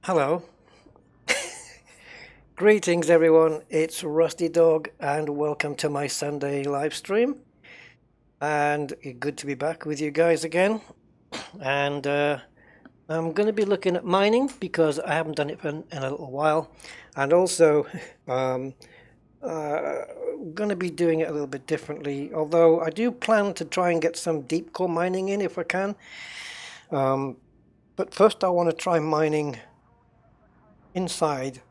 Hello. Greetings everyone, it's Rusty Dog and welcome to my Sunday live stream. And good to be back with you guys again. And I'm going to be looking at mining because I haven't done it in a little while. And also going to be doing it a little bit differently, although I do plan to try and get some deep core mining in if I can. But first I want to try mining inside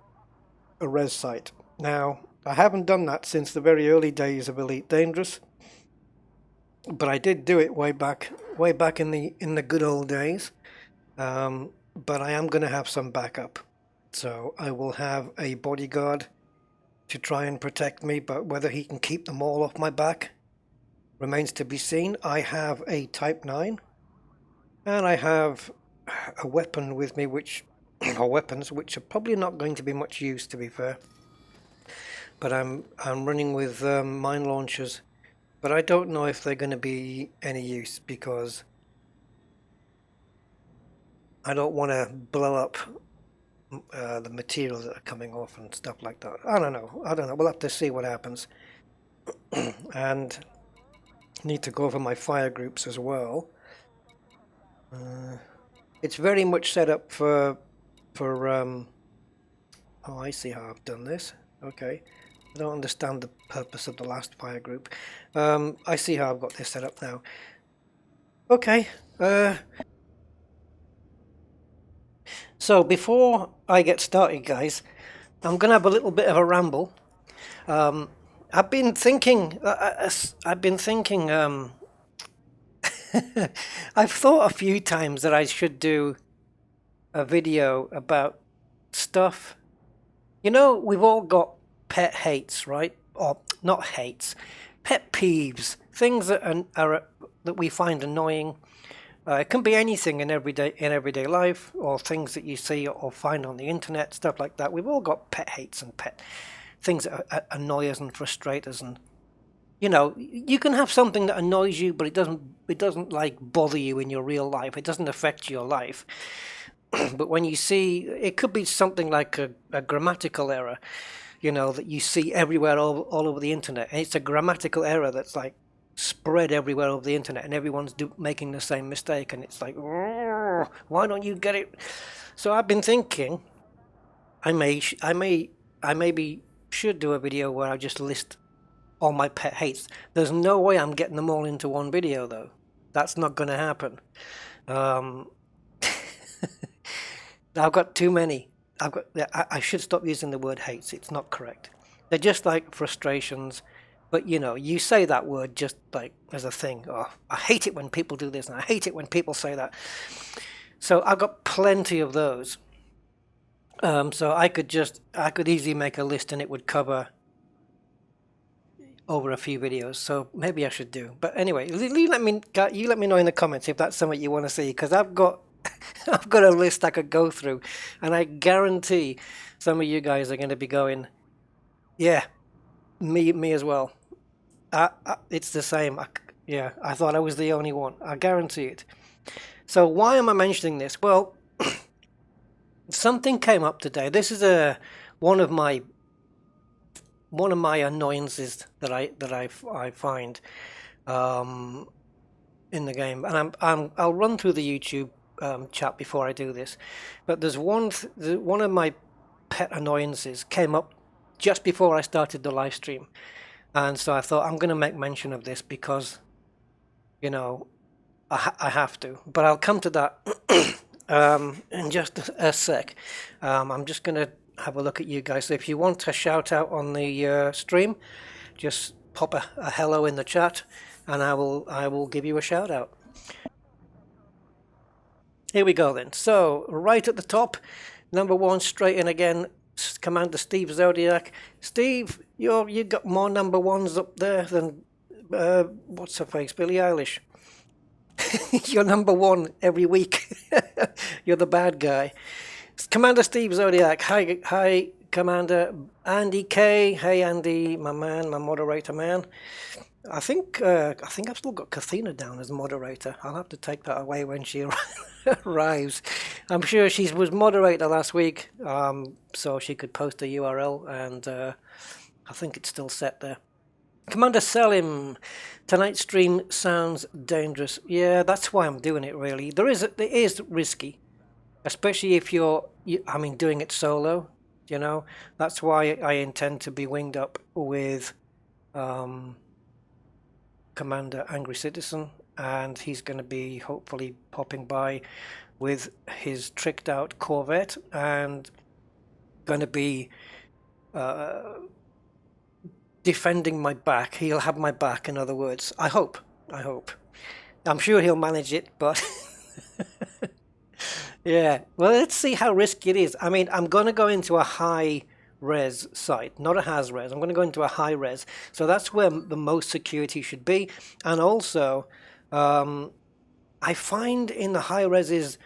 a res site. Now, I haven't done that since the very early days of Elite Dangerous, but I did do it way back in the good old days. But I am going to have some backup, so I will have a bodyguard to try and protect me. But whether he can keep them all off my back remains to be seen. I have a Type 9, and I have a weapon with me or weapons which are probably not going to be much use, to be fair. But I'm running with mine launchers, but I don't know if they're going to be any use because I don't want to blow up the materials that are coming off and stuff like that. I don't know. We'll have to see what happens. And need to go over my fire groups as well. It's very much set up for oh, I see how I've done this. Okay. I don't understand the purpose of the last fire group. I see how I've got this set up now. Okay. So before I get started, guys, I'm going to have a little bit of a ramble. I've been thinking. I've thought a few times that I should do a video about stuff. You know, we've all got pet hates, right? Or not hates, pet peeves, things that are that we find annoying. It can be anything in everyday life, or things that you see or find on the internet, stuff like that. We've all got pet hates and pet things that annoy us and frustrate us, and you know, you can have something that annoys you, but it doesn't like bother you in your real life. It doesn't affect your life. But when you see, it could be something like a grammatical error, you know, that you see everywhere all over the internet. And it's a grammatical error that's like spread everywhere over the internet, and everyone's making the same mistake. And it's like, why don't you get it? So I've been thinking, I maybe should do a video where I just list all my pet hates. There's no way I'm getting them all into one video, though. That's not going to happen. I've got too many. I should stop using the word hates. It's not correct. They're just like frustrations. But you know, you say that word just like as a thing. Oh, I hate it when people do this, and I hate it when people say that. So I've got plenty of those. So I could easily make a list, and it would cover over a few videos. So maybe I should do. But anyway, you let me know in the comments if that's something you want to see, because I've got a list I could go through, and I guarantee some of you guys are going to be going, yeah, me as well. It's the same. I thought I was the only one. I guarantee it. So why am I mentioning this? Well, something came up today. This is one of my annoyances that I find in the game, and I'll run through the YouTube chat before I do this. But there's one of my pet annoyances came up just before I started the live stream, and so I thought I'm going to make mention of this because, you know, I have to. But I'll come to that in just a sec. I'm just going to have a look at you guys. So if you want a shout out on the stream, just pop a hello in the chat, and I will give you a shout out. Here we go then. So right at the top, number one, straight in again, Commander Steve Zodiac. Steve, you got more number ones up there than what's her face, Billie Eilish. You're number one every week. You're the bad guy. Commander Steve Zodiac. Hi, Commander Andy K. Hey, Andy, my man, my moderator man. I've still got Kathina down as moderator. I'll have to take that away when she arrives. I'm sure she was moderator last week, so she could post a URL, and I think it's still set there. Commander Selim, tonight's stream sounds dangerous. Yeah, that's why I'm doing it. Really, it is risky, especially if doing it solo. You know, that's why I intend to be winged up with Commander Angry Citizen, and he's going to be hopefully popping by with his tricked out Corvette and going to be defending my back. He'll have my back, in other words. I hope. I'm sure he'll manage it, but yeah. Well, let's see how risky it is. I mean, I'm going to go into a high res site, not a has res. I'm going to go into a high res, so that's where the most security should be. And also, I find in the high reses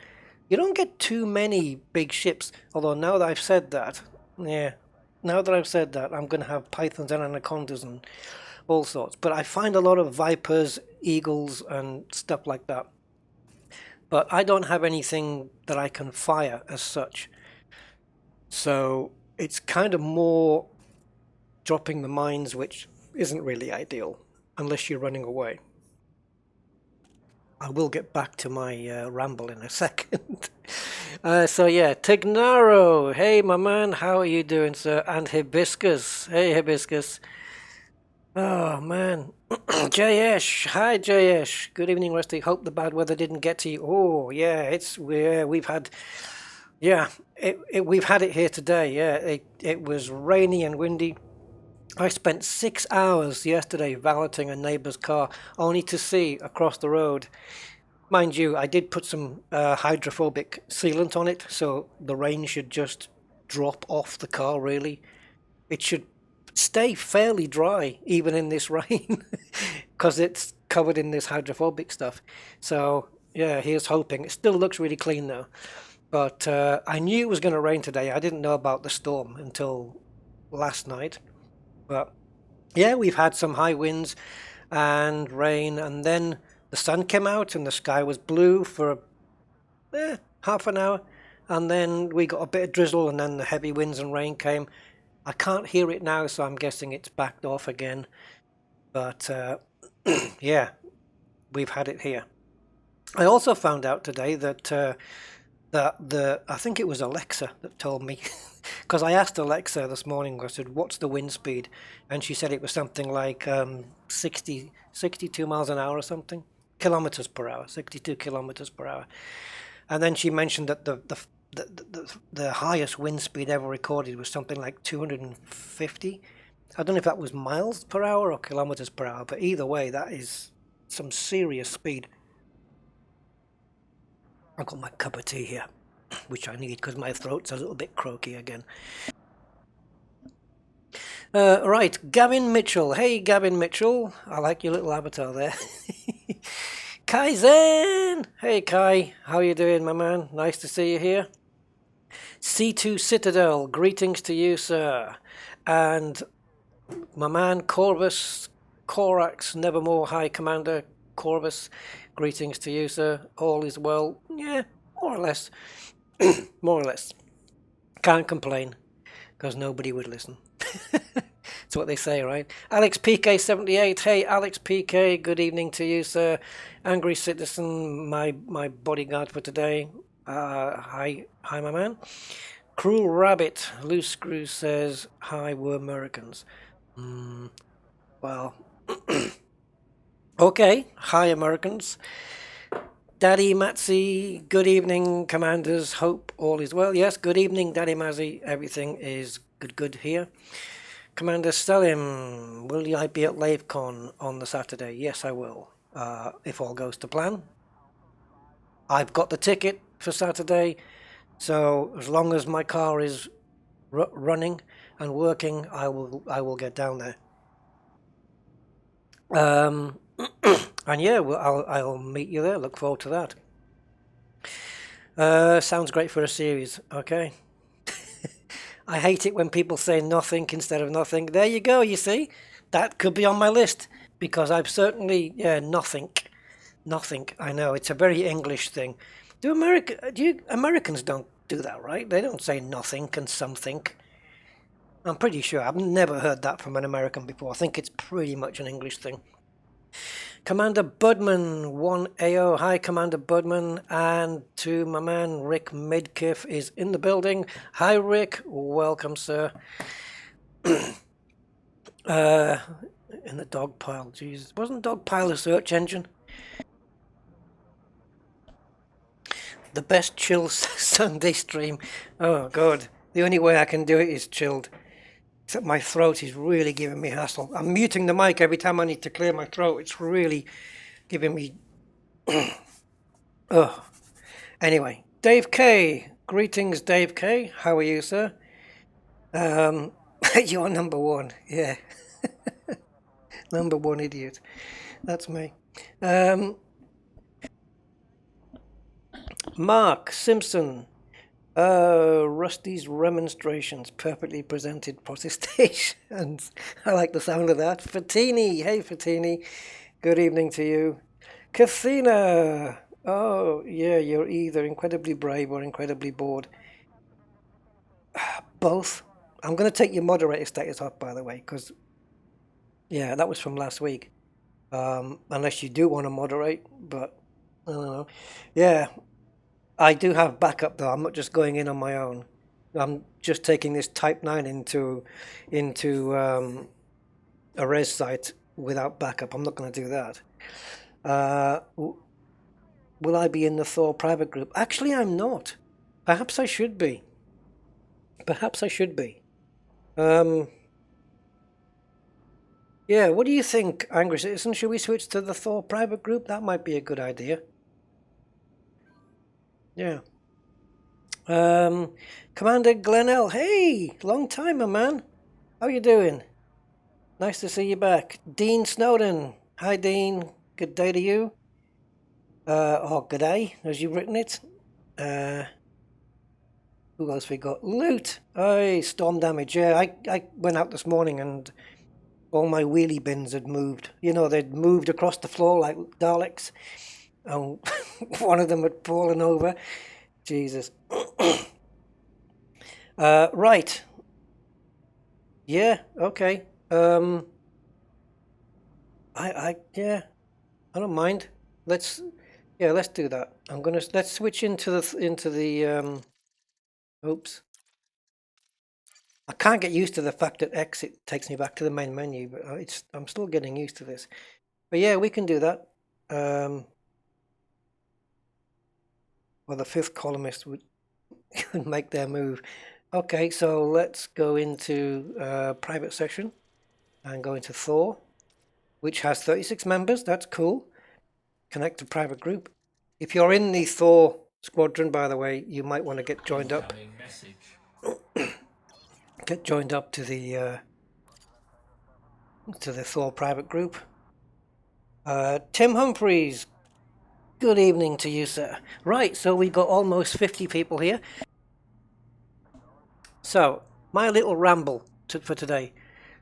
you don't get too many big ships. Although now that I've said that, I'm going to have pythons and anacondas and all sorts. But I find a lot of vipers, eagles, and stuff like that. But I don't have anything that I can fire as such. So it's kind of more dropping the mines, which isn't really ideal unless you're running away. I will get back to my ramble in a second. So yeah, Tignaro, hey my man, how are you doing, sir? And Hibiscus, hey Hibiscus. Oh man, Jayesh, hi Jayesh. Good evening, Rusty. Hope the bad weather didn't get to you. Oh yeah, we've had it here today. Yeah, it was rainy and windy. I spent 6 hours yesterday valeting a neighbour's car, only to see across the road. Mind you, I did put some hydrophobic sealant on it, so the rain should just drop off the car, really. It should stay fairly dry, even in this rain, because it's covered in this hydrophobic stuff. So, yeah, here's hoping. It still looks really clean, though. But I knew it was going to rain today. I didn't know about the storm until last night. But yeah, we've had some high winds and rain, and then the sun came out and the sky was blue for half an hour, and then we got a bit of drizzle, and then the heavy winds and rain came. I can't hear it now, so I'm guessing it's backed off again. But yeah, we've had it here. I also found out today that I think it was Alexa that told me, because I asked Alexa this morning, I said, what's the wind speed? And she said it was something like 62 miles an hour or something, kilometers per hour, 62 kilometers per hour. And then she mentioned that the highest wind speed ever recorded was something like 250. I don't know if that was miles per hour or kilometers per hour, but either way, that is some serious speed. I've got my cup of tea here, which I need because my throat's a little bit croaky again. Right, Gavin Mitchell. Hey, Gavin Mitchell. I like your little avatar there. Kai Zen. Hey, Kai. How you doing, my man? Nice to see you here. C2 Citadel. Greetings to you, sir. And my man, Corvus, Corax, Nevermore High Commander, Corvus. Greetings to you, sir. All is well. Yeah, more or less. More or less. Can't complain, because nobody would listen. That's what they say, right? Alex PK78. Hey, Alex PK. Good evening to you, sir. Angry Citizen, my bodyguard for today. Hi, my man. Cruel Rabbit. Loose Screw says, hi, we're Americans. Well... Okay, hi Americans. Daddy Matzi, good evening, commanders. Hope all is well. Yes, good evening, Daddy Mazzy. Everything is good here. Commander Selim, will I be at LaveCon on the Saturday? Yes, I will, if all goes to plan. I've got the ticket for Saturday, so as long as my car is running and working, I will get down there. And yeah, I'll meet you there. Look forward to that. Sounds great for a series. Okay. I hate it when people say nothing instead of nothing. There you go. You see, that could be on my list. because I've certainly, yeah, nothing. Nothing. I know it's a very English thing. Americans don't do that, right? They don't say nothing and something. I'm pretty sure. I've never heard that from an American before. I think it's pretty much an English thing. Commander Budman, 1AO. Hi, Commander Budman. And to my man, Rick Midkiff is in the building. Hi, Rick. Welcome, sir. In the dog pile. Jesus. Wasn't dog pile a search engine? The best chill Sunday stream. Oh, God. The only way I can do it is chilled. Except my throat is really giving me hassle. I'm muting the mic every time I need to clear my throat. It's really giving me... oh. Anyway, Dave K. Greetings, Dave K. How are you, sir? You're number one. Yeah. Number one idiot. That's me. Mark Simpson. Rusty's remonstrations, perfectly presented protestations. I like the sound of that. Fatini, hey Fatini, good evening to you. Kathina, oh yeah, you're either incredibly brave or incredibly bored. Both. I'm going to take your moderator status off, by the way, because yeah, that was from last week. Unless you do want to moderate, but I don't know. Yeah, I do have backup though. I'm not just going in on my own. I'm just taking this Type 9 into a res site without backup. I'm not going to do that. Will I be in the Thor private group? Actually, I'm not. Perhaps I should be. Perhaps I should be. Yeah, what do you think, Angry Citizen? Should we switch to the Thor private group? That might be a good idea. Yeah. Commander Glenell, hey, long time, my man. How you doing? Nice to see you back. Dean Snowden, hi Dean. Good day to you. Or good day, as you've written it. Who else we got? Loot. Hey, storm damage. Yeah, I went out this morning and all my wheelie bins had moved. You know, they'd moved across the floor like Daleks. And one of them had fallen over. Jesus. Right. Yeah, okay. Yeah, I don't mind. Let's do that. Let's switch into the oops. I can't get used to the fact that exit takes me back to the main menu, but I'm still getting used to this. But yeah, we can do that. Well, the fifth columnist would make their move. Okay, so let's go into private session and go into Thor, which has 36 members. That's cool. Connect to private group. If you're in the Thor squadron, by the way, you might want to get joined up. Get joined up to the Thor private group. Tim Humphreys, good evening to you, sir. Right, so we've got almost 50 people here. So, my little ramble for today.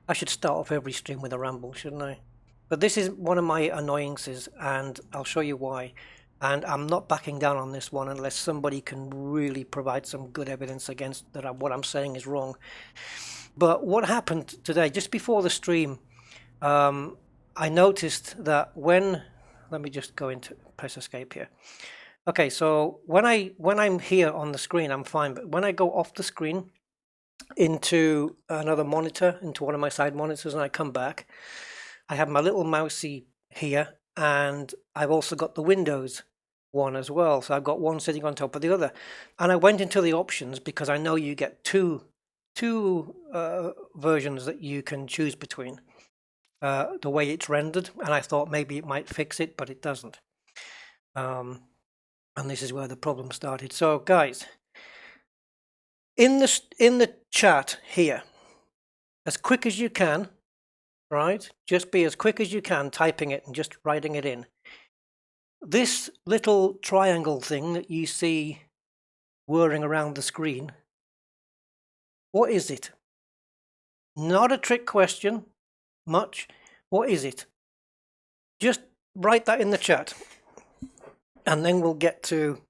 I should start off every stream with a ramble, shouldn't I? But this is one of my annoyances, and I'll show you why. And I'm not backing down on this one unless somebody can really provide some good evidence against that what I'm saying is wrong. But what happened today, just before the stream, I noticed that let me just go into press escape here. Okay, so when I'm here on the screen, I'm fine, but when I go off the screen into another monitor, into one of my side monitors, and I come back, I have my little mousey here, and I've also got the Windows one as well. So I've got one sitting on top of the other, and I went into the options because I know you get two versions that you can choose between. The way it's rendered, and I thought maybe it might fix it, but it doesn't. And this is where the problem started. So guys, in the chat here, as quick as you can, right? Just be as quick as you can typing it and just writing it in. This little triangle thing that you see whirring around the screen, what is it? Not a trick question, much. What is it? Just write that in the chat, and then we'll get to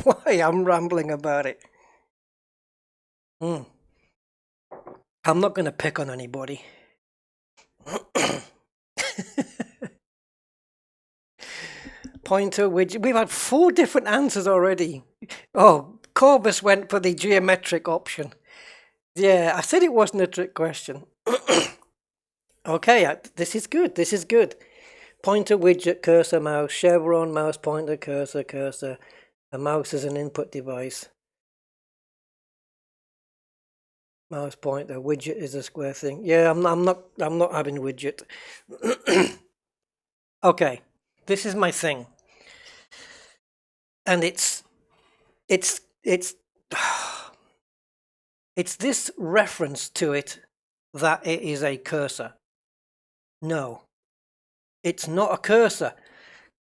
why I'm rambling about it. I'm not going to pick on anybody. Pointer widget. We've had 4 different answers already. Oh, Corbus went for the geometric option. Yeah, I said it wasn't a trick question. Okay, this is good. This is good. Pointer, widget, cursor, mouse, chevron, mouse, pointer, cursor, cursor. A mouse is an input device. Mouse pointer, widget is a square thing. Yeah, I'm not having widget. Okay, this is my thing, and it's this reference to it that it is a cursor. No, it's not a cursor,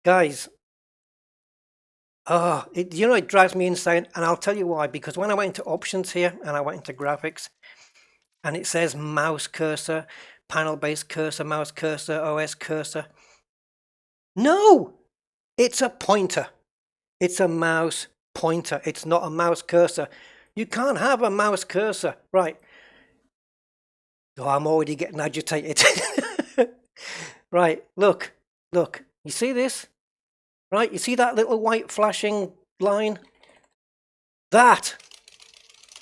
guys. It drives me insane, and I'll tell you why. Because when I went into options here and I went into graphics, and it says mouse cursor, panel-based cursor, mouse cursor, OS cursor. No, it's a pointer. It's a mouse pointer. It's not a mouse cursor. You can't have a mouse cursor, right? Oh, I'm already getting agitated. Right, look. You see this? Right, you see that little white flashing line? That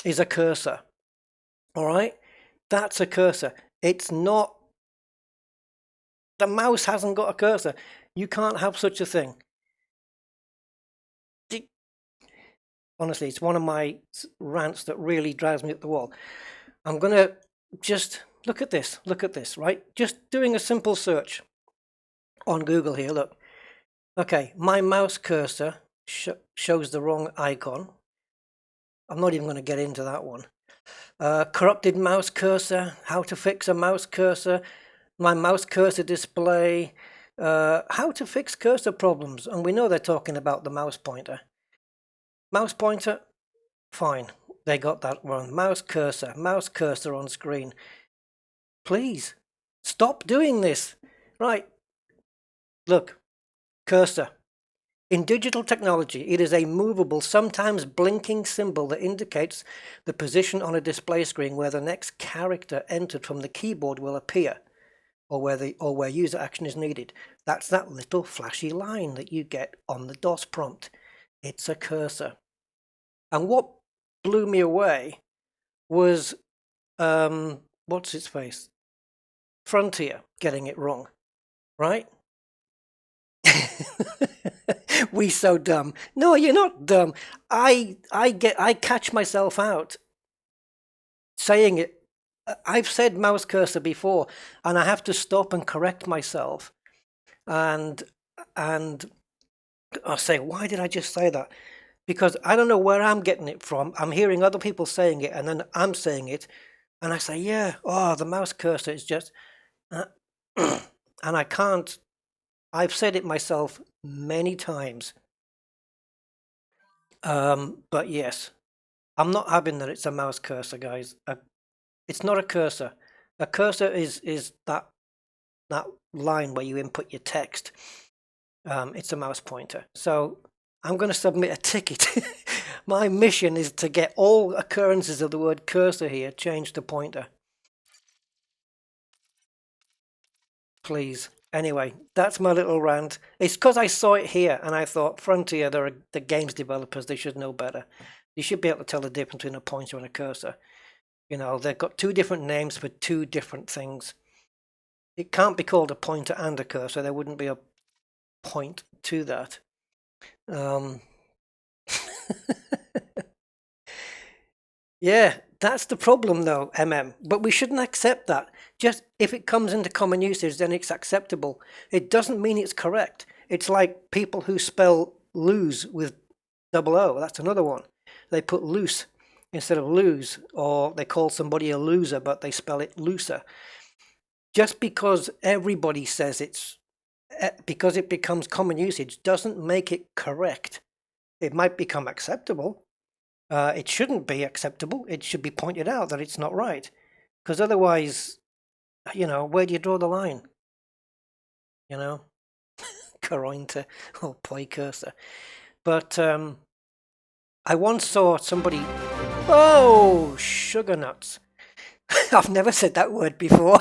is a cursor. All right? That's a cursor. It's not. The mouse hasn't got a cursor. You can't have such a thing. Honestly, it's one of my rants that really drives me up the wall. I'm going to just look at this, right? Just doing a simple search on Google here, look. Okay, my mouse cursor shows the wrong icon. I'm not even going to get into that one. Corrupted mouse cursor, how to fix a mouse cursor, my mouse cursor display, how to fix cursor problems. And we know they're talking about the mouse pointer. Mouse pointer, fine. They got that wrong. Mouse cursor on screen. Please, stop doing this. Right. Look, cursor. In digital technology, it is a movable, sometimes blinking symbol that indicates the position on a display screen where the next character entered from the keyboard will appear, or where user action is needed. That's that little flashy line that you get on the DOS prompt. It's a cursor. And what blew me away was, what's its face? Frontier getting it wrong, right? We so dumb. No, you're not dumb. I catch myself out saying it. I've said mouse cursor before, and I have to stop and correct myself. And I say, why did I just say that? Because I don't know where I'm getting it from. I'm hearing other people saying it, and then I'm saying it, and I say, yeah, the mouse cursor is just, and I can't. I've said it myself many times. But yes, I'm not having that it's a mouse cursor, guys. It's not a cursor. A cursor is that line where you input your text. It's a mouse pointer. So I'm going to submit a ticket. My mission is to get all occurrences of the word cursor here changed to pointer. Please. Anyway, that's my little rant. It's because I saw it here and I thought, Frontier, they're the games developers, they should know better. You should be able to tell the difference between a pointer and a cursor. You know, they've got 2 different names for 2 different things. It can't be called a pointer and a cursor. There wouldn't be a point to that. Yeah, that's the problem though, But we shouldn't accept that. Just if it comes into common usage, then it's acceptable. It doesn't mean it's correct. It's like people who spell lose with double O. That's another one. They put loose instead of lose, or they call somebody a loser, but they spell it looser. Just because everybody says because it becomes common usage doesn't make it correct. It might become acceptable. It shouldn't be acceptable. It should be pointed out that it's not right. Because otherwise, where do you draw the line? you know, Carointa or poi cursor. But I once saw somebody. Oh, sugar nuts! I've never said that word before.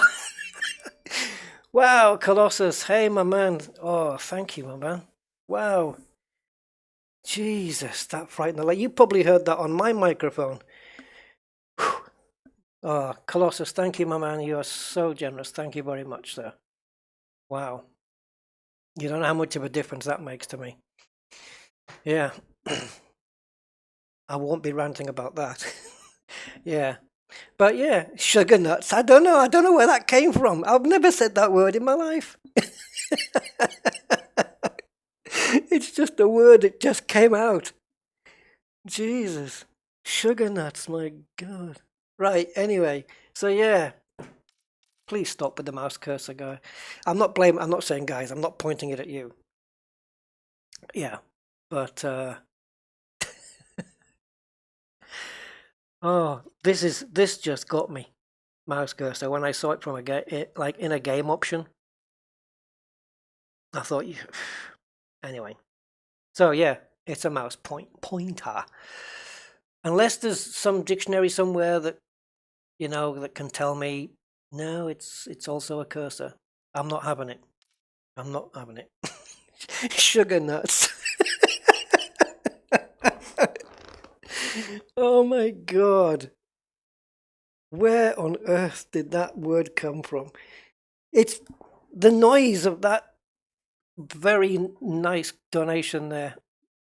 Wow, Colossus. Hey, my man. Oh, thank you, my man. Wow. Jesus, that frightened the light. You probably heard that on my microphone. Whew. Oh, Colossus, thank you, my man. You are so generous. Thank you very much, sir. Wow. You don't know how much of a difference that makes to me. Yeah. I won't be ranting about that. Yeah. But yeah, sugar nuts. I don't know. I don't know where that came from. I've never said that word in my life. It's just a word that just came out. Jesus. Sugar nuts, my God. Right, anyway. So yeah. Please stop with the mouse cursor, guy. I'm not saying guys, I'm not pointing it at you. Yeah. But oh, this just got me. Mouse cursor. When I saw it from like in a game option, I thought you anyway. So yeah, it's a mouse pointer. Unless there's some dictionary somewhere that that can tell me no, it's also a cursor. I'm not having it. I'm not having it. Sugar nuts. Oh my God. Where on earth did that word come from? It's the noise of that very nice donation there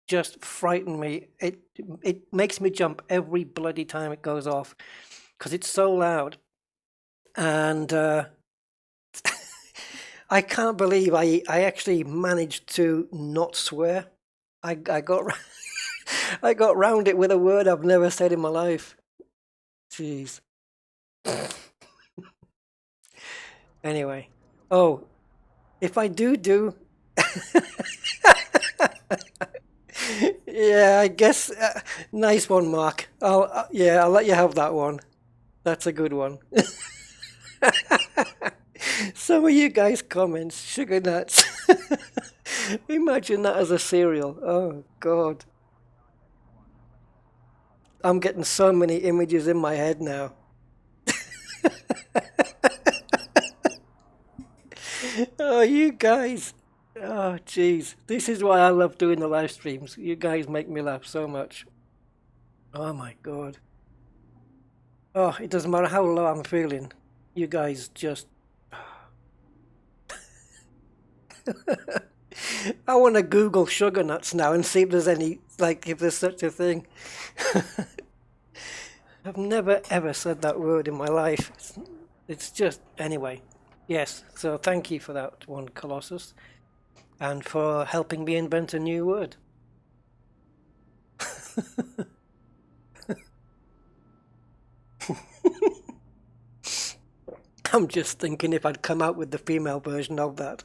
just frightened me. It makes me jump every bloody time it goes off because it's so loud. And I can't believe I actually managed to not swear. I got I got round it with a word I've never said in my life. Jeez. Anyway. Oh, if I do yeah, I guess nice one, Mark. I'll let you have that one. That's a good one. Some of you guys' comments, sugar nuts. Imagine that as a cereal. Oh God. I'm getting so many images in my head now. Oh, you guys. Oh, jeez. This is why I love doing the live streams. You guys make me laugh so much. Oh my God. Oh, it doesn't matter how low I'm feeling. You guys just. I want to Google sugar nuts now and see if there's any, like, if there's such a thing. I've never ever said that word in my life. It's just, anyway. Yes, so thank you for that one, Colossus, and for helping me invent a new word. I'm just thinking if I'd come out with the female version of that.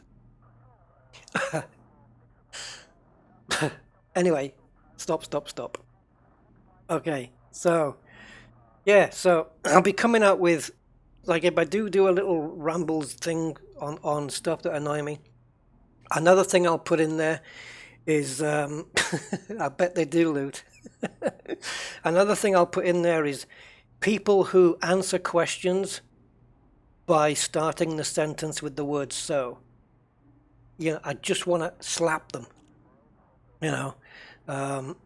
Anyway, stop. Okay, so yeah, so I'll be coming out with, like, if I do a little rambles thing on stuff that annoy me. Another thing I'll put in there is I bet they do loot. Another thing I'll put in there is people who answer questions by starting the sentence with the word so. I just want to slap them. You know, um,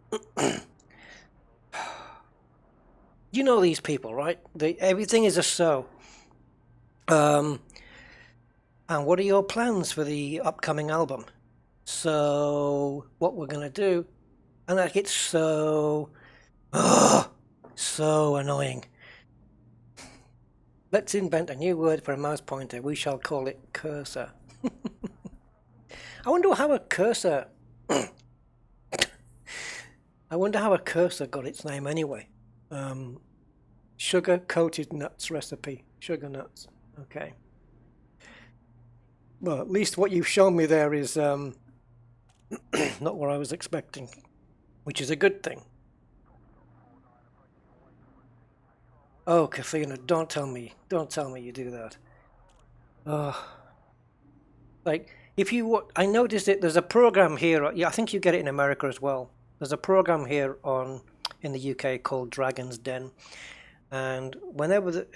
you know these people, right? Everything is a so. And what are your plans for the upcoming album? So, what we're gonna do? And that gets so annoying. Let's invent a new word for a mouse pointer. We shall call it cursor. I wonder how a cursor. I wonder how a cursor got its name anyway. Sugar coated nuts recipe. Sugar nuts. Okay. Well, at least what you've shown me there is not what I was expecting, which is a good thing. Oh, Kathina, don't tell me you do that. Oh, like If you, I noticed it. There's a program here. Yeah, I think you get it in America as well. There's a program here in the UK called Dragon's Den, and whenever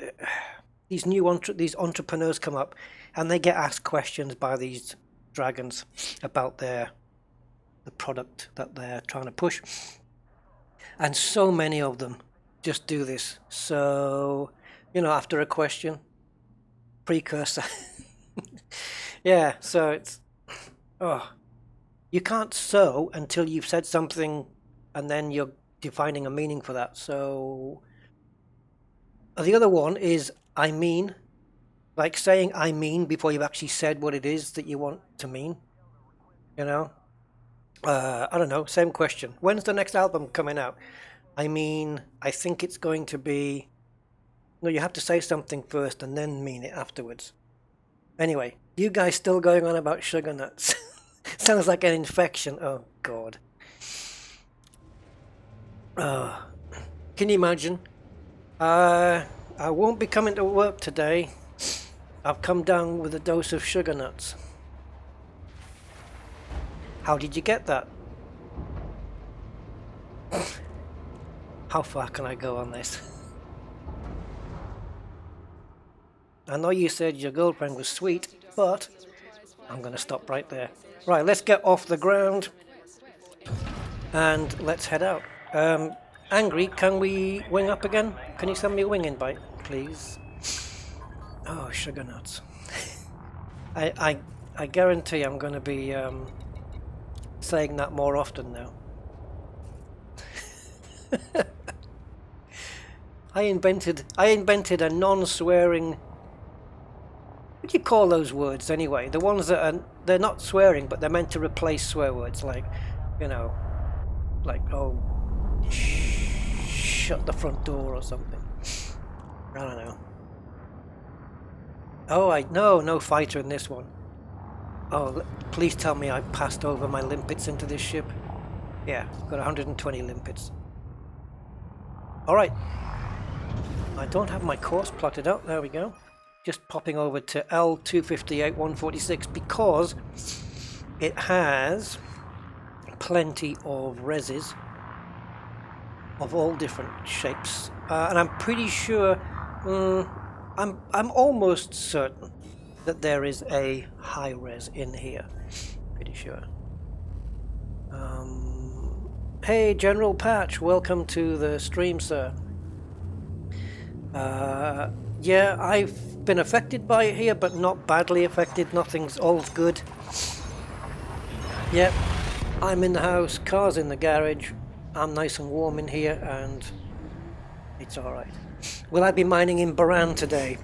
these these entrepreneurs come up, and they get asked questions by these dragons about the product that they're trying to push, and so many of them just do this. So, after a question, precursor. Yeah, so it's, you can't sew until you've said something, and then you're defining a meaning for that. So the other one is I mean, like saying I mean before you've actually said what it is that you want to mean. I don't know, same question. When's the next album coming out? I mean, I think it's going to be... No, you have to say something first and then mean it afterwards. Anyway, you guys still going on about sugar nuts? Sounds like an infection. Oh, God. Can you imagine? I won't be coming to work today. I've come down with a dose of sugar nuts. How did you get that? How far can I go on this? I know you said your girlfriend was sweet, but I'm going to stop right there. Right, let's get off the ground and let's head out. Angry, can we wing up again? Can you send me a wing invite, please? Oh, sugar nuts. I guarantee I'm going to be saying that more often now. I invented a non-swearing... What do you call those words anyway? The ones that are, they're not swearing, but they're meant to replace swear words, like, like, oh, shut the front door or something. I don't know. Oh, no fighter in this one. Oh, please tell me I passed over my limpets into this ship. Yeah, got 120 limpets. Alright. I don't have my course plotted out. There we go. Just popping over to L258 146 because it has plenty of reses of all different shapes, and I'm pretty sure, I'm almost certain that there is a high res in here. Pretty sure. Hey, General Patch, welcome to the stream, sir. Yeah, I've been affected by it here, but not badly affected. Nothing's all good. Yep, I'm in the house, car's in the garage. I'm nice and warm in here, and it's alright. Will I be mining in Baran today?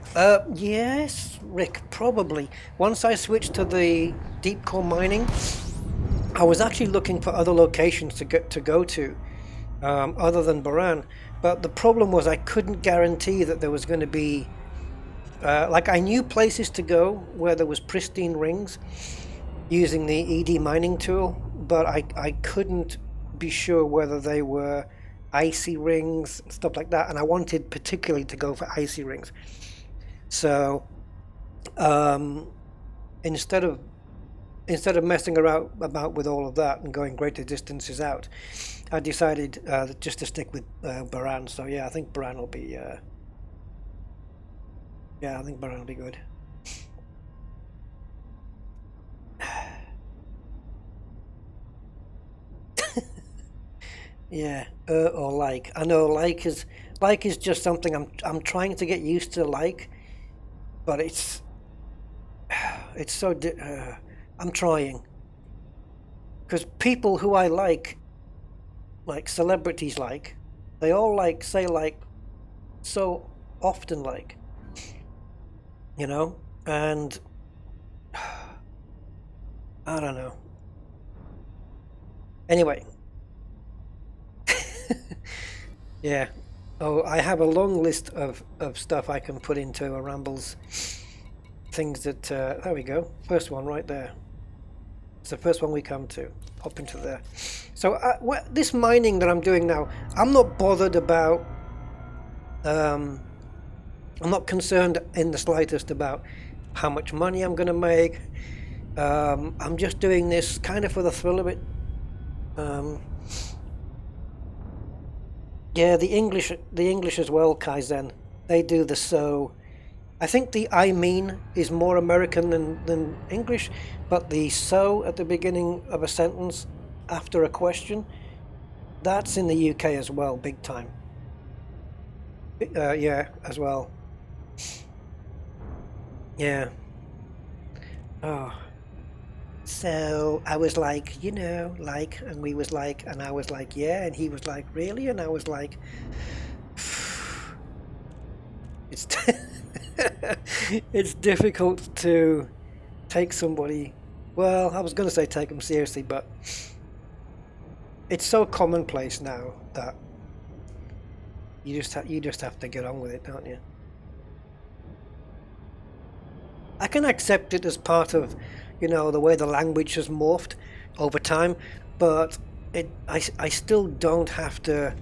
Yes, Rick, probably. Once I switch to the deep core mining, I was actually looking for other locations to go to, other than Baran. But the problem was I couldn't guarantee that there was going to be... like, I knew places to go where there was pristine rings using the ED mining tool, but I couldn't be sure whether they were icy rings, stuff like that, and I wanted particularly to go for icy rings. So instead of messing around about with all of that and going greater distances out, I decided just to stick with Baran. So yeah, I think Baran will be good. Yeah, or like. I know like is just something I'm trying to get used to, like, but it's so I'm trying, because people who I like celebrities, they all say so often, and I don't know. Anyway. Yeah. Oh, I have a long list of stuff I can put into a Rambles. Things that, there we go. First one right there. It's the first one we come to. Hop into there. So this mining that I'm doing now, I'm not bothered about, I'm not concerned in the slightest about how much money I'm going to make. I'm just doing this kind of for the thrill of it. Yeah, the English as well, Kaizen. They do the so. I think the I mean is more American than English, but the so at the beginning of a sentence after a question, that's in the UK as well, big time. Yeah, as well. Yeah. Oh. So I was like, you know, like, and we was like, and I was like, yeah, and he was like, really? And I was like, it's it's difficult to take somebody. Well, I was going to say take them seriously, but it's so commonplace now that you just have to get on with it, don't you? I can accept it as part of, you know, the way the language has morphed over time, but I still don't have to.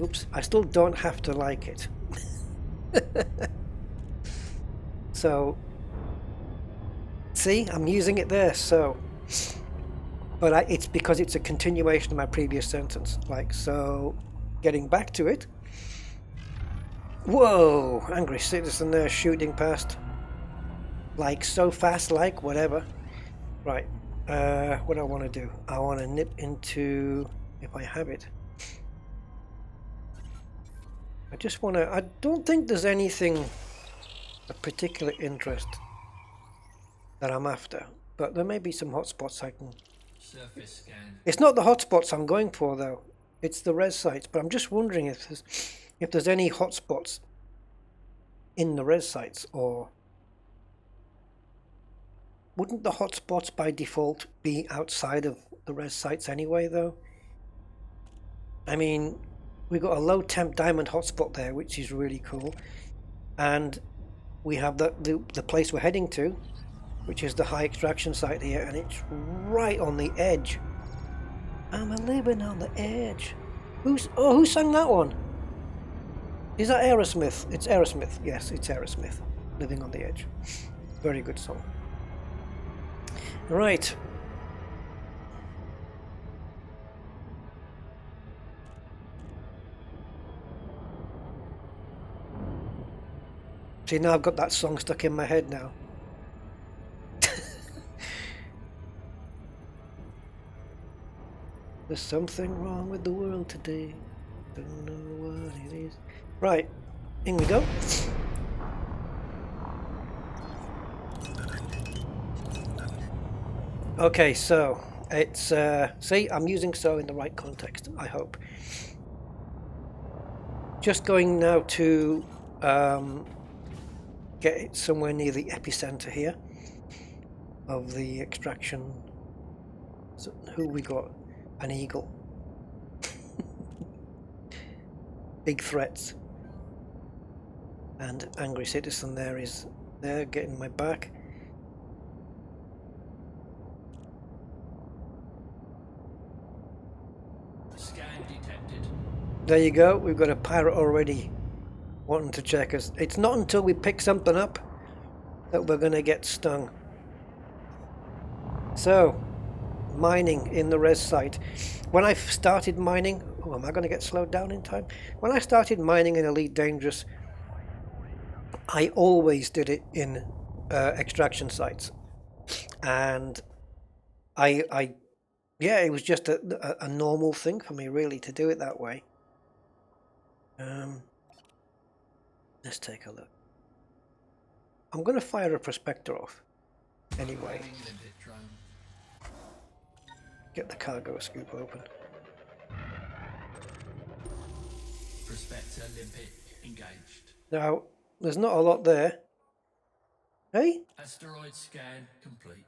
Oops, I still don't have to like it. So, see, I'm using it there. So, but it's because it's a continuation of my previous sentence. Like so, getting back to it. Whoa, angry citizen there shooting past. Like so fast, like whatever. Right. What do I want to do? I want to nip into, if I have it. I just want to, I don't think there's anything of particular interest that I'm after, but there may be some hotspots I can. Surface scan. It's not the hotspots I'm going for though. It's the res sites, but I'm just wondering if there's any hotspots in the res sites, or wouldn't the hotspots by default be outside of the res sites anyway though? I mean, we've got a low temp diamond hotspot there, which is really cool, and we have the place we're heading to, which is the high extraction site here, and it's right on the edge. I'm a living on the edge. Who sang that one? Is that Aerosmith? It's Aerosmith. Yes, it's Aerosmith. Living on the Edge. Very good song. Right. See, now I've got that song stuck in my head now. There's something wrong with the world today. Don't know what it is. Right, in we go. Okay, so it's see, I'm using so in the right context, I hope. Just going now to get it somewhere near the epicenter here of the extraction. So who we got? An eagle. Big threats. And angry citizen there is there getting my back. Scan detected. There you go, we've got a pirate already wanting to check us. It's not until we pick something up that we're going to get stung. So, mining in the res site. When I started mining, oh, am I going to get slowed down in time? When I started mining in Elite Dangerous, I always did it in extraction sites, and I yeah, it was just a normal thing for me really to do it that way. Let's take a look. I'm going to fire a prospector off anyway. Get the cargo scoop open. Prospector limpet engaged. Now, there's not a lot there. Hey? Asteroid scan complete.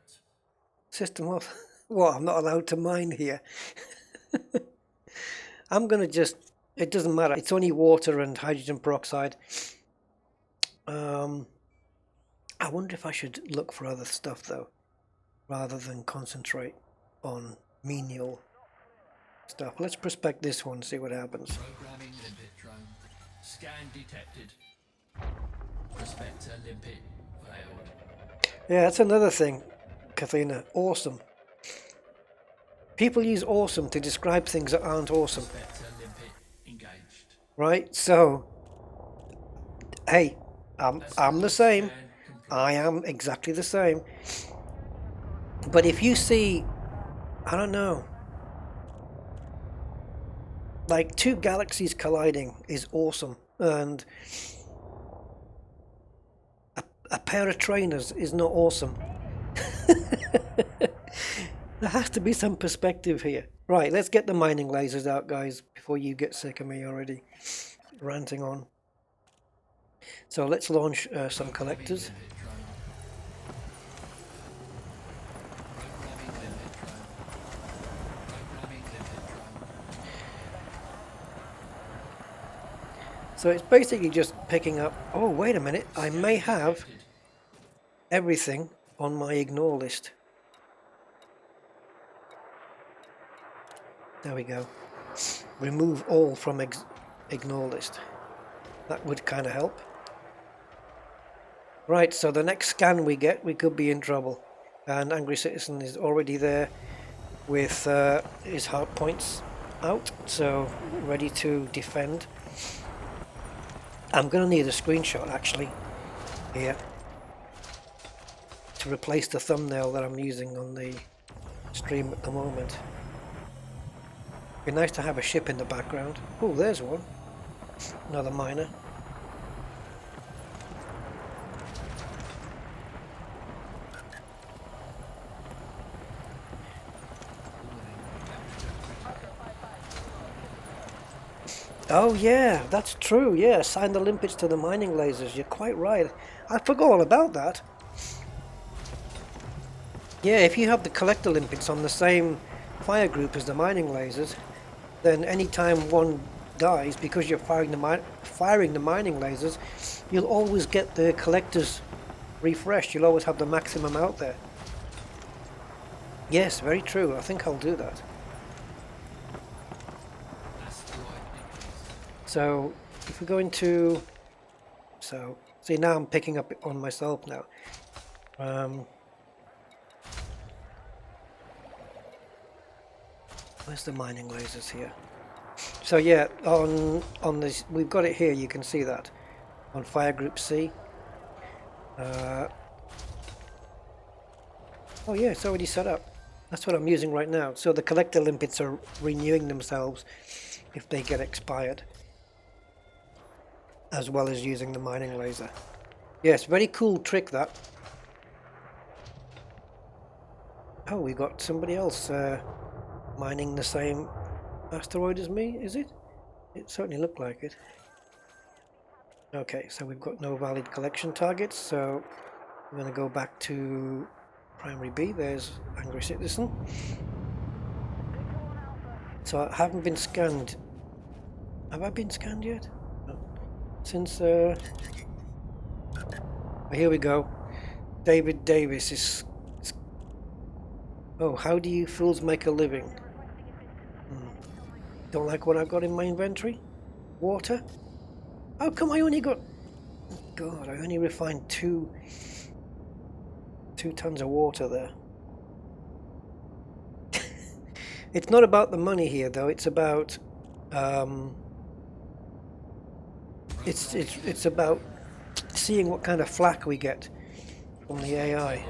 System off. What? I'm not allowed to mine here. I'm going to just... It doesn't matter. It's only water and hydrogen peroxide. I wonder if I should look for other stuff, though, rather than concentrate on menial stuff. Let's prospect this one, see what happens. Programming limpet drone. Scan detected. Prospector limpet failed. Yeah, that's another thing. Kathina. Awesome. People use awesome to describe things that aren't awesome. Engaged. Right? So, hey, I'm the same. I am exactly the same. But if you see, I don't know, like two galaxies colliding is awesome, and a pair of trainers is not awesome. There has to be some perspective here. Right, let's get the mining lasers out, guys, before you get sick of me already ranting on. So let's launch some collectors. So it's basically just picking up... Oh, wait a minute. I may have everything on my ignore list. There we go. Remove all from ignore list. That would kind of help. Right, so the next scan we get, we could be in trouble. And Angry Citizen is already there with his hard points out, so ready to defend. I'm going to need a screenshot actually here to replace the thumbnail that I'm using on the stream at the moment. Be nice to have a ship in the background. Oh, there's one. Another miner. Oh yeah, that's true, yeah, assign the limpets to the mining lasers, you're quite right. I forgot all about that. Yeah, if you have the collector limpets on the same fire group as the mining lasers, then anytime one dies, because you're firing the mining lasers, you'll always get the collectors refreshed, you'll always have the maximum out there. Yes, very true, I think I'll do that. So, if we go into... So, see now I'm picking up on myself now. Where's the mining lasers here? So yeah, on this, we've got it here, you can see that. On Fire Group C. Oh yeah, it's already set up. That's what I'm using right now. So the collector limpets are renewing themselves if they get expired, as well as using the mining laser. Yes, very cool trick that. Oh, we got somebody else mining the same asteroid as me, is it? It certainly looked like it. Okay, so we've got no valid collection targets, so I'm going to go back to Primary B. There's Angry Citizen. So I haven't been scanned. Have I been scanned yet? No. Since here we go. David Davis is... Oh, how do you fools make a living? Don't like what I've got in my inventory? Water? How come I only got... God, I only refined two tons of water there. It's not about the money here though, it's about it's about seeing what kind of flack we get from the AI.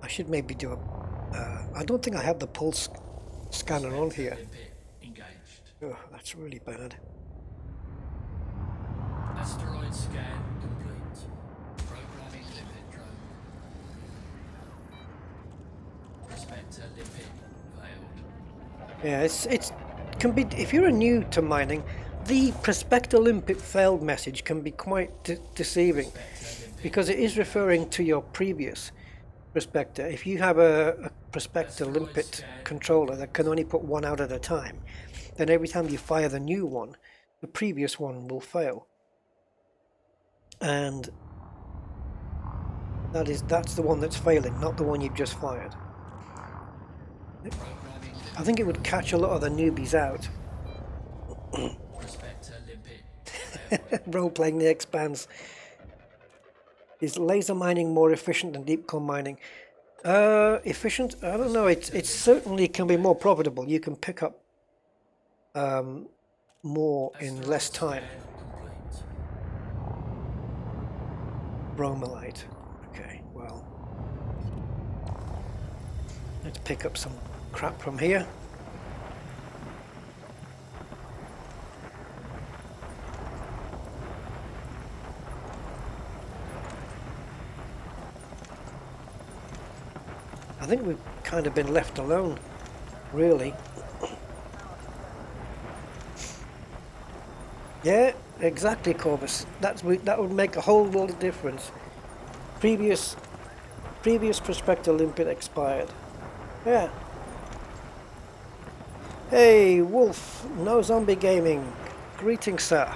I should maybe do a I don't think I have the pulse scanner on here. Oh, that's really bad. Asteroid scan complete. Programming limpet drone. Prospector limpet failed. Yeah, it can be, if you're new to mining, the prospector limpet failed message can be quite deceiving, because it is referring to your previous prospector. If you have a prospector limpet controller that can only put one out at a time, then every time you fire the new one, the previous one will fail. And that's the one that's failing, not the one you've just fired. I think it would catch a lot of the newbies out. Role-playing the expanse. Is laser mining more efficient than deep core mining? Efficient? I don't know. It certainly can be more profitable. You can pick up more in less time. Bromelite. Okay, well. Let's pick up some crap from here. I think we've kind of been left alone, really. Yeah, exactly, Corvus. That would make a whole world of difference. Previous prospector limpet expired. Yeah. Hey, Wolf, no zombie gaming. Greetings, sir.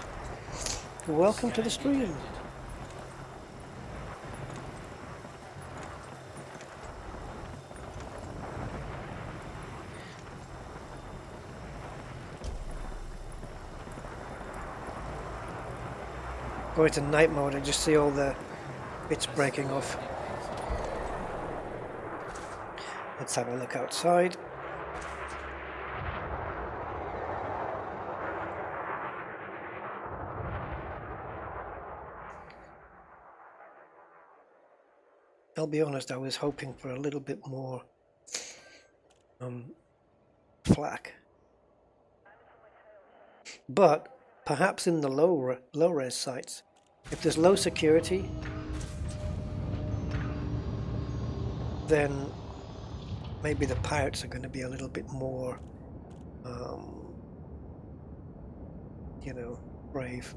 Welcome to the stream. Go into night mode and just see all the bits breaking off. Let's have a look outside. I'll be honest, I was hoping for a little bit more flak. But perhaps in the low-res sites, if there's low security, then maybe the pirates are going to be a little bit more, you know, brave.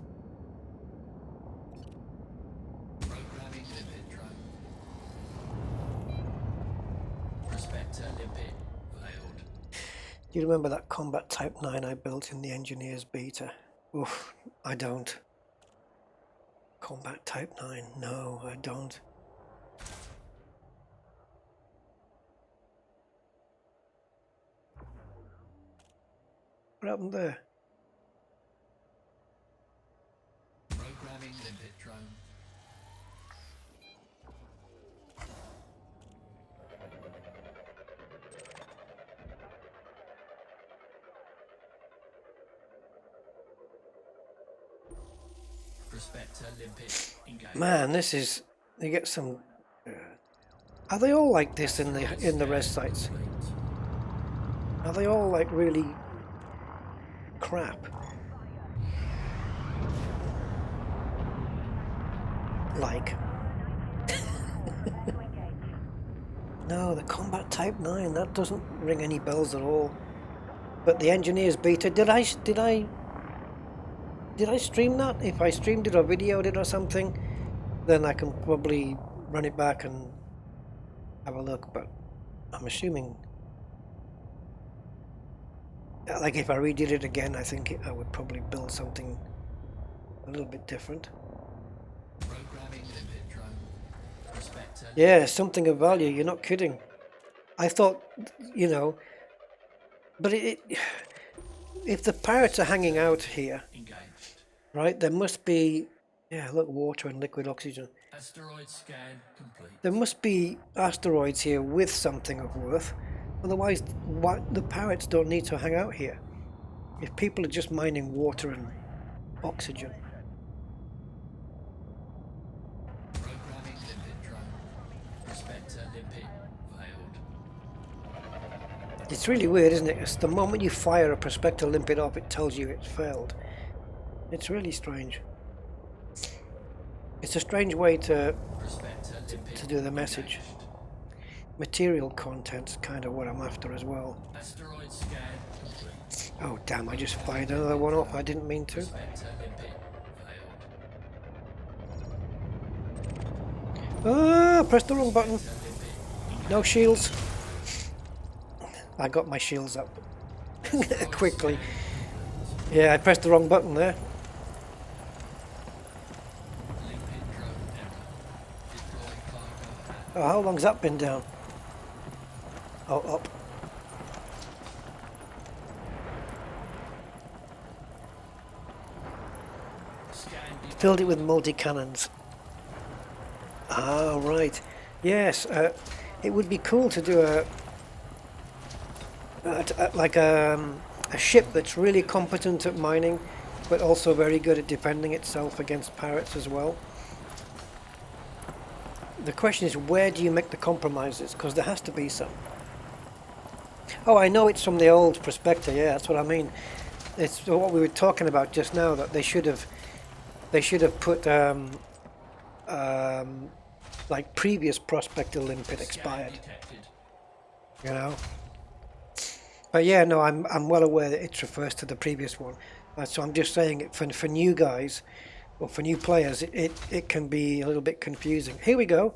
Do you remember that Combat Type 9 I built in the Engineers beta? Oof, I don't. Combat Type 9, no, I don't. What happened there? Programming limpet drone. Prospector limpet engaged. Man, this is. You get some. Are they all like this in the res sites? Are they all like really crap? Like. No, the Combat Type 9, that doesn't ring any bells at all. But the Engineers beta, did I stream that? If I streamed it or videoed it or something, then I can probably run it back and have a look, but I'm assuming, like if I redid it again, I think I would probably build something a little bit different. Yeah, something of value, you're not kidding. I thought, you know, but if the pirates are hanging out here, right, there must be, yeah, look, water and liquid oxygen. Asteroid scan complete. There must be asteroids here with something of worth. Otherwise, the pirates don't need to hang out here. If people are just mining water and oxygen. Programming limpet drone. Prospector limpet failed. It's really weird, isn't it? It's the moment you fire a prospector limpet up, it tells you it's failed. It's really strange. It's a strange way to do the message. Material content's kind of what I'm after as well. Asteroid scan complete. Oh damn, I just fired another one off. I didn't mean to. Prospector limpet failed. Ah, pressed the wrong button. No shields. I got my shields up quickly. Yeah, I pressed the wrong button there. Oh, how long's that been down? Oh, up. Scan Filled it with multi-cannons. Ah, right. Yes, it would be cool to do a ship that's really competent at mining, but also very good at defending itself against pirates as well. The question is, where do you make the compromises? Because there has to be some. Oh, I know it's from the old Prospector. Yeah, that's what I mean. It's what we were talking about just now, that they should have put like previous Prospector limpet expired. You know. But yeah, no, I'm well aware that it refers to the previous one. So I'm just saying it for new guys or for new players, it can be a little bit confusing. Here we go.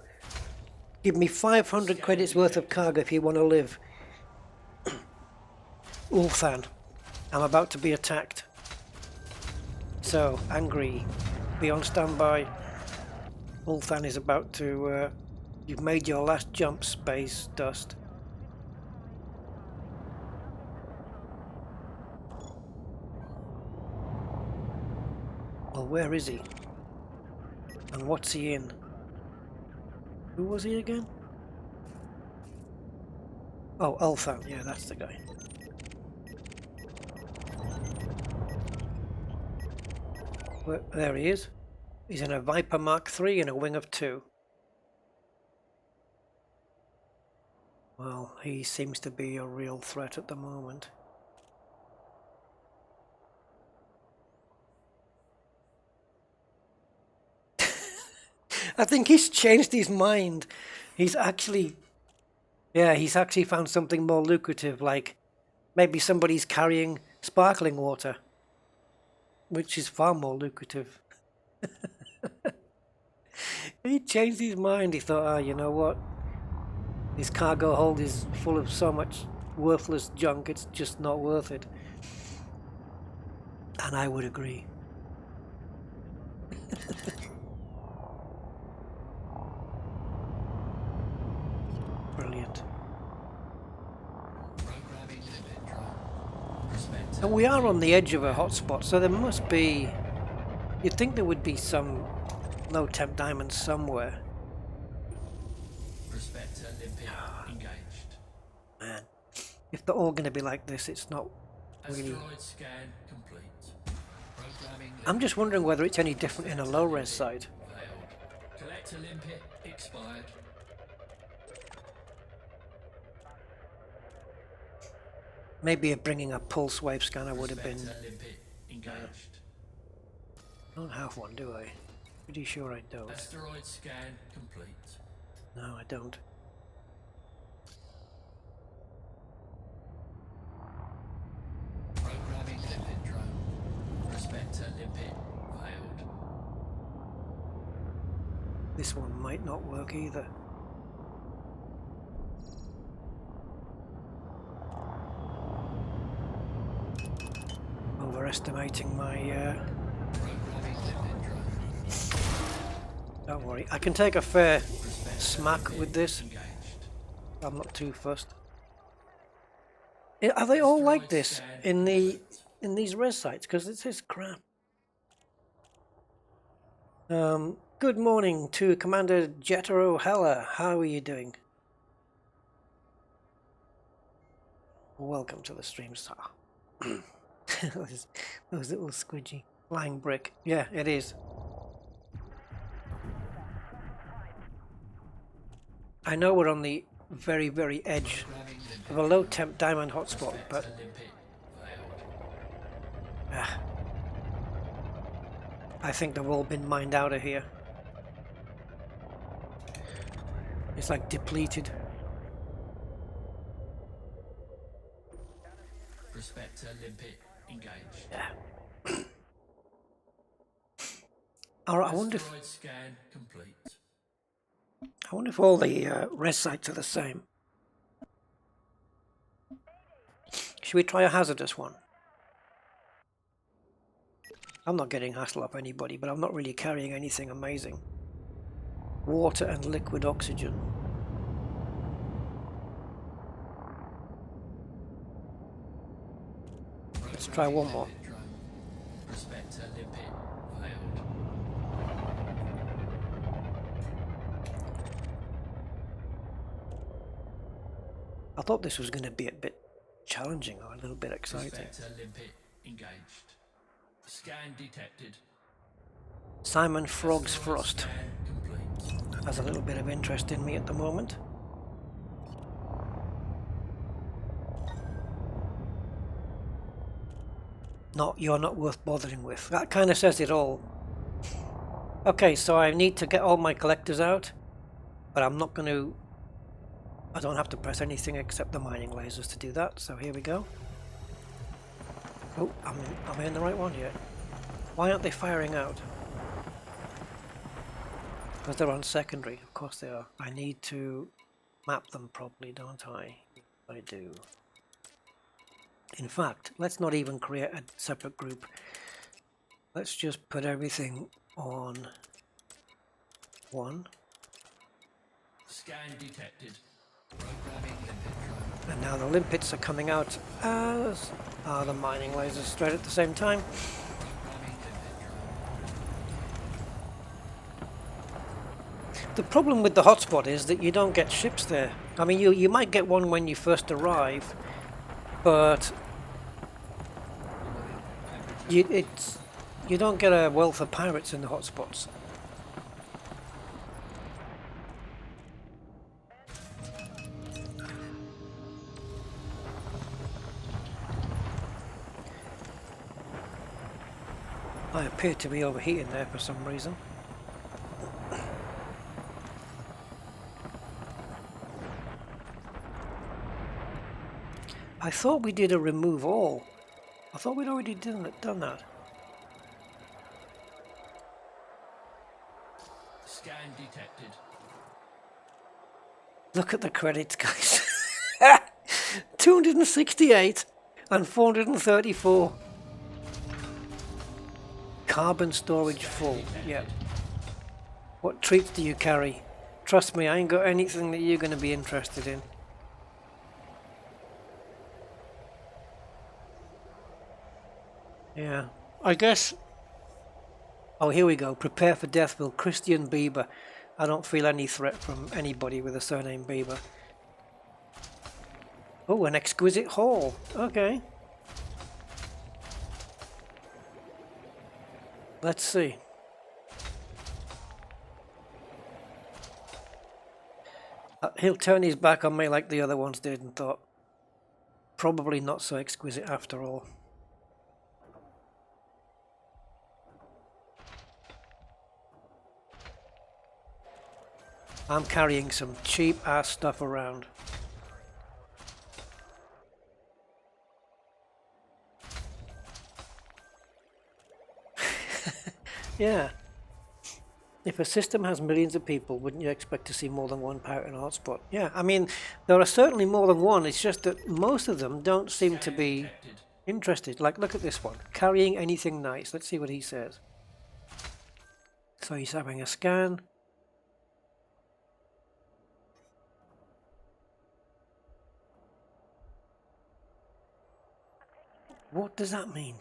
Give me 500 credits worth of cargo if you want to live. Ulthan, I'm about to be attacked. So, angry. Be on standby. Ulthan is about to... you've made your last jump, Space Dust. Well, where is he? And what's he in? Who was he again? Oh, Ulthan. Yeah, that's the guy. Well, there he is. He's in a Viper Mark III and a wing of 2. Well, he seems to be a real threat at the moment. I think he's changed his mind. He's actually... Yeah, he's actually found something more lucrative, like maybe somebody's carrying sparkling water, which is far more lucrative. He changed his mind. He thought, you know what? His cargo hold is full of so much worthless junk, it's just not worth it. And I would agree. Brilliant. And we are on the edge of a hotspot, so there must be... You'd think there would be some low temp diamonds somewhere. Man, if they're all going to be like this, it's not really... I'm just wondering whether it's any different in a low-res side. Maybe bringing a pulse wave scanner would have been... I don't have one, do I? Pretty sure I don't. Asteroid scan complete. No, I don't. Programming limpet drone. Prospector limpet failed. This one might not work either. Overestimating my... Don't worry, I can take a fair smack with this. I'm not too fussed. Are they all like this in these res sites? Because this is crap. Good morning to Commander Jetero Heller. How are you doing? Welcome to the stream, sir. those little squidgy flying brick. Yeah, it is. I know we're on the very, very edge of a low temp diamond hotspot, but I think they've all been mined out of here. It's like depleted. Prospector limpet engaged. Yeah. Alright, I wonder if... Scan complete. I wonder if all the res sites are the same. Should we try a hazardous one? I'm not getting hassle off anybody, but I'm not really carrying anything amazing. Water and liquid oxygen. Let's try one more. I thought this was going to be a bit challenging or a little bit exciting. Inspector limpet engaged. Scan detected. Simon Frog's SOS Frost scan complete. has a little bit of interest in me at the moment. You're not worth bothering with. That kind of says it all. Okay, so I need to get all my collectors out, but I'm not going to... I don't have to press anything except the mining lasers to do that, so here we go. Oh, am I in the right one here? Why aren't they firing out? Because they're on secondary, of course they are. I need to map them properly, don't I? I do. In fact, let's not even create a separate group. Let's just put everything on one. Scan detected. Programming limpet drone. And now the limpets are coming out as are the mining lasers straight at the same time. Programming limpet drone. The problem with the hotspot is that you don't get ships there. I mean, you might get one when you first arrive, but you don't get a wealth of pirates in the hotspots. I appear to be overheating there for some reason. I thought we did a remove all. I thought we'd already done that. Scan detected. Look at the credits, guys. 268 and 434. Carbon storage full. Yep. What treats do you carry? Trust me, I ain't got anything that you're going to be interested in. Yeah, I guess. Oh, here we go. Prepare for death, Will. Christian Bieber. I don't feel any threat from anybody with a surname Bieber. Oh, an exquisite haul. Okay. Let's see. He'll turn his back on me like the other ones did and thought, probably not so exquisite after all. I'm carrying some cheap ass stuff around. Yeah. If a system has millions of people, wouldn't you expect to see more than one pirate in a hotspot? Yeah, I mean, there are certainly more than one. It's just that most of them don't seem to be interested. Like, look at this one. Carrying anything nice. Let's see what he says. So he's having a scan. What does that mean?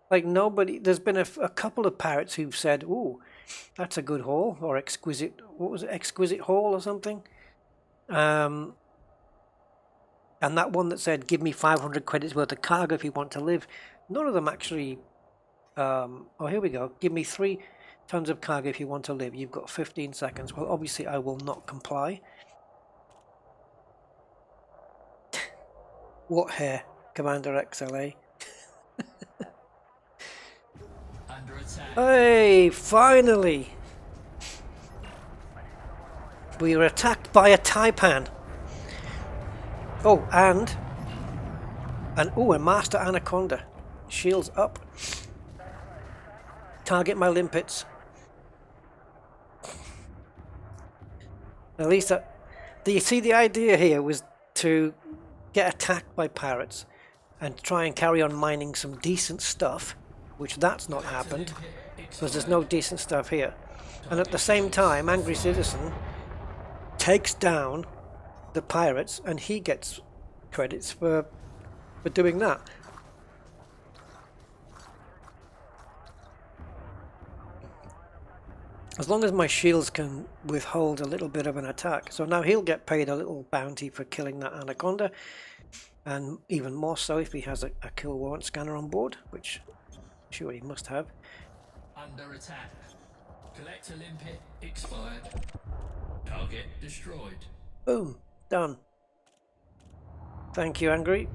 Like nobody, there's been a couple of pirates who've said, "Ooh, that's a good haul," or exquisite. What was it, exquisite haul or something? And that one that said, "Give me 500 credits worth of cargo if you want to live." None of them actually. Oh, here we go. Give me 3 tons of cargo if you want to live. You've got 15 seconds. Well, obviously, I will not comply. What hair, Commander XLA? Hey, finally! We were attacked by a taipan. Oh, and a master anaconda. Shields up. Target my limpets. At least you see, the idea here was to get attacked by pirates and try and carry on mining some decent stuff, which that's not happened. Because there's no decent stuff here. And at the same time, Angry Citizen takes down the pirates and he gets credits for doing that. As long as my shields can withhold a little bit of an attack. So now he'll get paid a little bounty for killing that anaconda, and even more so if he has a kill warrant scanner on board, which I'm sure he must have. Under attack. Collector limpet expired. Target destroyed. Boom, done. Thank you, Angry.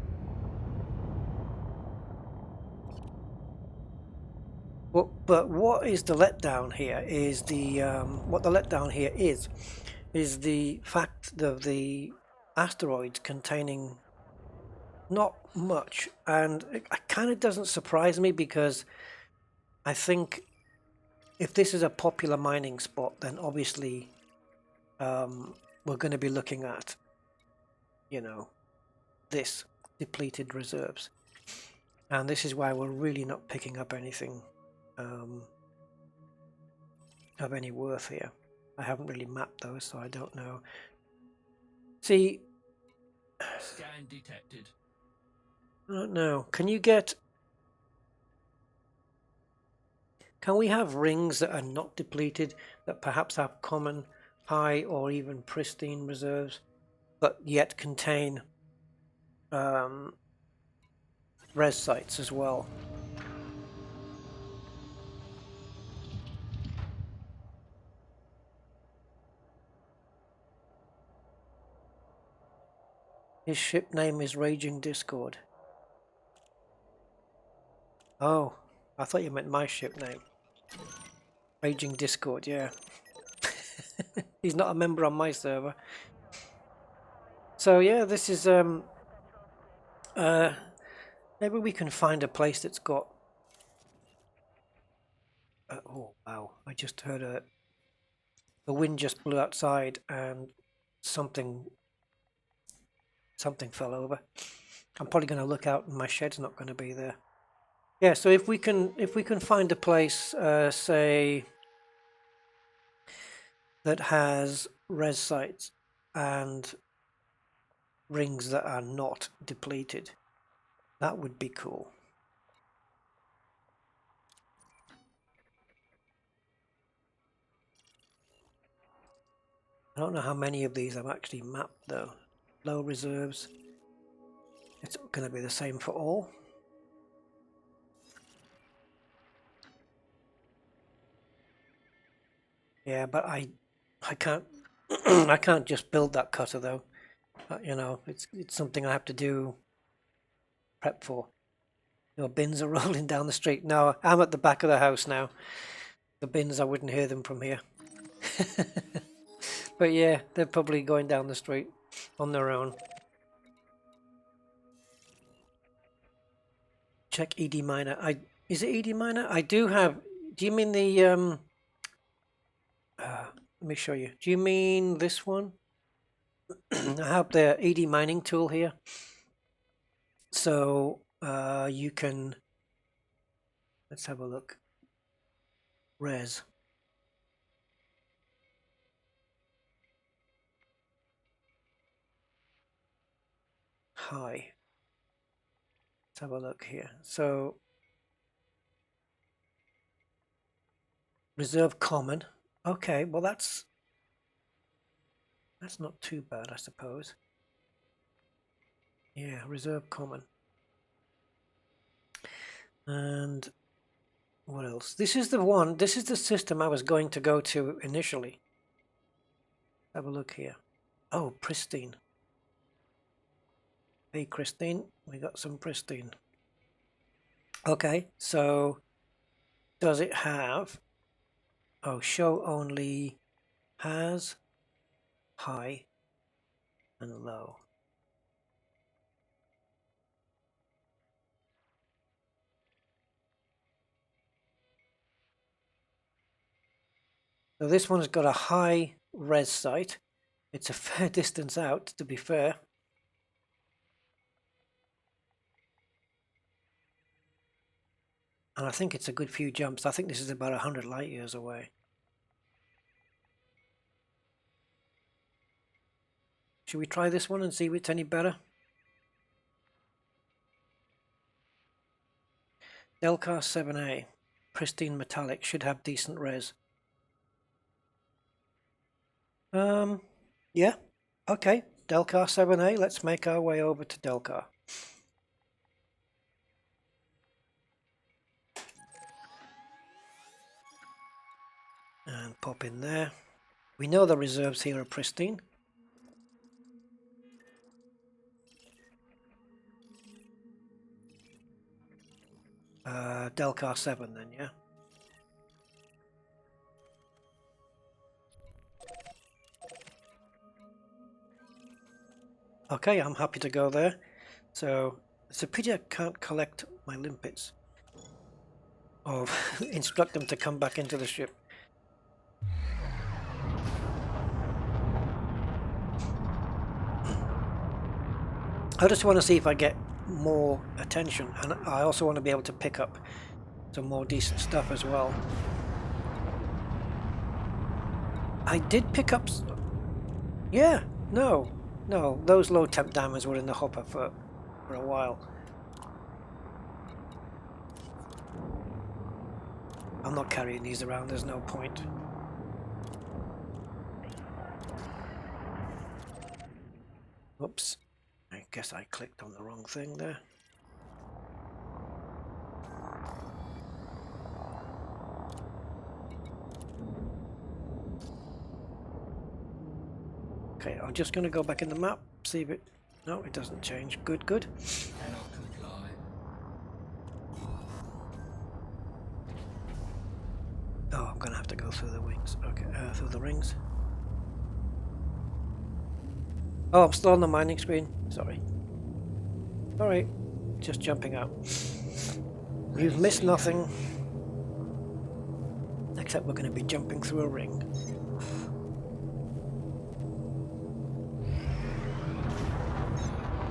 Well, but what is the letdown here is what the letdown here is the fact of the asteroids containing not much, and it kind of doesn't surprise me because I think if this is a popular mining spot, then obviously we're going to be looking at, you know, this depleted reserves, and this is why we're really not picking up anything of any worth here. I haven't really mapped those, so I don't know. See, Scan detected. I don't know. Can you get... Can we have rings that are not depleted, that perhaps have common, high, or even pristine reserves, but yet contain res sites as well? His ship name is Raging Discord. Oh, I thought you meant my ship name. Raging Discord, yeah. He's not a member on my server. So yeah, this is maybe we can find a place that's got oh wow, I just heard the wind just blew outside and something fell over. I'm probably going to look out and my shed's not going to be there. Yeah, so if we can find a place say that has res sites and rings that are not depleted, that would be cool. I don't know how many of these I've actually mapped though. Low reserves. It's going to be the same for all. Yeah, but I can't I can't just build that cutter though. You know, it's something I have to do prep for. You know, bins are rolling down the street. No, I'm at the back of the house now. The bins, I wouldn't hear them from here. But yeah, they're probably going down the street on their own. Check ED Miner. Is it ED Miner? I do have. Do you mean the let me show you. Do you mean this one? I have the ED mining tool here. So you can. Let's have a look. Res. High. Let's have a look here. So reserve common. Okay, well that's not too bad, I suppose. Yeah, reserve common. And what else? This is the one. This is the system I was going to go to initially. Have a look here. Oh, pristine. Hey, Christine, we got some pristine. Okay, so does it have... Oh, show only has, high, and low. So this one's got a high res site. It's a fair distance out, to be fair. And I think it's a good few jumps. I think this is about 100 light years away. Should we try this one and see if it's any better? Delcar 7A, pristine metallic, should have decent res. Yeah. Okay. Delcar 7A. Let's make our way over to Delcar. And pop in there. We know the reserves here are pristine. Delcar 7 then, yeah? Okay, I'm happy to go there. So, it's a pity I can't collect my limpets. Or instruct them to come back into the ship. I just want to see if I get more attention, and I also want to be able to pick up some more decent stuff as well. I did pick up... Yeah, no, those low temp diamonds were in the hopper for a while. I'm not carrying these around, there's no point. Oops, I guess I clicked on the wrong thing there. Okay, I'm just going to go back in the map, see if it... No, it doesn't change. Good, good. Cannot comply. Oh, I'm going to have to go through the wings. Okay, through the rings. Oh, I'm still on the mining screen. Sorry. Alright, just jumping out. You've missed nothing. Except we're going to be jumping through a ring.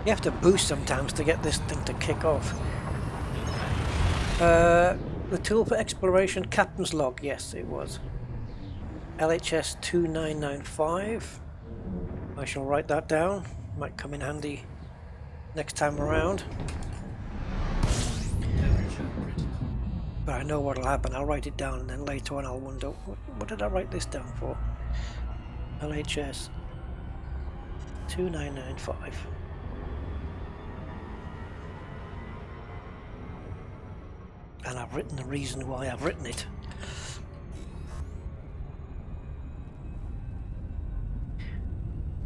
You have to boost sometimes to get this thing to kick off. The tool for exploration, captain's log. Yes, it was. LHS 2995. I shall write that down. Might come in handy next time around. But I know what'll happen. I'll write it down and then later on I'll wonder, what did I write this down for? LHS 2995. And I've written the reason why I've written it.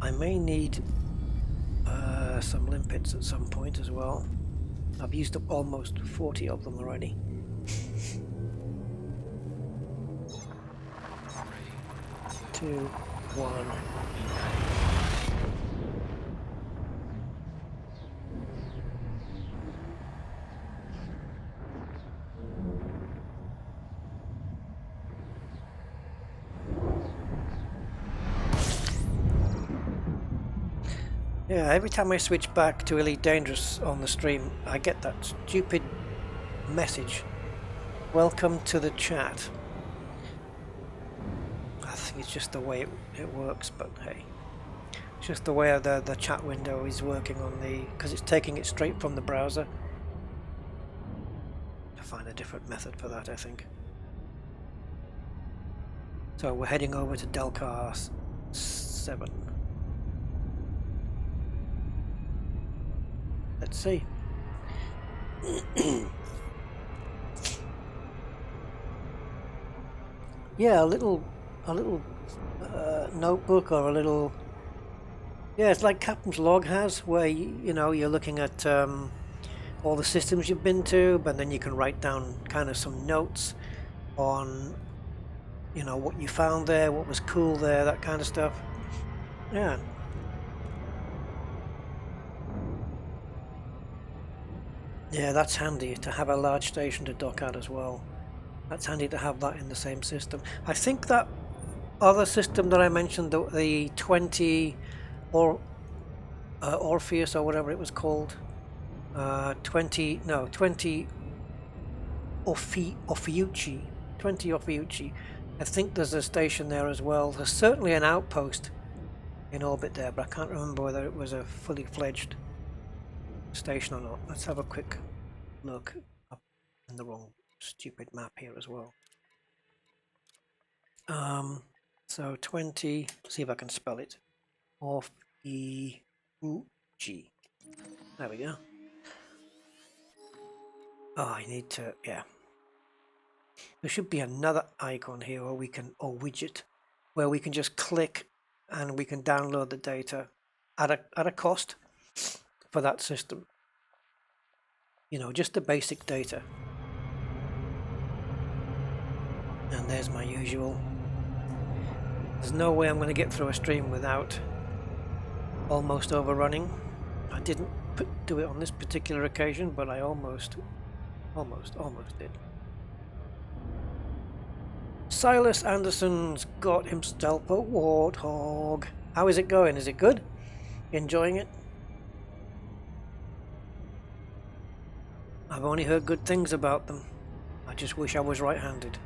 I may need some limpets at some point as well. I've used up almost 40 of them already. 2, 1. Yeah, every time I switch back to Elite Dangerous on the stream, I get that stupid message. Welcome to the chat. I think it's just the way it works, but hey. It's just the way the chat window is working on the... because it's taking it straight from the browser. To find a different method for that, I think. So we're heading over to Delcar 7. Let's see. Yeah, a little notebook or a little... Yeah, it's like Captain's Log has, where you know, you're looking at all the systems you've been to, but then you can write down kind of some notes on, you know, what you found there, what was cool there, that kind of stuff. Yeah. Yeah, that's handy to have a large station to dock at as well. That's handy to have that in the same system. I think that other system that I mentioned, the 20 or Orpheus or whatever it was called, 20 Ophiuchi, 20 Ophiuchi. I think there's a station there as well. There's certainly an outpost in orbit there, but I can't remember whether it was a fully fledged station or not. Let's have a quick look up in the wrong stupid map here as well. So 20, see if I can spell it. Orpheology. There we go. Oh, I need to, yeah. There should be another icon here where we can, or widget, where we can just click and we can download the data at a cost for that system. You know, just the basic data. And there's my usual. There's no way I'm going to get through a stream without almost overrunning. I didn't do it on this particular occasion, but I almost did. Silas Anderson's got himself a warthog. How is it going? Is it good? Enjoying it? I've only heard good things about them. I just wish I was right-handed.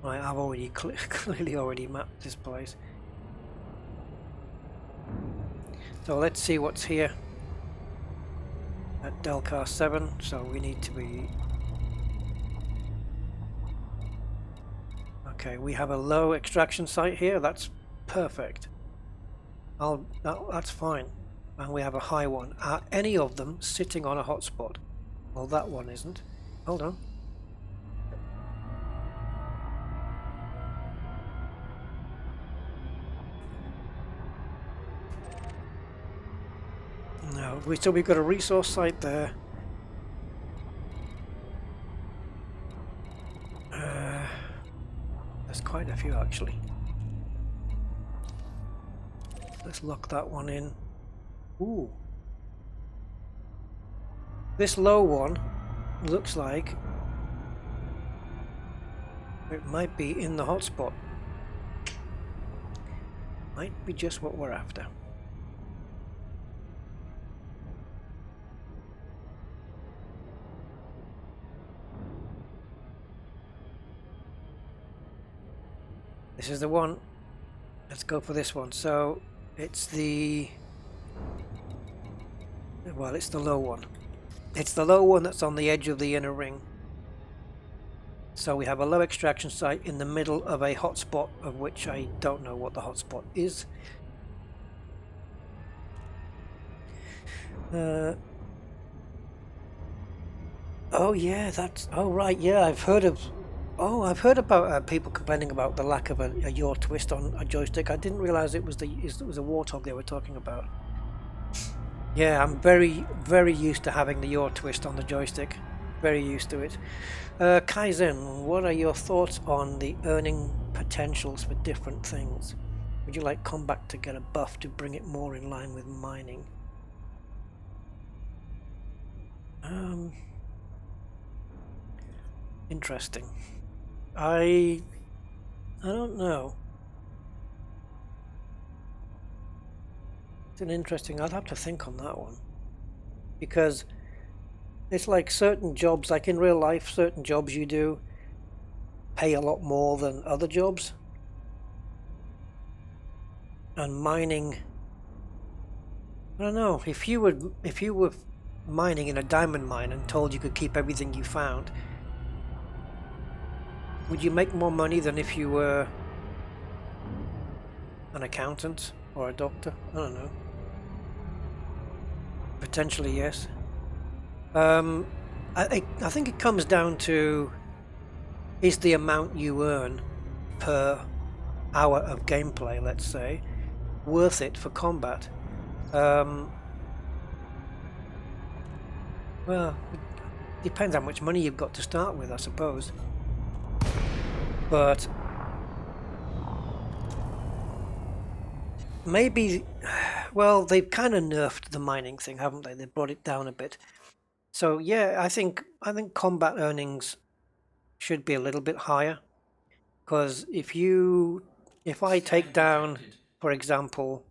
Right, I've already clearly already mapped this place. So let's see what's here at Delcar 7. So we need to be... Okay, we have a low extraction site here. That's perfect. That's fine. And we have a high one. Are any of them sitting on a hotspot? Well, that one isn't. Hold on. No, so we've got a resource site there. There's quite a few actually. Let's lock that one in. Ooh. This low one looks like it might be in the hotspot. Might be just what we're after. This is the one. Let's go for this one. So it's the... Well, it's the low one. It's the low one that's on the edge of the inner ring. So we have a low extraction site in the middle of a hotspot, of which I don't know what the hotspot is. Oh yeah, that's... Oh right, yeah, I've heard of... Oh, I've heard about people complaining about the lack of a yaw twist on a joystick. I didn't realize it was a warthog they were talking about. Yeah, I'm very, very used to having the yaw twist on the joystick. Very used to it. Kaizen, what are your thoughts on the earning potentials for different things? Would you like combat to get a buff to bring it more in line with mining? Interesting. I don't know. It's an interesting... I'd have to think on that one. Because it's like certain jobs, like in real life, certain jobs you do pay a lot more than other jobs. And mining... I don't know. If you were mining in a diamond mine and told you could keep everything you found, would you make more money than if you were an accountant or a doctor? I don't know. Potentially, yes. I think it comes down to, is the amount you earn per hour of gameplay, let's say, worth it for combat? Well, it depends how much money you've got to start with, I suppose. But maybe, well, they've kind of nerfed the mining thing, haven't they? They brought it down a bit. So yeah, I think combat earnings should be a little bit higher, because if I take down, for example,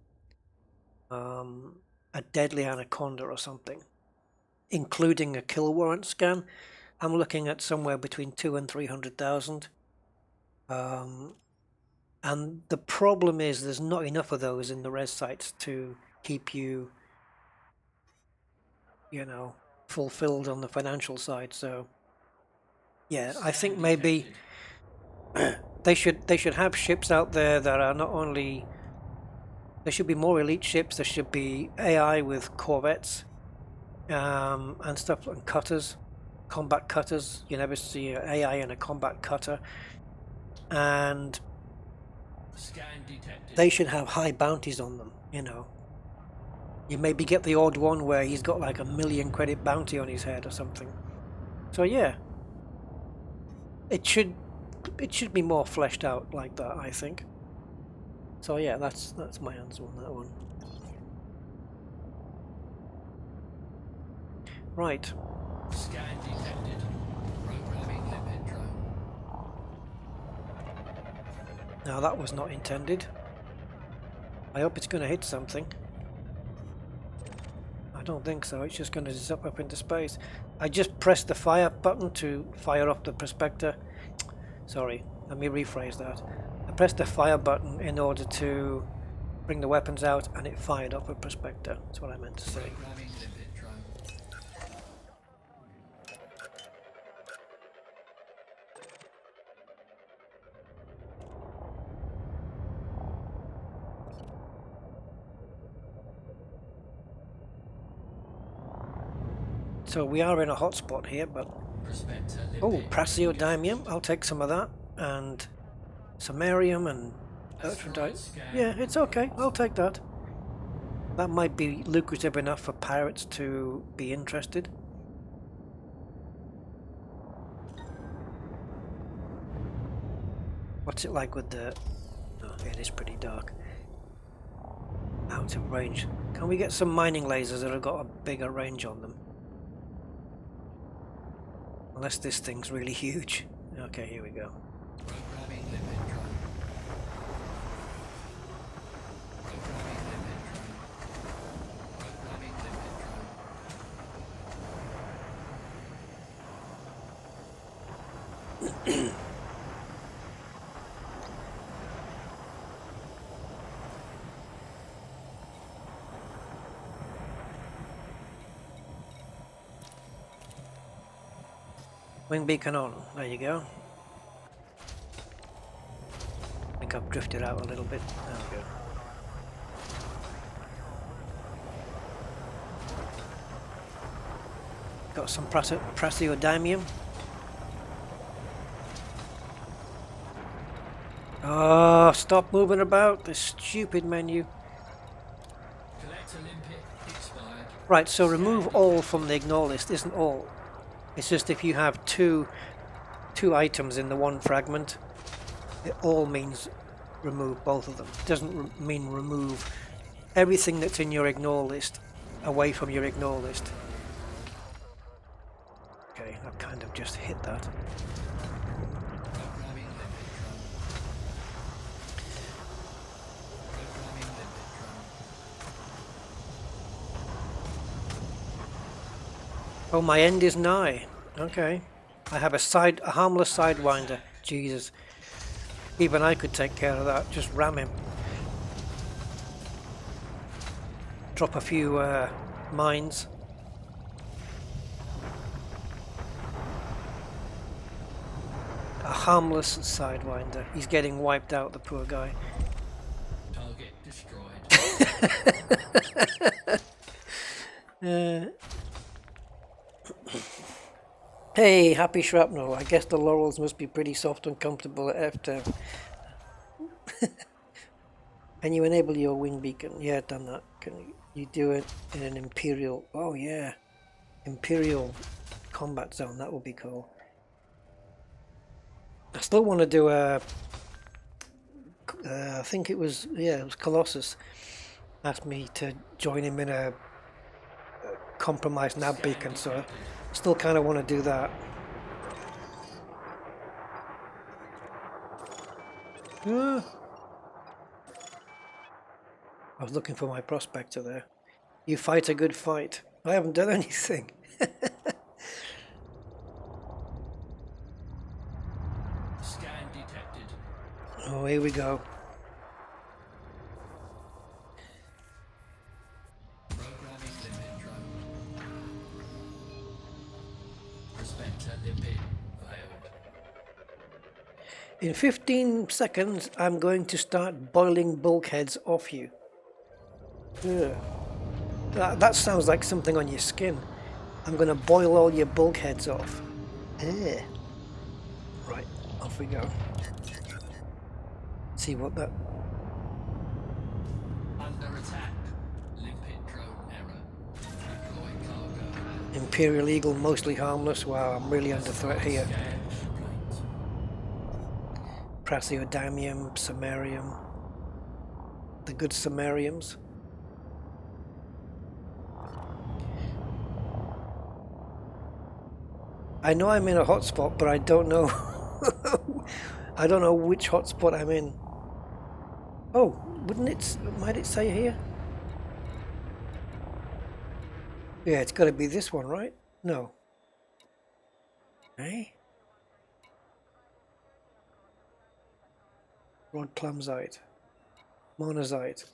a deadly anaconda or something, including a kill warrant scan, I'm looking at somewhere between 200,000 and 300,000. And the problem is there's not enough of those in the res sites to keep you, you know, fulfilled on the financial side. So yeah, I think maybe They should have ships out there that are not only. There should be more elite ships. There should be AI with corvettes, and stuff, and cutters, combat cutters. You never see an AI in a combat cutter, and Scan detected. they should have high bounties on them. You know, you maybe get the odd one where he's got like a 1,000,000 credit bounty on his head or something. So yeah, it should be more fleshed out like that, I think. So yeah, that's my answer on that one. Right. Scan detected. Programming limit drone. Now that was not intended. I hope it's going to hit something. I don't think so. It's just going to zip up into space. I just pressed the fire button to fire off the prospector. Sorry, let me rephrase that. I pressed the fire button in order to bring the weapons out, and it fired off a prospector. That's what I meant to say. Programming limit drone. So we are in a hotspot here, but Prospector oh, limit. praseodymium. I'll take some of that, and samarium and Asteroid scan. yeah, it's okay. I'll take that. That might be lucrative enough for pirates to be interested. What's it like with the... Oh, it is pretty dark. Out of range. Can we get some mining lasers that have got a bigger range on them? Unless this thing's really huge. Okay, here we go. Programming limit drone. Programming limit drone. Programming limit drone. Wing beacon on. There you go. I think I've drifted out a little bit. There we go. Got some praseodymium. Oh, stop moving about, this stupid menu. Collector limpet expired. Right, so remove all from the ignore list isn't all. It's just if you have two items in the one fragment, it all means remove both of them. It doesn't mean remove everything that's in your ignore list away from your ignore list. Okay, I kind of just hit that. Programming limit drone. Programming limit drone. Oh, my end is nigh. Okay. I have a harmless sidewinder. Jesus. Even I could take care of that. Just ram him. Drop a few mines. A harmless sidewinder. He's getting wiped out, the poor guy. Target destroyed. Hey, happy shrapnel. I guess the laurels must be pretty soft and comfortable at F-term. Can you enable your wing beacon? Yeah, done that. Can you do it in an Imperial? Oh yeah, Imperial combat zone. That would be cool. I still want to do a. I think it was Colossus asked me to join him in a compromised nav beacon, so I still kind of want to do that. I was looking for my prospector there. You fight a good fight. I haven't done anything. Scan detected. Oh, here we go. Programming limit drone. Prospector limpet failed. In 15 seconds, I'm going to start boiling bulkheads off you. Ugh. That sounds like something on your skin. I'm going to boil all your bulkheads off. Ugh. Right, off we go. See what that... Under attack. Limpet drone error. Deploy cargo. Imperial Eagle, mostly harmless. Wow, I'm really under threat here. Scan complete. Praseodymium, Samarium. The good Samariums. I know I'm in a hotspot, but I don't know. I don't know which hotspot I'm in. Oh, wouldn't it? Might it say here? Yeah, it's got to be this one, right? No. Hey. Rod clumsite. Monazite.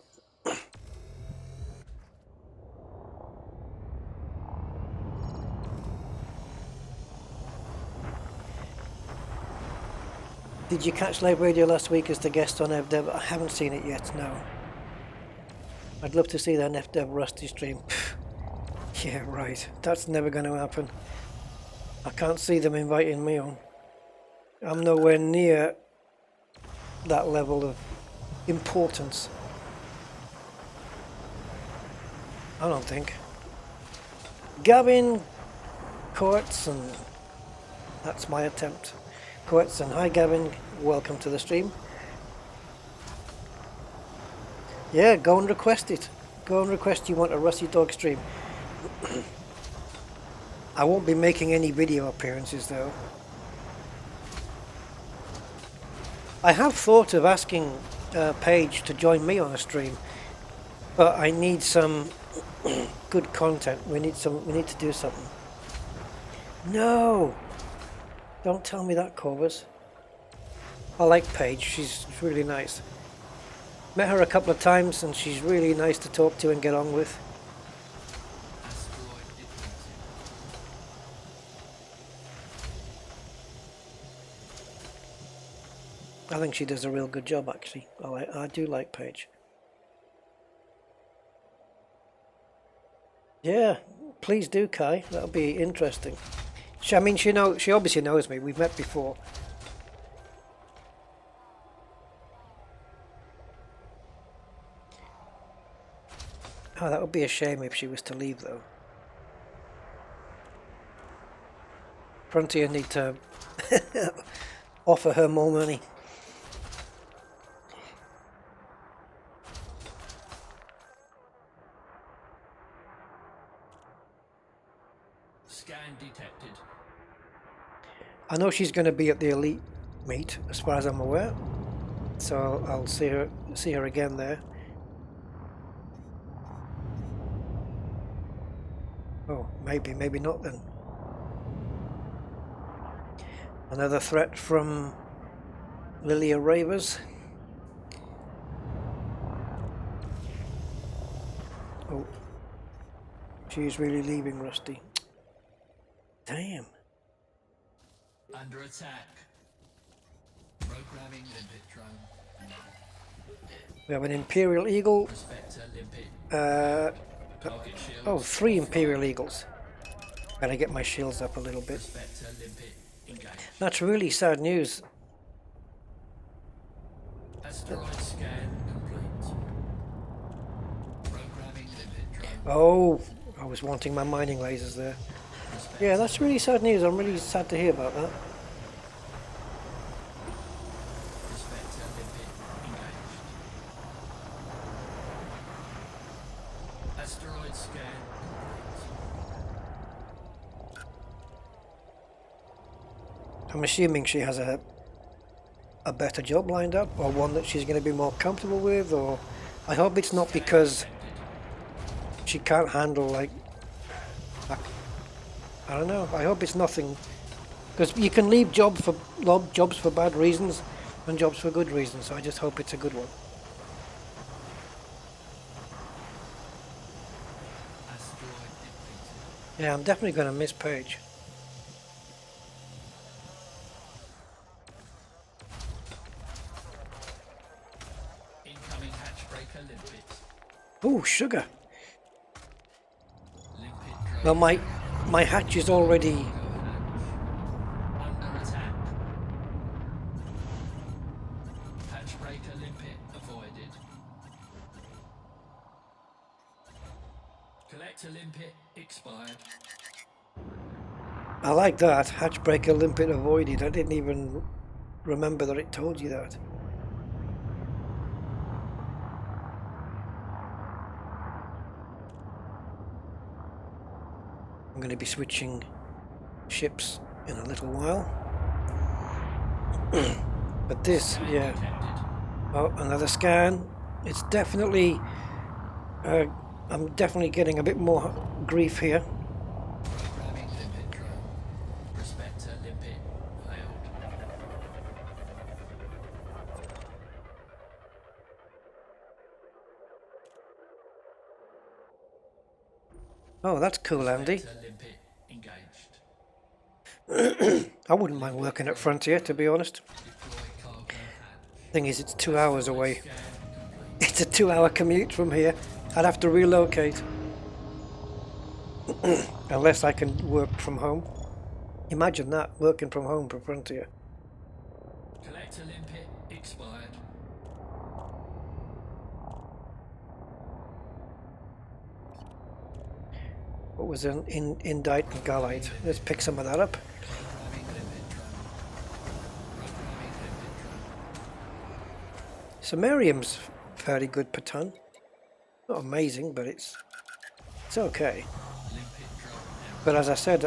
Did you catch Live Radio last week as the guest on FDev? I haven't seen it yet, no. I'd love to see that FDev Rusty stream. Yeah, right. That's never going to happen. I can't see them inviting me on. I'm nowhere near that level of importance. I don't think. Gavin Courtson. That's my attempt. Courtson. Hi Gavin, welcome to the stream. Yeah, go and request it. Go and request you want a Rusty Dog stream. I won't be making any video appearances though. I have thought of asking Paige to join me on a stream, but I need some good content. We need to do something. No! Don't tell me that, Corvus. I like Paige, she's really nice. Met her a couple of times and she's really nice to talk to and get on with. I think she does a real good job actually. I do like Paige. Yeah, please do, Kai. That'll be interesting. She obviously knows me. We've met before. Oh, that would be a shame if she was to leave, though. Frontier need to offer her more money. Scan detected. I know she's going to be at the elite meet, as far as I'm aware. So I'll see her again there. Oh, maybe not then. Another threat from Lilia Ravers. Oh, she's really leaving, Rusty. Damn. Under attack. Programming limpet drone. We have an Imperial Eagle. Respector limpet. Target shields. Oh, 3 Imperial Eagles. Gotta get my shields up a little bit. Respector limpet engaged. That's really sad news. Asteroid scan complete. Programming limpet drone. Oh, I was wanting my mining lasers there. Yeah, that's really sad news. I'm really sad to hear about that. Respector limpet engaged. Asteroid scan complete. I'm assuming she has a better job lined up, or one that she's going to be more comfortable with, or I hope it's not because she can't handle, like I don't know. I hope it's nothing, because you can leave jobs for bad reasons and jobs for good reasons. So I just hope it's a good one. Asteroid depleted. Yeah, I'm definitely going to miss Paige. Ooh, sugar. Limpet Well, drain. my hatch is already... Under attack. Hatch breaker limpet avoided. Collector limpet expired. I like that. Hatchbreaker limpet avoided. I didn't even remember that it told you that. I'm going to be switching ships in a little while. But this, yeah. Oh, another scan. It's definitely... I'm definitely getting a bit more grief here. Programming limpet drone. Prospector limpet failed. Oh, that's cool, Andy. Prospector limpet engaged. I wouldn't mind working at Frontier, to be honest. Deploy cargo hatch. Thing is, it's 2 hours away. Scan complete. It's a 2-hour commute from here. I'd have to relocate. Unless I can work from home. Imagine that, working from home for Frontier. Collector limpet expired. What was an indite and galite? Let's pick some of that up. Programming limpet drone. Programming limpet drone. Samarium's fairly good per ton. Not amazing, but it's okay. Limpet drone error. But as I said,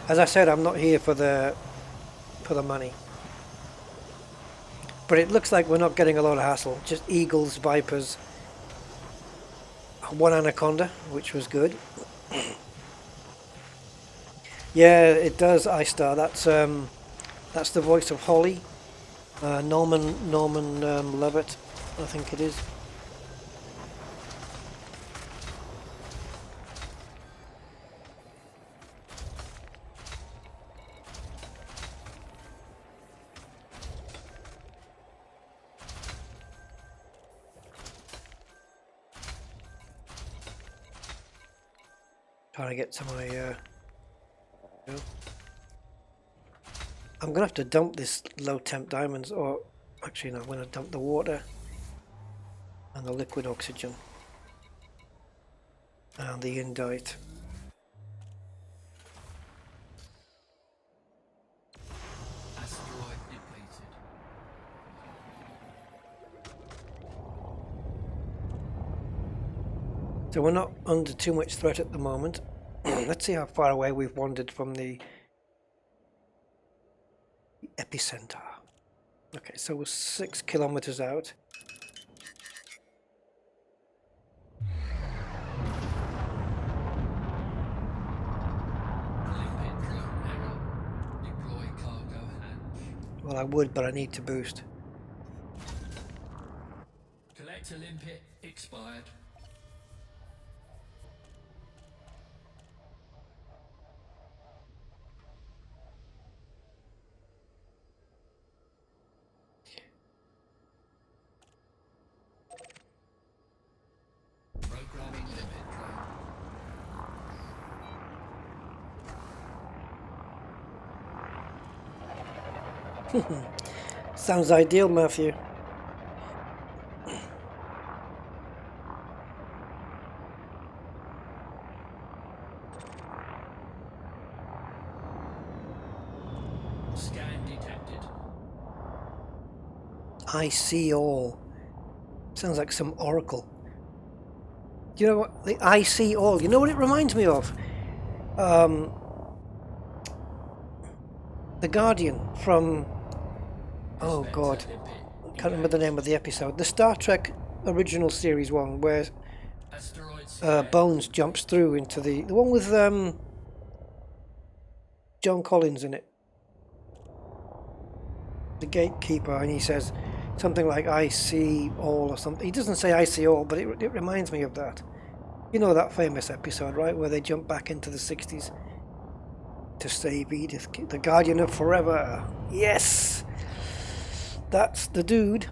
as I said, I'm not here for the money. But it looks like we're not getting a lot of hassle. Just eagles, vipers, one anaconda, which was good. Yeah, it does. iStar. That's the voice of Holly. Norman Lovett, I think it is. Trying to get to my I'm gonna have to dump this low temp diamonds, or actually no, I'm gonna dump the water and the liquid oxygen and the indite. Asteroid depleted. So we're not under too much threat at the moment. Let's see how far away we've wandered from the epicenter. Okay, so we're 6 kilometers out. Limpet drone error. Deploy cargo hatch. Well, I would, but I need to boost. Collector limpet expired. Programming limpet drone. Sounds ideal, Matthew. Scan detected. I see all. Sounds like some oracle. Do you know what? The I see all. You know what it reminds me of? The Guardian from... Oh God. I can't remember the name of the episode. The Star Trek original series one where Asteroids. Bones jumps through into the one with John Collins in it. The gatekeeper, and he says something like I see all or something. He doesn't say I see all, but it reminds me of that. You know that famous episode, right, where they jump back into the 60s to save Edith, the Guardian of Forever. Yes! That's the dude.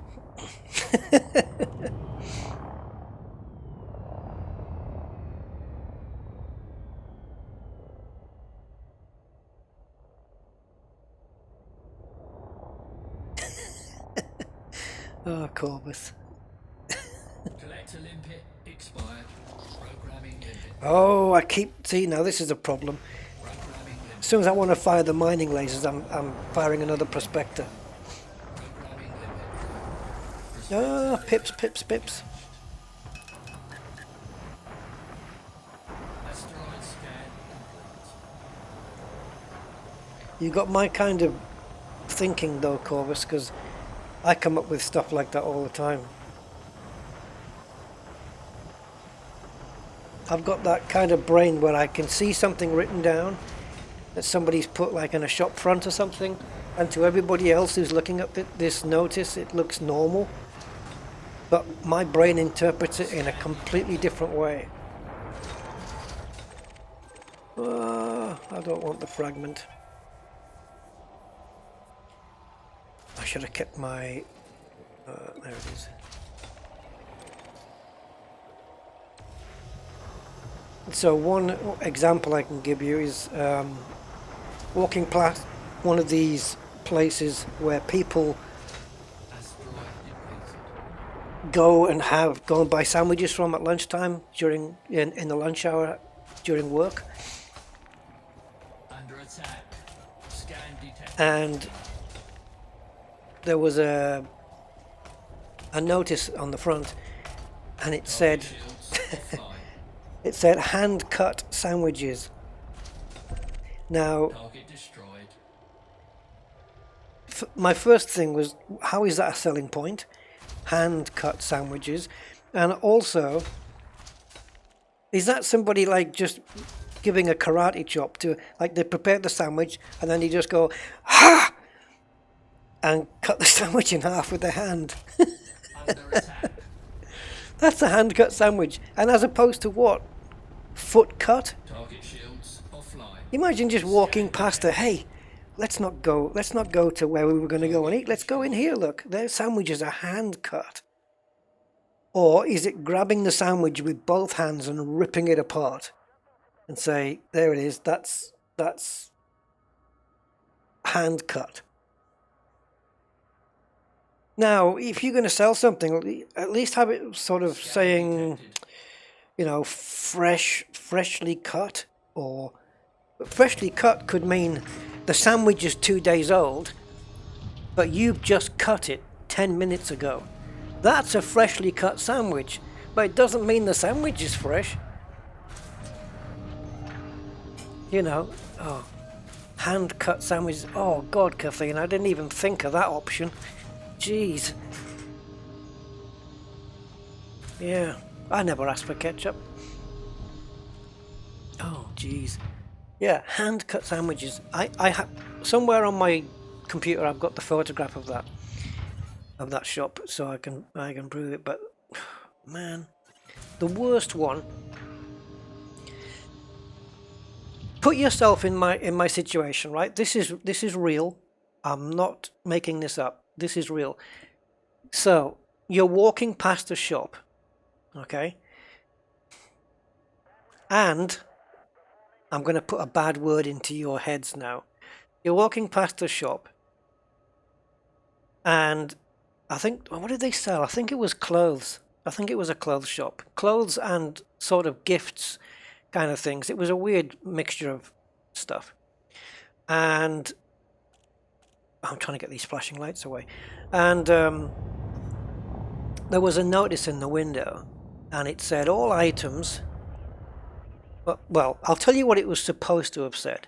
Oh, Corvus. Collector limpet expired. Programming limit. Oh, I keep... See, now this is a problem. Programming limit. As soon as I want to fire the mining lasers, I'm firing another prospector. Programming limit. Ah, pips, pips, pips. Asteroid scan complete. You got my kind of thinking though, Corvus, because I come up with stuff like that all the time. I've got that kind of brain where I can see something written down that somebody's put like in a shop front or something, and to everybody else who's looking at this notice it looks normal, but my brain interprets it in a completely different way. I don't want the fragment. I should have kept my... there it is. So one example I can give you is walking past one of these places where people Asteroid depleted. go and buy sandwiches from at lunchtime during in the lunch hour during work, Under attack. Scan detected. and there was a notice on the front, and it said Shields offline. it said hand cut sandwiches. Now Target destroyed. my first thing was, how is that a selling point? Hand cut sandwiches. And also, is that somebody like just giving a karate chop to, like they prepare the sandwich and then you just go ha and cut the sandwich in half with their hand? Under attack. That's a hand cut sandwich. And as opposed to what? Foot cut? Target shields offline. Imagine just walking past it. Hey, let's not go to where we were going to go and eat. Let's go in here. Look, their sandwiches are hand cut. Or is it grabbing the sandwich with both hands and ripping it apart and say, there it is, that's hand cut. Now, if you're going to sell something, at least have it sort of saying, you know, freshly cut, or freshly cut could mean the sandwich is 2 days old, but you've just cut it 10 minutes ago. That's a freshly cut sandwich, but it doesn't mean the sandwich is fresh. You know, hand cut sandwiches. Oh God, Kathleen, I didn't even think of that option. Jeez. Yeah, I never asked for ketchup. Oh, jeez. Yeah, hand cut sandwiches. I have somewhere on my computer. I've got the photograph of that shop, so I can prove it. But man, the worst one. Put yourself in my situation, right? This is real. I'm not making this up. This is real. So you're walking past a shop, okay? And I'm going to put a bad word into your heads now. You're walking past a shop, and I think, what did they sell? I think it was clothes. I think it was a clothes shop. Clothes and sort of gifts kind of things. It was a weird mixture of stuff. And I'm trying to get these flashing lights away. And there was a notice in the window, and it said all items. Well, I'll tell you what it was supposed to have said.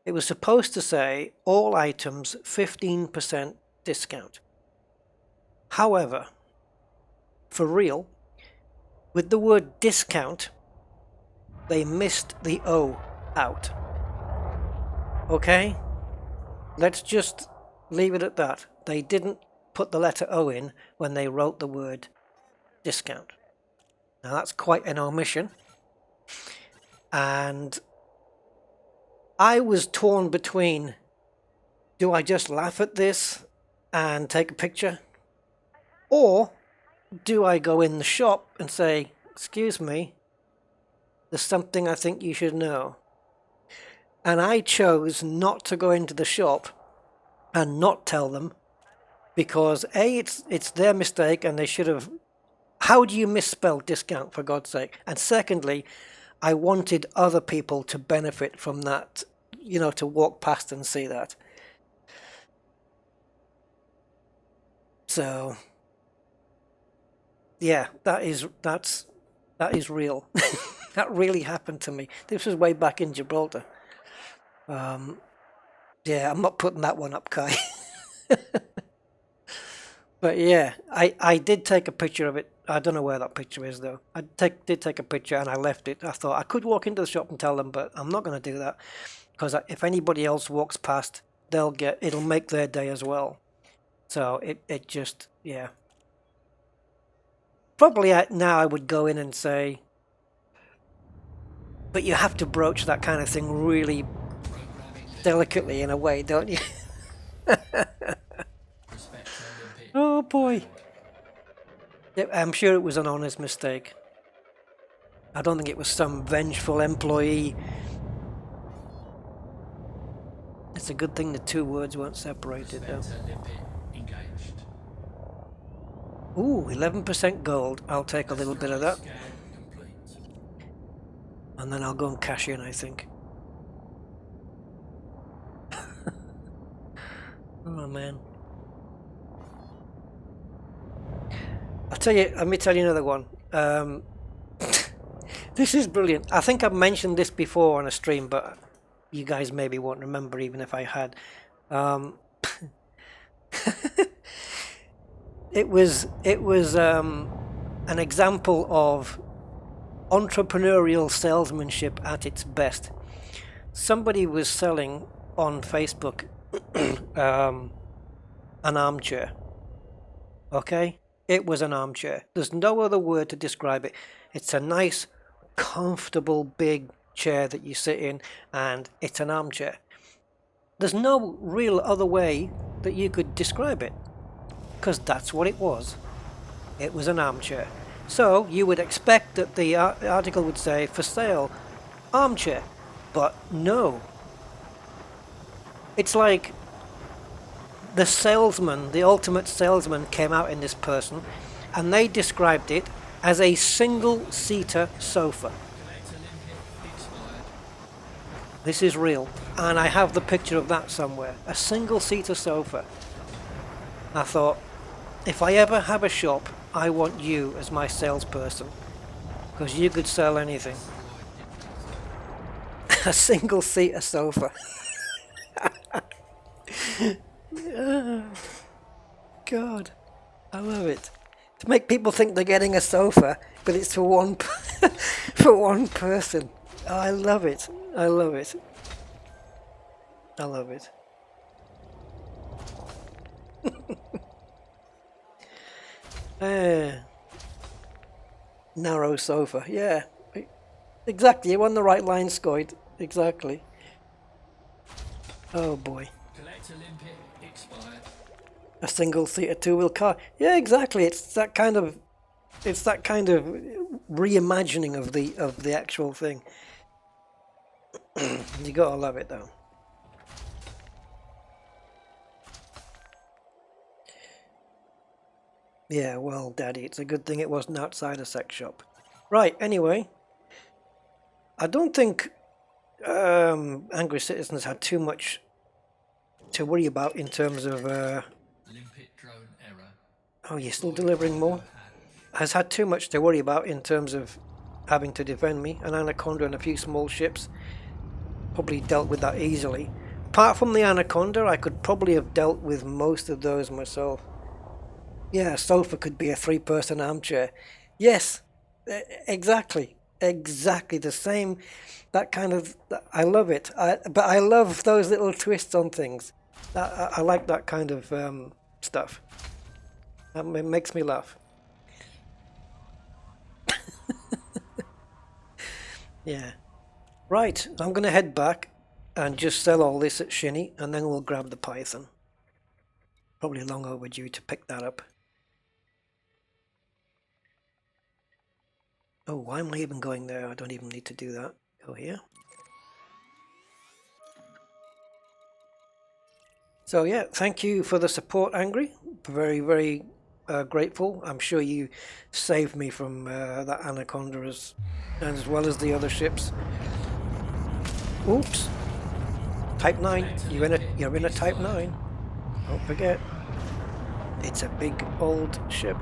It was supposed to say all items 15% discount. However, for real, with the word discount, they missed the O out. Okay? Let's just leave it at that. They didn't put the letter O in when they wrote the word discount. Now that's quite an omission. And I was torn between, do I just laugh at this and take a picture? Or do I go in the shop and say, excuse me, there's something I think you should know? And I chose not to go into the shop and not tell them because A, it's their mistake and they should have. How do you misspell discount, for God's sake? And secondly, I wanted other people to benefit from that, you know, to walk past and see that. So yeah, that is real. That really happened to me. This was way back in Gibraltar. Yeah, I'm not putting that one up, Kai. But yeah, I did take a picture of it. I don't know where that picture is though. Did take a picture and I left it. I thought I could walk into the shop and tell them, but I'm not going to do that because if anybody else walks past, it'll make their day as well. So it just, yeah. Probably now I would go in and say, but you have to broach that kind of thing really delicately in a way, don't you? Oh boy. I'm sure it was an honest mistake. I don't think it was some vengeful employee. It's a good thing the two words weren't separated though. Ooh, 11% gold. I'll take a little bit of that. And then I'll go and cash in, I think. Oh man. Let me tell you another one. This is brilliant. I think I've mentioned this before on a stream, but you guys maybe won't remember even if I had. It was an example of entrepreneurial salesmanship at its best. Somebody was selling on Facebook an armchair. Okay? It was an armchair. There's no other word to describe it. It's a nice, comfortable, big chair that you sit in, and it's an armchair. There's no real other way that you could describe it, because that's what it was. It was an armchair. So you would expect that the article would say, for sale, armchair. But no. It's like the salesman, the ultimate salesman, came out in this person, and they described it as a single-seater sofa. This is real, and I have the picture of that somewhere. A single-seater sofa. I thought, if I ever have a shop, I want you as my salesperson, because you could sell anything. A single-seater sofa. God, I love it. To make people think they're getting a sofa, but it's for one for one person. Oh, I love it. I love it. I love it. Narrow sofa. Yeah, exactly. You're on the right line, Scoid. Exactly. Oh boy. A single-seater two-wheel car. Yeah, exactly. It's that kind of reimagining of the actual thing. You gotta love it though. Yeah, well, Daddy, it's a good thing it wasn't outside a sex shop. Right. Anyway, I don't think Angry Citizens had too much to worry about in terms of. Oh, you're still delivering more? Has had too much to worry about in terms of having to defend me. An Anaconda and a few small ships. Probably dealt with that easily. Apart from the Anaconda, I could probably have dealt with most of those myself. Yeah, a sofa could be a three-person armchair. Yes, exactly. Exactly the same. That kind of. I love it. But I love those little twists on things. I like that kind of stuff. It makes me laugh. Yeah. Right, I'm going to head back and just sell all this at Shinny, and then we'll grab the Python. Probably long overdue to pick that up. Oh, why am I even going there? I don't even need to do that. Go here. So yeah, thank you for the support, Angry. Very, very grateful. I'm sure you saved me from that anaconda as well as the other ships. Oops. Type 9. You're in a Type 9. Don't forget. It's a big old ship.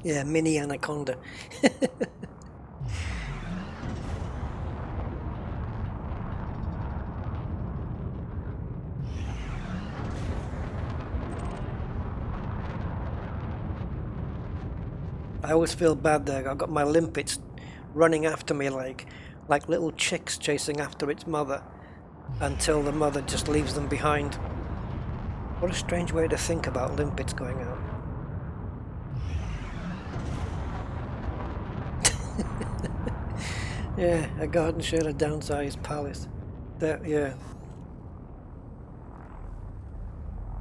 Yeah, mini anaconda. I always feel bad there. I've got my limpets running after me like little chicks chasing after its mother until the mother just leaves them behind. What a strange way to think about limpets going out. Yeah, a garden shed, a downsized palace. That, yeah.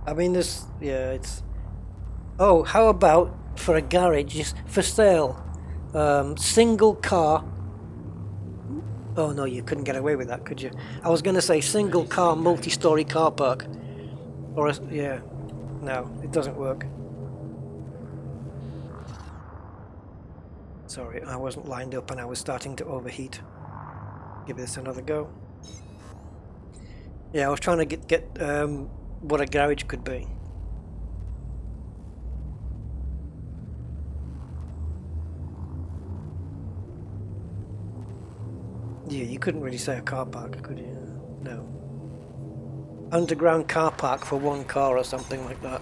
I mean, this, yeah, it's... Oh, how about for a garage, just for sale, single car... Oh no, you couldn't get away with that, could you? I was going to say single car, multi-story car park. Or, yeah, no, it doesn't work. Sorry, I wasn't lined up and I was starting to overheat. Give this another go. Yeah, I was trying to get what a garage could be. Yeah, you couldn't really say a car park, could you? No. Underground car park for one car or something like that.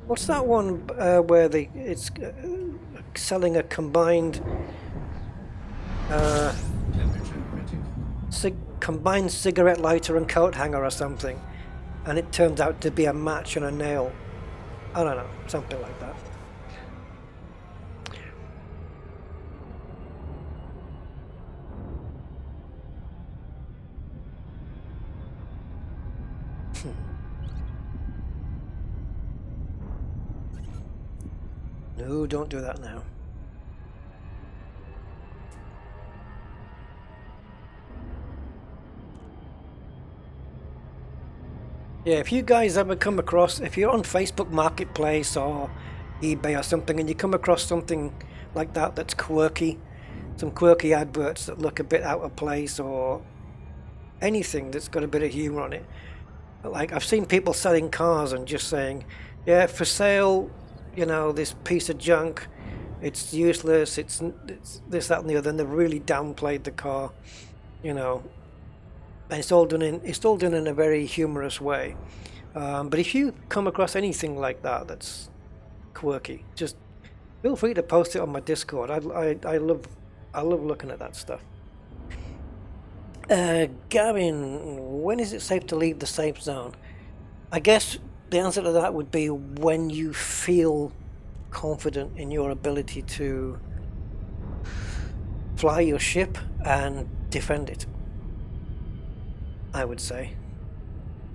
What's that one where it's selling a combined combined cigarette lighter and coat hanger or something, and it turns out to be a match and a nail? I don't know, something like that. No, don't do that now. Yeah, if you guys ever come across, if you're on Facebook Marketplace or eBay or something, and you come across something like that that's quirky, some quirky adverts that look a bit out of place, or anything that's got a bit of humor on it. Like, I've seen people selling cars and just saying, yeah, for sale, you know, this piece of junk, it's useless, it's this, that, and the other, and they've really downplayed the car, you know. And it's all done in a very humorous way. But if you come across anything like that that's quirky, just feel free to post it on my Discord. I love looking at that stuff. Gavin, when is it safe to leave the safe zone? I guess the answer to that would be when you feel confident in your ability to fly your ship and defend it, I would say.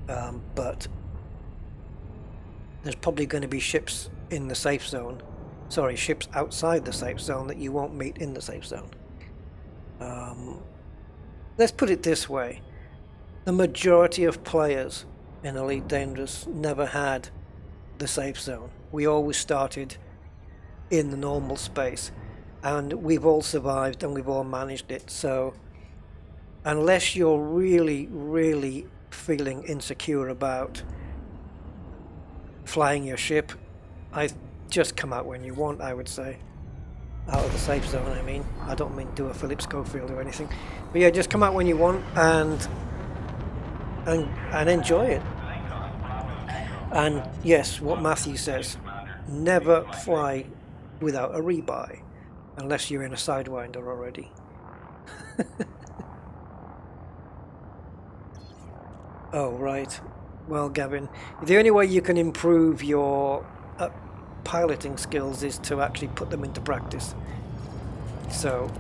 But there's probably going to be ships in the safe zone. Sorry, ships outside the safe zone that you won't meet in the safe zone. Let's put it this way. The majority of players in Elite Dangerous never had the safe zone. We always started in the normal space. And we've all survived and we've all managed it. So unless you're really, really feeling insecure about flying your ship, I just come out when you want, I would say. Out of the safe zone, I mean. I don't mean do a Philip Schofield or anything. But yeah, just come out when you want and enjoy it. And yes, what Matthew says, never fly without a rebuy, unless you're in a Sidewinder already. Oh, right. Well, Gavin, the only way you can improve your piloting skills is to actually put them into practice. So...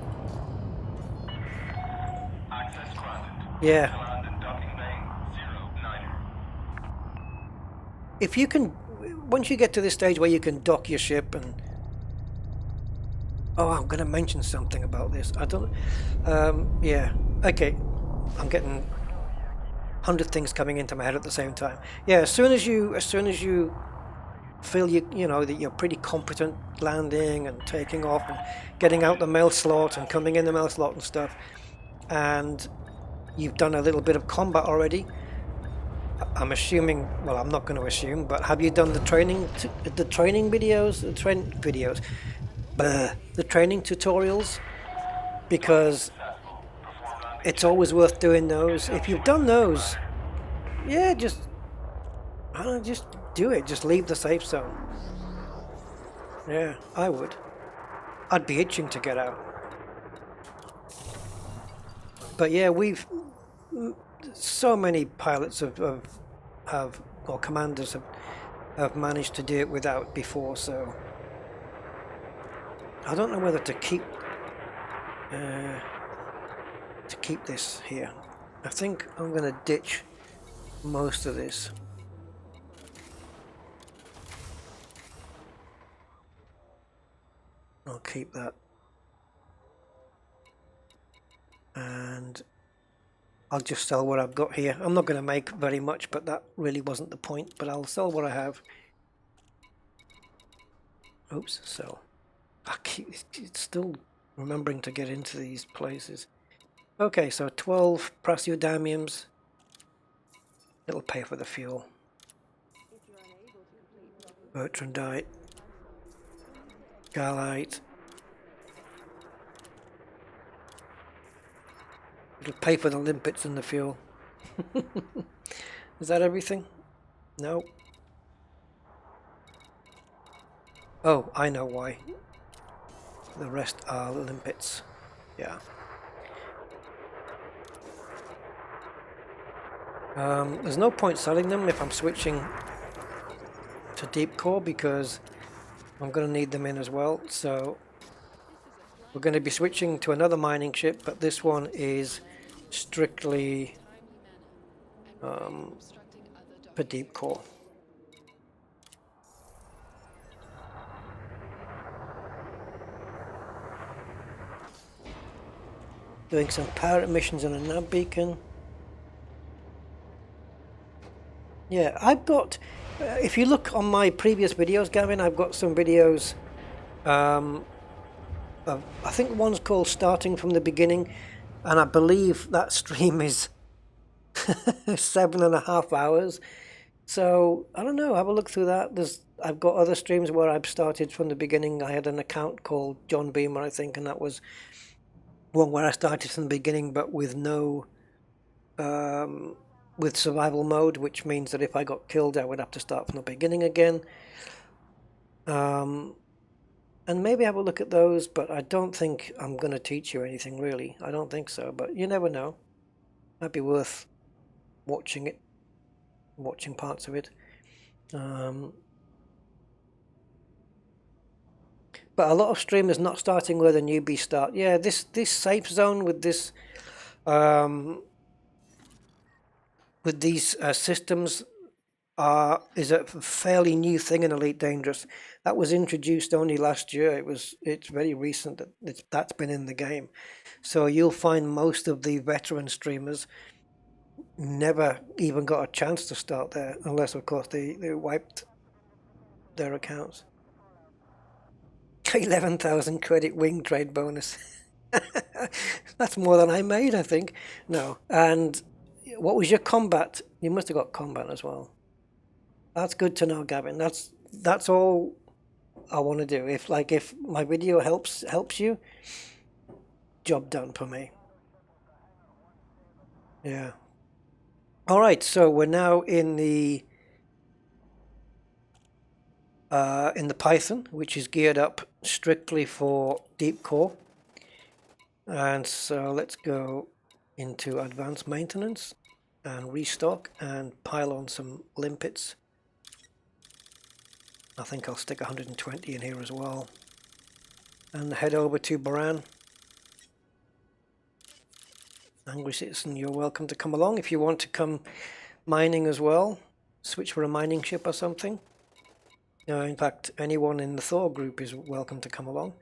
Yeah. If you can, once you get to this stage where you can dock your ship and... Oh, I'm going to mention something about this. I don't... yeah. Okay. I'm getting 100 things coming into my head at the same time. Yeah, as soon as you feel you know that you're pretty competent landing and taking off and getting out the mail slot and coming in the mail slot and stuff, and you've done a little bit of combat already, I'm assuming, well, I'm not going to assume, but have you done the training videos, the training tutorials? Because it's always worth doing those. If you've done those, yeah, I don't know, just do it. Just leave the safe zone. Yeah, I would. I'd be itching to get out. But yeah, so many pilots or commanders have managed to do it without before, so I don't know whether to keep this here. I think I'm going to ditch most of this. I'll keep that. And I'll just sell what I've got here. I'm not going to make very much, but that really wasn't the point. But I'll sell what I have. Oops, sell. It's still remembering to get into these places. Okay, so 12 praseodymiums. It'll pay for the fuel. Bertrandite. Galite. It'll pay for the limpets and the fuel. Is that everything? No. Oh, I know why. The rest are limpets. Yeah. There's no point selling them if I'm switching to deep core because I'm going to need them in as well. So we're going to be switching to another mining ship, but this one is strictly for deep core. Doing some pirate missions on a nav beacon. Yeah, I've got, if you look on my previous videos, Gavin, I've got some videos, I think one's called Starting from the Beginning, and I believe that stream is 7.5 hours. So, I don't know, have a look through that. I've got other streams where I've started from the beginning. I had an account called John Beamer, I think, and that was one where I started from the beginning, but with no... with survival mode, which means that if I got killed I would have to start from the beginning again. And maybe have a look at those, but I don't think I'm going to teach you anything really. I don't think so, but you never know. Might be worth watching parts of it. But a lot of streamers not starting where the newbies start. Yeah, this safe zone with this with these systems is a fairly new thing in Elite Dangerous. That was introduced only last year. It's very recent that that's been in the game. So you'll find most of the veteran streamers never even got a chance to start there, unless of course they wiped their accounts. 11,000 credit wing trade bonus. That's more than I made, I think. No. And what was your combat? You must have got combat as well. That's good to know, Gavin. That's all I want to do. If my video helps you, job done for me. Yeah. All right. So we're now in the Python, which is geared up strictly for deep core. And so let's go into advanced maintenance and restock and pile on some limpets. I think I'll stick 120 in here as well. And head over to Baran Angry Citizen, you're welcome to come along if you want to come mining as well. Switch for a mining ship or something. In fact, anyone in the Thor group is welcome to come along.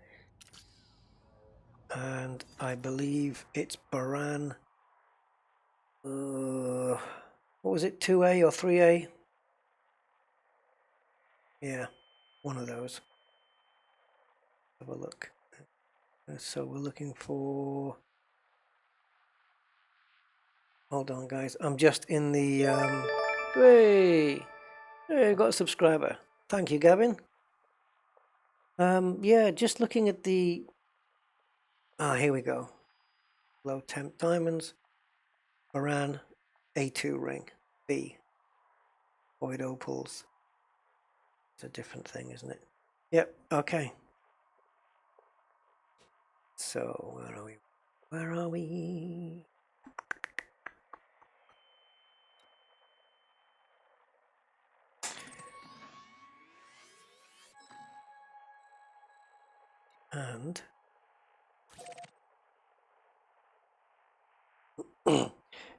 And I believe it's Baran. What was it, 2A or 3A? Yeah, one of those. Have a look. So we're looking for... Hold on, guys. I'm just in the... Hey, got a subscriber. Thank you, Gavin. Yeah, just looking at the... here we go. Low temp diamonds. Baran, A2 ring. B. Void opals. It's a different thing, isn't it? Yep, okay. So, where are we? Where are we? And...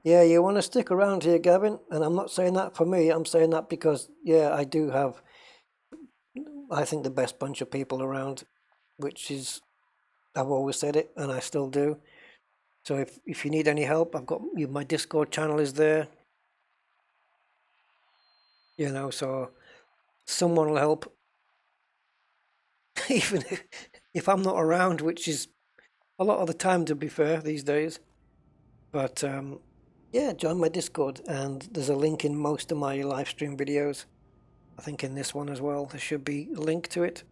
yeah, you want to stick around here, Gavin, and I'm not saying that for me, I'm saying that because, yeah, I do have, I think, the best bunch of people around, which is, I've always said it, and I still do. So if you need any help, I've got you, my Discord channel is there. You know, so someone will help, even if I'm not around, which is a lot of the time, to be fair, these days. But yeah, join my Discord, and there's a link in most of my live stream videos. I think in this one as well, there should be a link to it.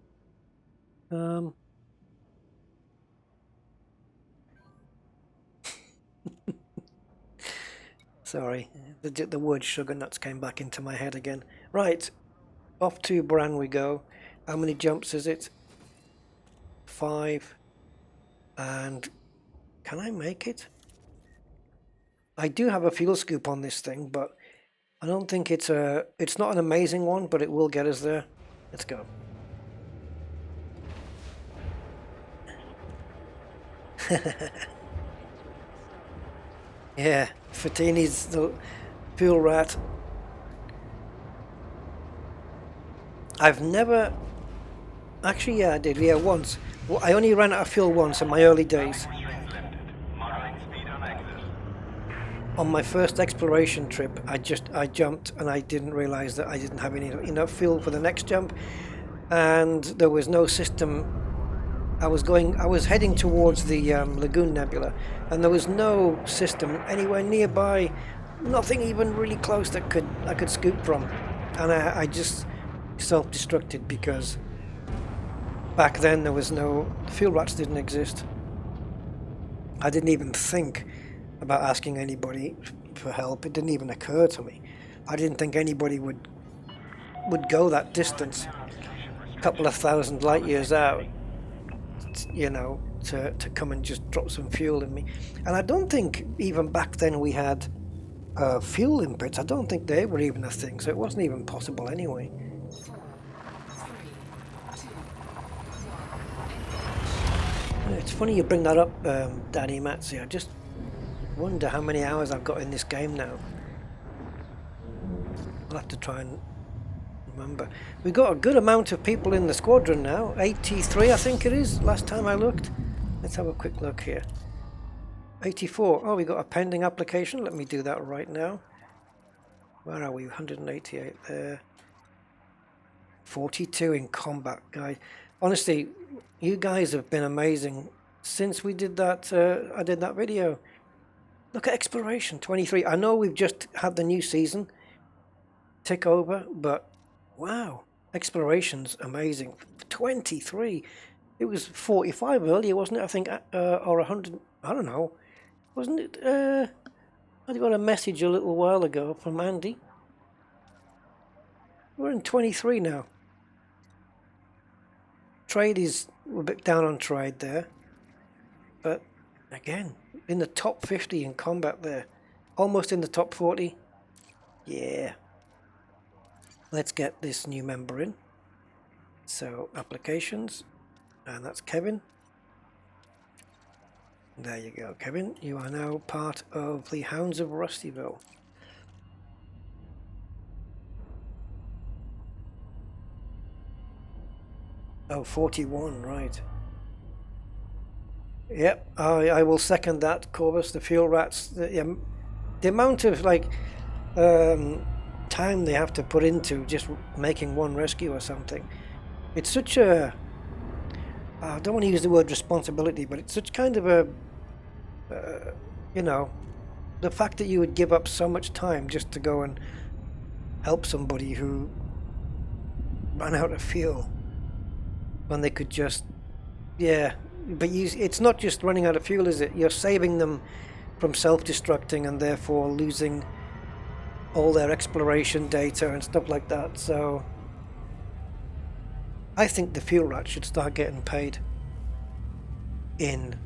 Sorry, the word sugar nuts came back into my head again. Right, off to Bran we go. How many jumps is it? 5. And can I make it? I do have a fuel scoop on this thing, but I don't think it's not an amazing one, but it will get us there. Let's go. Yeah, Fatini's the fuel rat. I've never... Actually, yeah, I did. Yeah, once. Well, I only ran out of fuel once in my early days. On my first exploration trip, I jumped and I didn't realize that I didn't have enough fuel for the next jump, and there was no system. I was heading towards the Lagoon Nebula, and there was no system anywhere nearby, nothing even really close that I could scoop from, and I just self-destructed because back then there was no fuel rats didn't exist. I didn't even think about asking anybody for help. It didn't even occur to me. I didn't think anybody would go that distance, a couple of thousand light years out, you know, to come and just drop some fuel in me. And I don't think even back then we had fuel inputs. I don't think they were even a thing, so it wasn't even possible anyway. It's funny you bring that up, Daddy Matzi. I just wonder how many hours I've got in this game now. I'll have to try and remember. We've got a good amount of people in the squadron now. 83, I think it is, last time I looked. Let's have a quick look here. 84. Oh, we got a pending application. Let me do that right now. Where are we? 188 there. 42 in combat, guys. Honestly, you guys have been amazing since we did that. I did that video. Look at exploration, 23. I know we've just had the new season tick over, but wow, exploration's amazing. 23. It was 45 earlier, wasn't it? I think, or 100. I don't know. Wasn't it? I got a message a little while ago from Andy. We're in 23 now. Trade is a bit down on trade there, but again, in the top 50 in combat there, almost in the top 40. Yeah. Let's get this new member in. So applications, and that's Kevin. There you go, Kevin. You are now part of the Hounds of Rustyville. Oh, 41, right. Yep, I will second that, Corvus. The fuel rats, the amount of like time they have to put into just making one rescue or something. It's such a, I don't want to use the word responsibility, but it's such kind of a, you know, the fact that you would give up so much time just to go and help somebody who ran out of fuel when they could just, yeah, but it's not just running out of fuel, is it? You're saving them from self-destructing and therefore losing all their exploration data and stuff like that. So I think the fuel rats should start getting paid in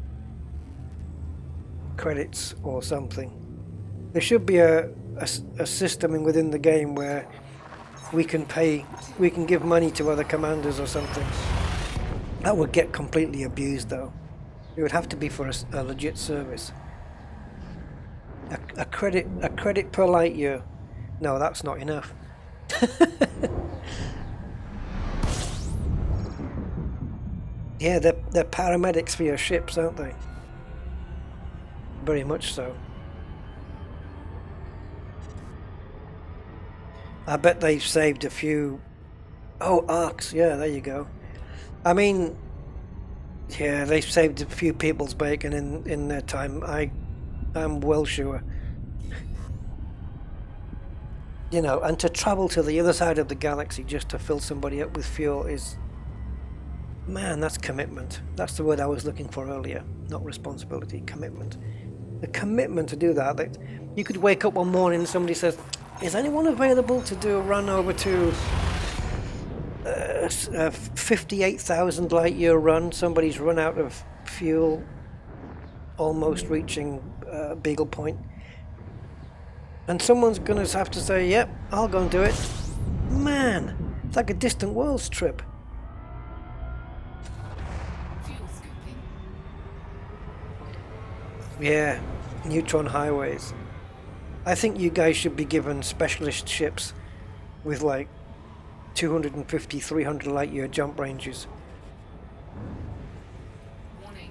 credits or something. There should be a system within the game where we can give money to other commanders or something. That would get completely abused though. It would have to be for a legit service. A credit per light year. No, that's not enough. Yeah, they're paramedics for your ships, aren't they? Very much so. I bet they've saved a few. Oh, arcs. Yeah, there you go. I mean, yeah, they've saved a few people's bacon in their time. I'm well sure. You know, and to travel to the other side of the galaxy just to fill somebody up with fuel is, man, that's commitment. That's the word I was looking for earlier. Not responsibility, commitment. The commitment to do that. That you could wake up one morning and somebody says, is anyone available to do a run over to a 58,000 light year run? Somebody's run out of fuel, almost reaching Beagle Point. And someone's going to have to say, yep, I'll go and do it. Man, it's like a distant worlds trip. Yeah, neutron highways. I think you guys should be given specialist ships with like 250, 300 light year jump ranges. Warning,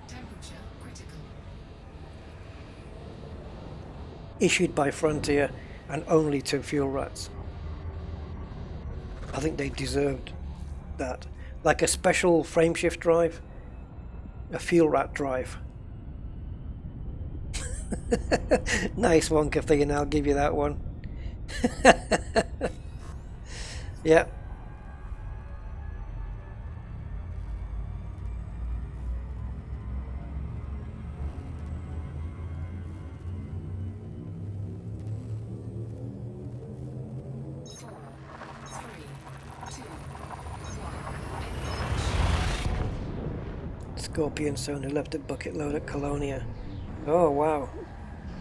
temperature critical. Issued by Frontier and only to fuel rats. I think they deserved that. Like a special frameshift drive, a fuel rat drive. Nice one, Cathene, I'll give you that one. Yeah. Scorpion Son left a bucket load at Colonia. Oh wow.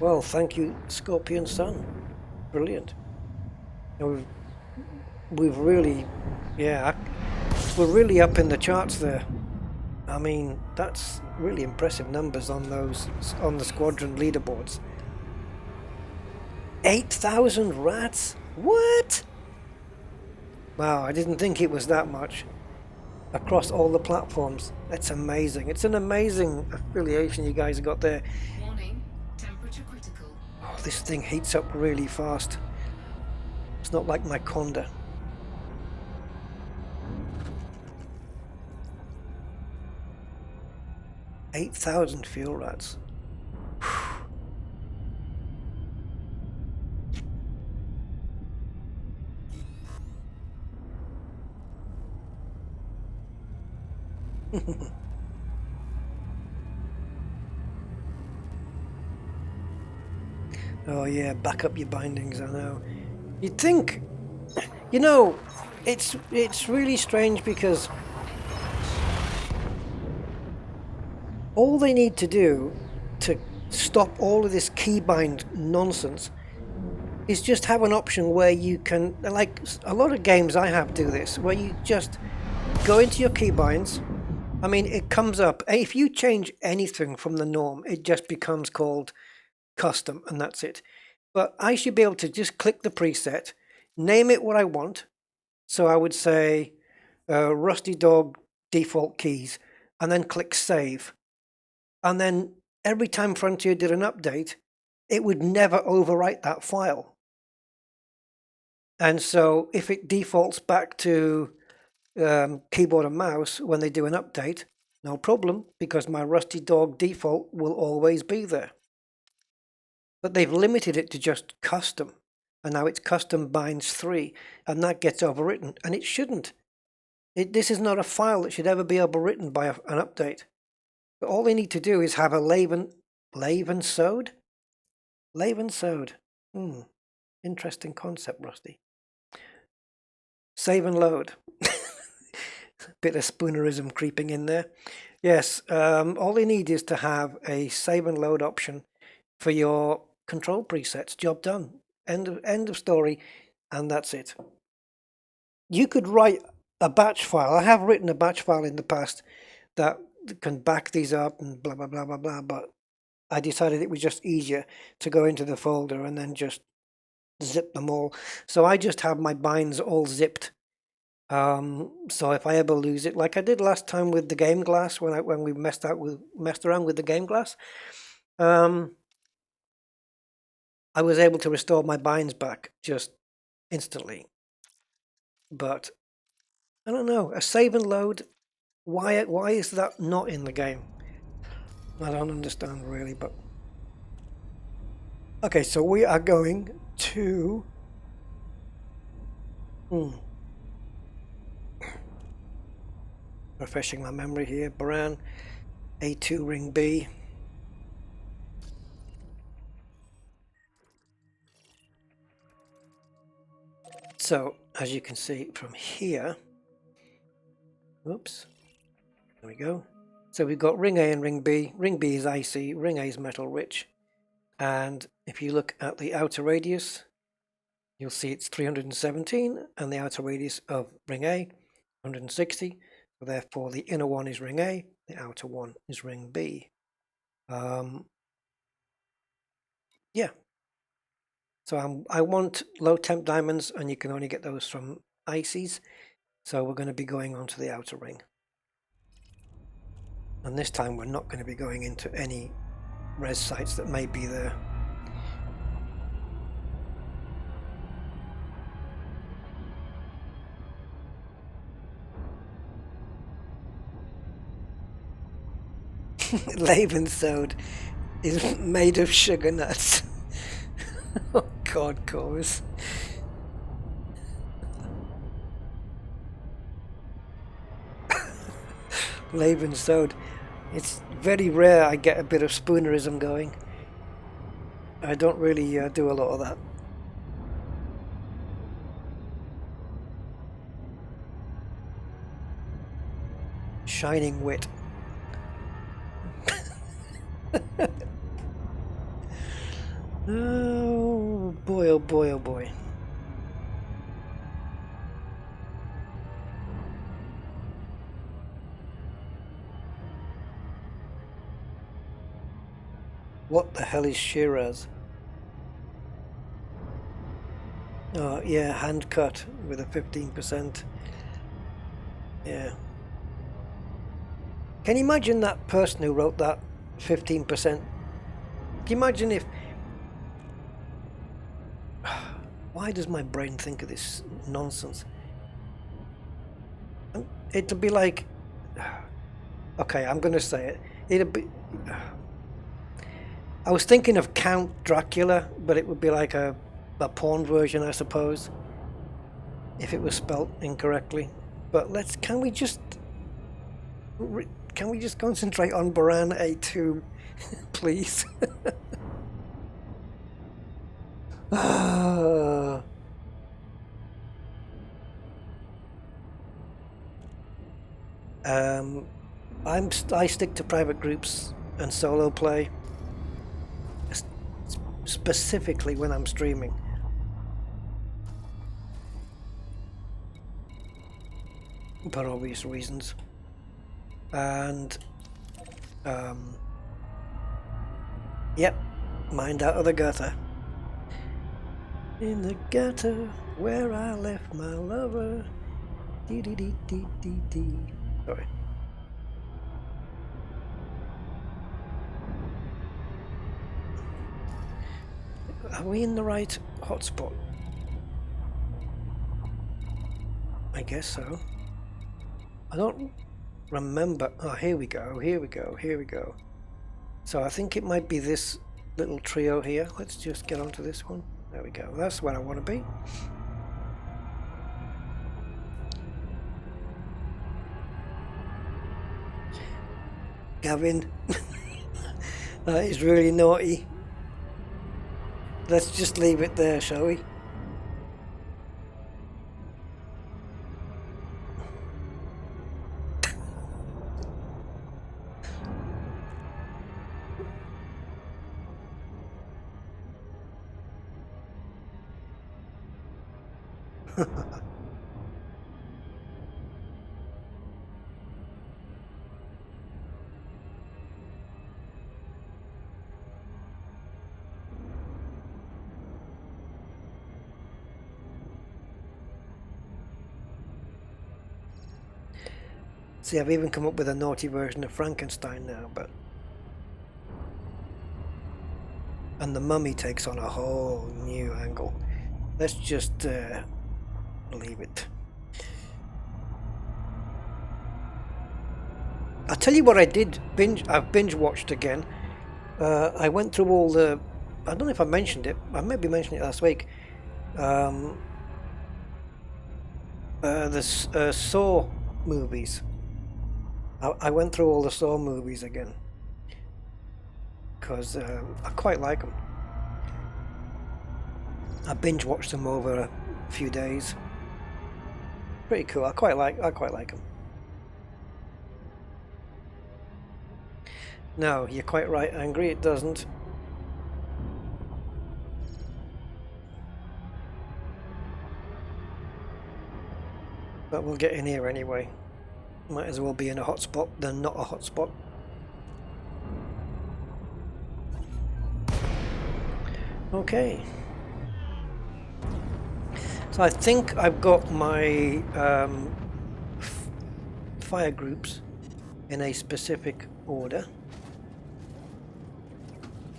Well, thank you, Scorpion Son. Brilliant. And we've really, yeah, we're really up in the charts there. I mean, that's really impressive numbers on the Squadron leaderboards. 8,000 rats? What? Wow, I didn't think it was that much across all the platforms. That's amazing. It's an amazing affiliation you guys have got there. Warning, temperature critical. Oh, this thing heats up really fast. It's not like my Conda. $8,000 fuel rats. Oh yeah, back up your bindings, I know. You'd think, you know, it's really strange because all they need to do to stop all of this keybind nonsense is just have an option where you can, like a lot of games I have do this, where you just go into your keybinds I mean, it comes up. If you change anything from the norm, it just becomes called custom, and that's it. But I should be able to just click the preset, name it what I want. So I would say Rusty Dog default keys, and then click save. And then every time Frontier did an update, it would never overwrite that file. And so if it defaults back to keyboard and mouse when they do an update, no problem, because my Rusty Dog default will always be there. But they've limited it to just custom, and now it's custom binds 3, and that gets overwritten, and it shouldn't. This is not a file that should ever be overwritten by an update. But all they need to do is have a lave and sewed? Lave and sewed. Interesting concept, Rusty. Save and load. Bit of spoonerism creeping in there. Yes, all they need is to have a save and load option for your control presets. Job done. End of story, and that's it. You could write a batch file. I have written a batch file in the past that can back these up and blah blah blah blah blah, but I decided it was just easier to go into the folder and then just zip them all. So I just have my binds all zipped. So if I ever lose it, like I did last time with the game glass, when we messed around with the game glass, I was able to restore my binds back just instantly. But I don't know, a save and load. Why is that not in the game? I don't understand really, but okay. So we are going to. Refreshing my memory here. Baran, A2 ring B. So as you can see from here, oops, there we go. So we've got ring A and ring B. Ring B is icy, ring A is metal rich. And if you look at the outer radius, you'll see it's 317, and the outer radius of ring A, 160. So therefore the inner one is ring A, the outer one is ring B. Yeah. So I want low temp diamonds, and you can only get those from ices. So we're going to be going on to the outer ring. And this time we're not going to be going into any res sites that may be there. Laven sewed is made of sugar nuts. Oh God, Chorus. Laven sewed. It's very rare I get a bit of spoonerism going. I don't really do a lot of that. Shining wit. Oh boy, oh boy, oh boy. What the hell is Shiraz? Oh yeah, hand cut with a 15%. Yeah. Can you imagine that person who wrote that 15%? Can you imagine if... Why does my brain think of this nonsense? It'll be like... Okay, I'm going to say it. It'll be... I was thinking of Count Dracula, but it would be like a porn version, I suppose, if it was spelt incorrectly. But can we just concentrate on Baran A2, please? I stick to private groups and solo play, specifically when I'm streaming. For obvious reasons. And yep, mind out of the gutter. In the gutter where I left my lover. Dee dee dee dee dee dee. Sorry. Are we in the right hotspot? I guess so. I don't remember. Oh, here we go, here we go, here we go. So I think it might be this little trio here. Let's just get onto this one. There we go. That's where I want to be. Gavin. That is really naughty. Let's just leave it there, shall we? See, I've even come up with a naughty version of Frankenstein now, but... And the mummy takes on a whole new angle. Let's just leave it. I'll tell you what I did I've binge watched again. I went through all the... I don't know if I mentioned it. I maybe mentioned it last week. The Saw movies. I went through all the Saw movies again because I quite like them. I binge watched them over a few days. Pretty cool. I quite like them. No, you're quite right, Angry. It doesn't. But we'll get in here anyway. Might as well be in a hotspot than not a hotspot. Okay. So I think I've got my fire groups in a specific order.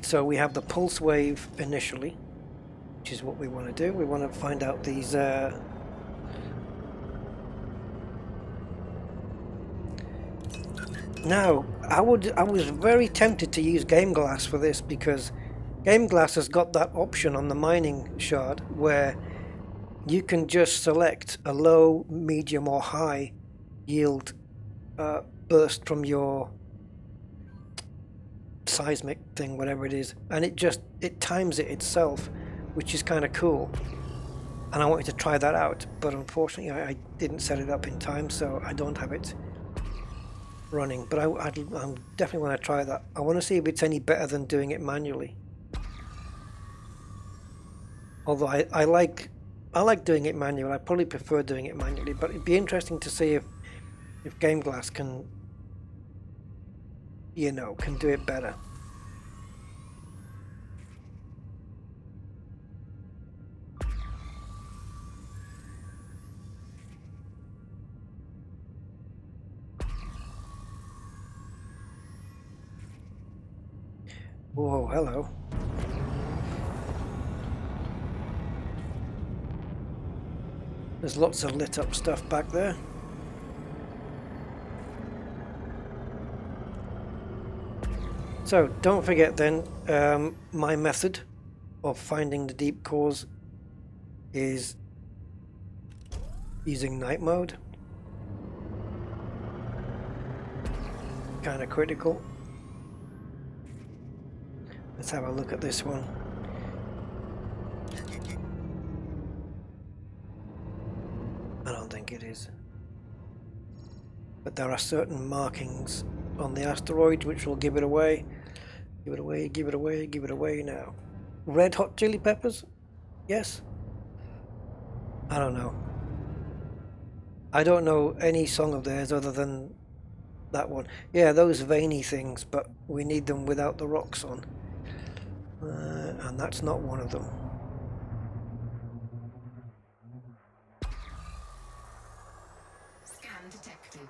So we have the pulse wave initially, which is what we want to do. We want to find out these Now, I was very tempted to use Game Glass for this because Game Glass has got that option on the mining shard where you can just select a low, medium or high yield burst from your seismic thing, whatever it is, and it times it itself, which is kind of cool. And I wanted to try that out, but unfortunately I didn't set it up in time, so I don't have it running. But I definitely want to try that. I want to see if it's any better than doing it manually. Although I like doing it manually. I probably prefer doing it manually, but it'd be interesting to see if Game Glass can, you know, can do it better. Whoa, hello. There's lots of lit up stuff back there. So don't forget then, my method of finding the deep cores is using night mode. Kind of critical. Let's have a look at this one. I don't think it is. But there are certain markings on the asteroid which will give it away. Give it away, give it away, give it away now. Red Hot Chili Peppers? Yes? I don't know. I don't know any song of theirs other than That one. Yeah, those veiny things, but we need them without the rocks on. And that's not one of them. Scan detected.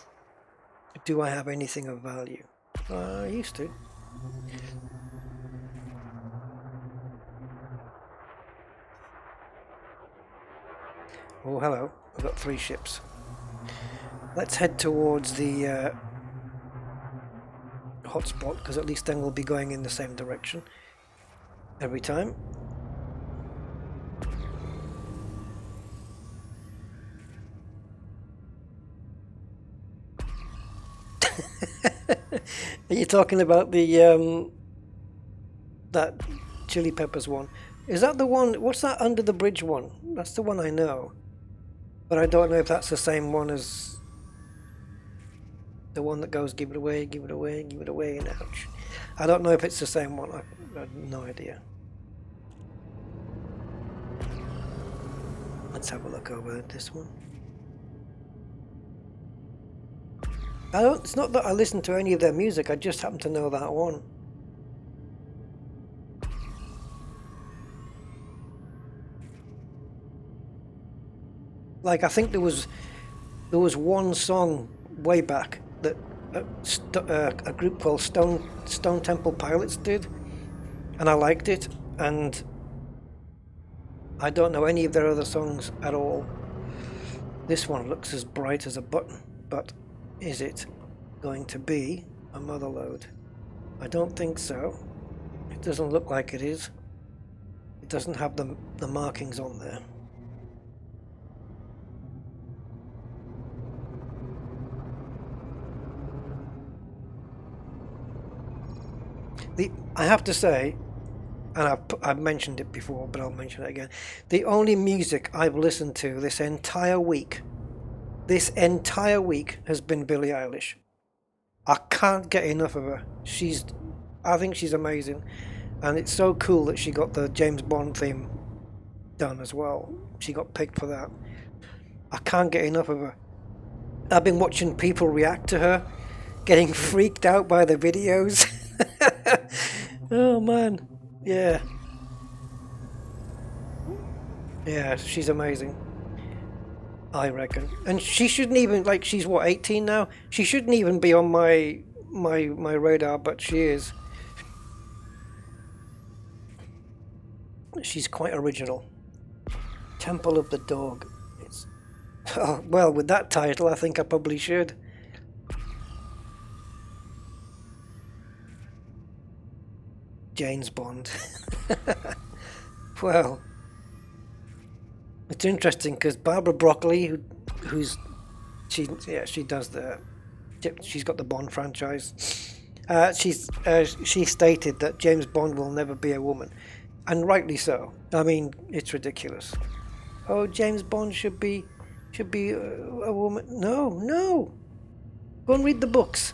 Do I have anything of value? I used to. Oh, hello. We've got 3 ships. Let's head towards the hotspot, because at least then we'll be going in the same direction every time. Are you talking about the that chili peppers one? Is that the one? What's that under the bridge one? That's the one I know, but I don't know if that's the same one as the one that goes give it away, give it away, give it away, and ouch. I don't know if it's the same one. I have no idea. Let's have a look over at this one. It's not that I listen to any of their music, I just happen to know that one. Like, I think there was one song way back that a group called Stone Temple Pilots did, and I liked it, and I don't know any of their other songs at all. This one looks as bright as a button, but is it going to be a mother lode? I don't think so. It doesn't look like it is. It doesn't have the markings on there. I have to say, and I've mentioned it before, but I'll mention it again. The only music I've listened to this entire week has been Billie Eilish. I can't get enough of her. I think she's amazing, and it's so cool that she got the James Bond theme done as well. She got picked for that. I can't get enough of her. I've been watching people react to her, getting freaked out by the videos. Oh man, yeah, she's amazing, I reckon. And she shouldn't even, like, she's what, 18 now? She shouldn't even be on my radar, but she is. She's quite original. Temple of the Dog. Oh, well, with that title, I think I probably should. James Bond. Well, it's interesting because Barbara Broccoli, she does she's got the Bond franchise. She stated that James Bond will never be a woman, and rightly so. I mean, it's ridiculous. Oh, James Bond should be a woman. No. Go and read the books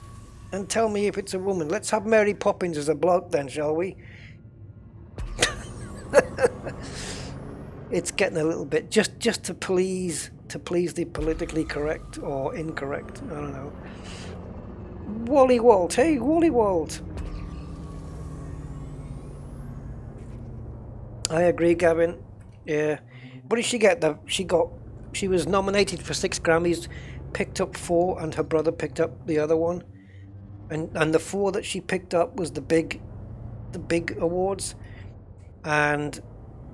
and tell me if it's a woman. Let's have Mary Poppins as a bloke then, shall we? It's getting a little bit just to please the politically correct or incorrect. I don't know. Wally Walt, hey, Wally Walt. I agree, Gavin. Yeah. What did she get? She was nominated for 6 Grammys, picked up 4, and her brother picked up the other one. And the 4 that she picked up was the big awards, and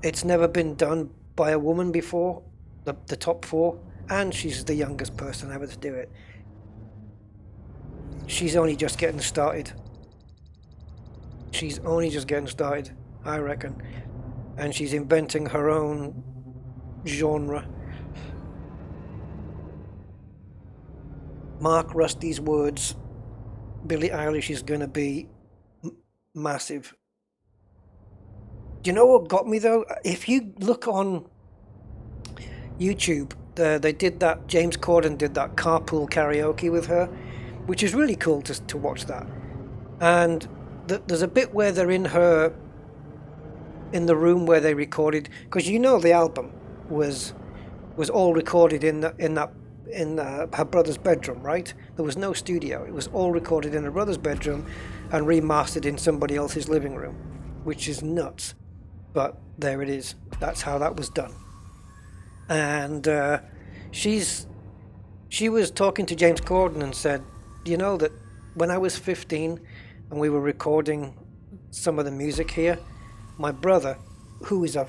it's never been done by a woman before, the top 4, and she's the youngest person ever to do it. She's only just getting started. I reckon, and she's inventing her own genre. Mark Rusty's words. Billie Eilish is going to be massive. Do you know what got me though? If you look on YouTube, they did that. James Corden did that carpool karaoke with her, which is really cool to watch that. And there's a bit where they're in the room where they recorded, because the album was all recorded in her brother's bedroom, right? There was no studio. It was all recorded in her brother's bedroom and remastered in somebody else's living room, which is nuts. But there it is. That's how that was done. And she was talking to James Corden and said, you know that when I was 15 and we were recording some of the music here, my brother, who is a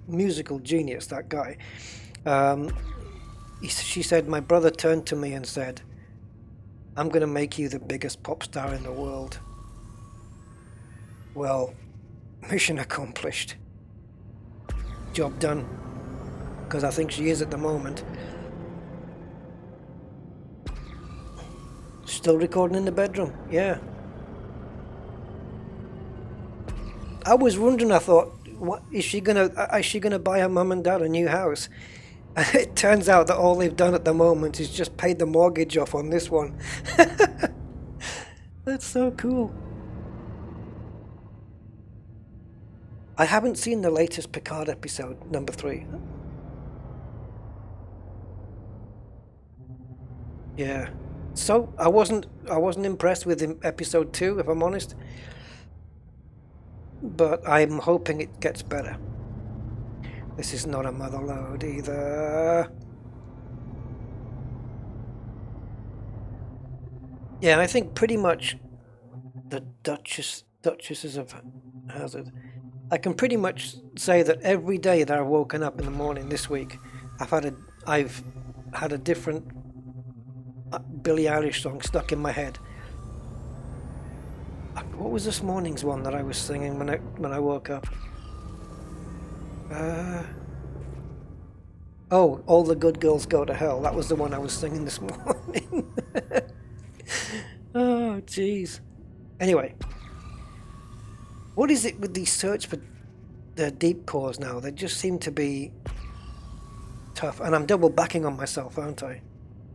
musical genius, that guy, she said, my brother turned to me and said, I'm going to make you the biggest pop star in the world. Well, mission accomplished. Job done. Because I think she is at the moment. Still recording in the bedroom, yeah. I was wondering, I thought, what is she gonna buy her mum and dad a new house? And it turns out that all they've done at the moment is just paid the mortgage off on this one. That's so cool. I haven't seen the latest Picard episode, number 3. Yeah. So I wasn't impressed with episode 2, if I'm honest. But I'm hoping it gets better. This is not a mother load either. Yeah, I think pretty much the Duchesses of Hazard. I can pretty much say that every day that I've woken up in the morning this week, I've had a different Billie Eilish song stuck in my head. What was this morning's one that I was singing when I woke up? Oh, All the Good Girls Go to Hell. That was the one I was singing this morning. Oh, jeez. Anyway, what is it with these search for the deep cores now? They just seem to be tough, and I'm double backing on myself, aren't I?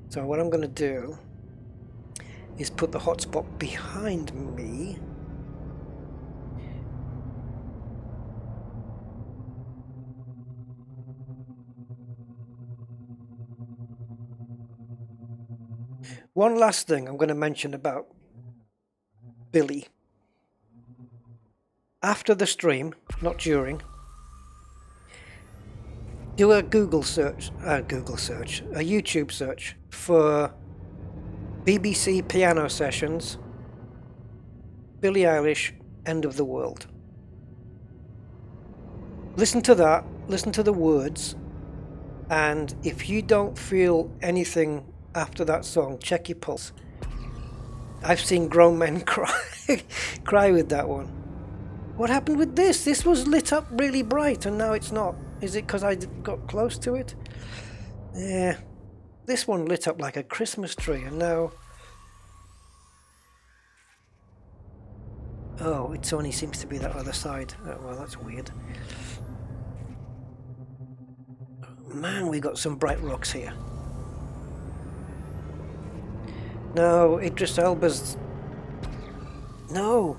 So what I'm going to do is put the hotspot behind me. One last thing I'm going to mention about Billie. After the stream, not during, do a Google search, a YouTube search for BBC piano sessions, Billie Eilish, End of the World. Listen to that, listen to the words, and if you don't feel anything after that song, check your pulse. I've seen grown men cry with that one. What happened with this? This was lit up really bright and now it's not. Is it because I got close to it? Yeah. This one lit up like a Christmas tree and now... Oh, it only seems to be that other side. Oh, well, that's weird. Man, we got some bright rocks here. No, Idris Elba's... No.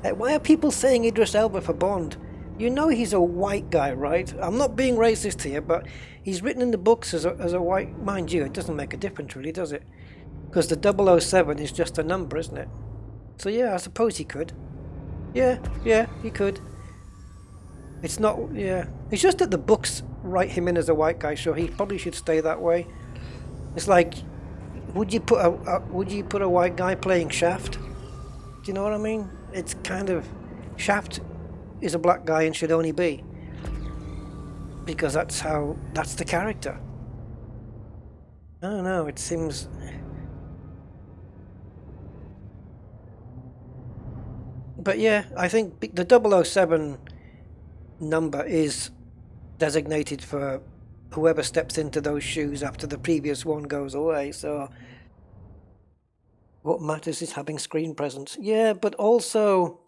Why are people saying Idris Elba for Bond? You know he's a white guy, right? I'm not being racist here, but he's written in the books as a white... Mind you, it doesn't make a difference really, does it? Because the 007 is just a number, isn't it? So yeah, I suppose he could. Yeah, he could. It's not... Yeah. It's just that the books write him in as a white guy, so he probably should stay that way. It's like... Would you put a white guy playing Shaft? Do you know what I mean? It's kind of... Shaft is a black guy and should only be. Because that's the character. I don't know, it seems... But yeah, I think the 007 number is designated for whoever steps into those shoes after the previous one goes away, so... What matters is having screen presence. Yeah, but also...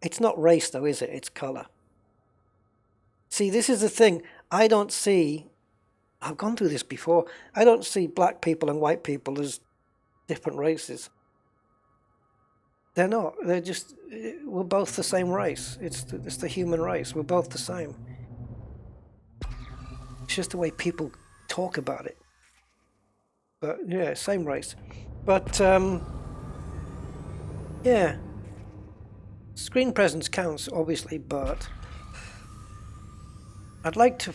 It's not race though, is it? It's colour. See, this is the thing. I don't see... I've gone through this before. I don't see black people and white people as different races. They're not. They're just... We're both the same race. It's the human race. We're both the same. It's just the way people talk about it. But yeah, same race. But yeah, screen presence counts obviously, but I'd like to,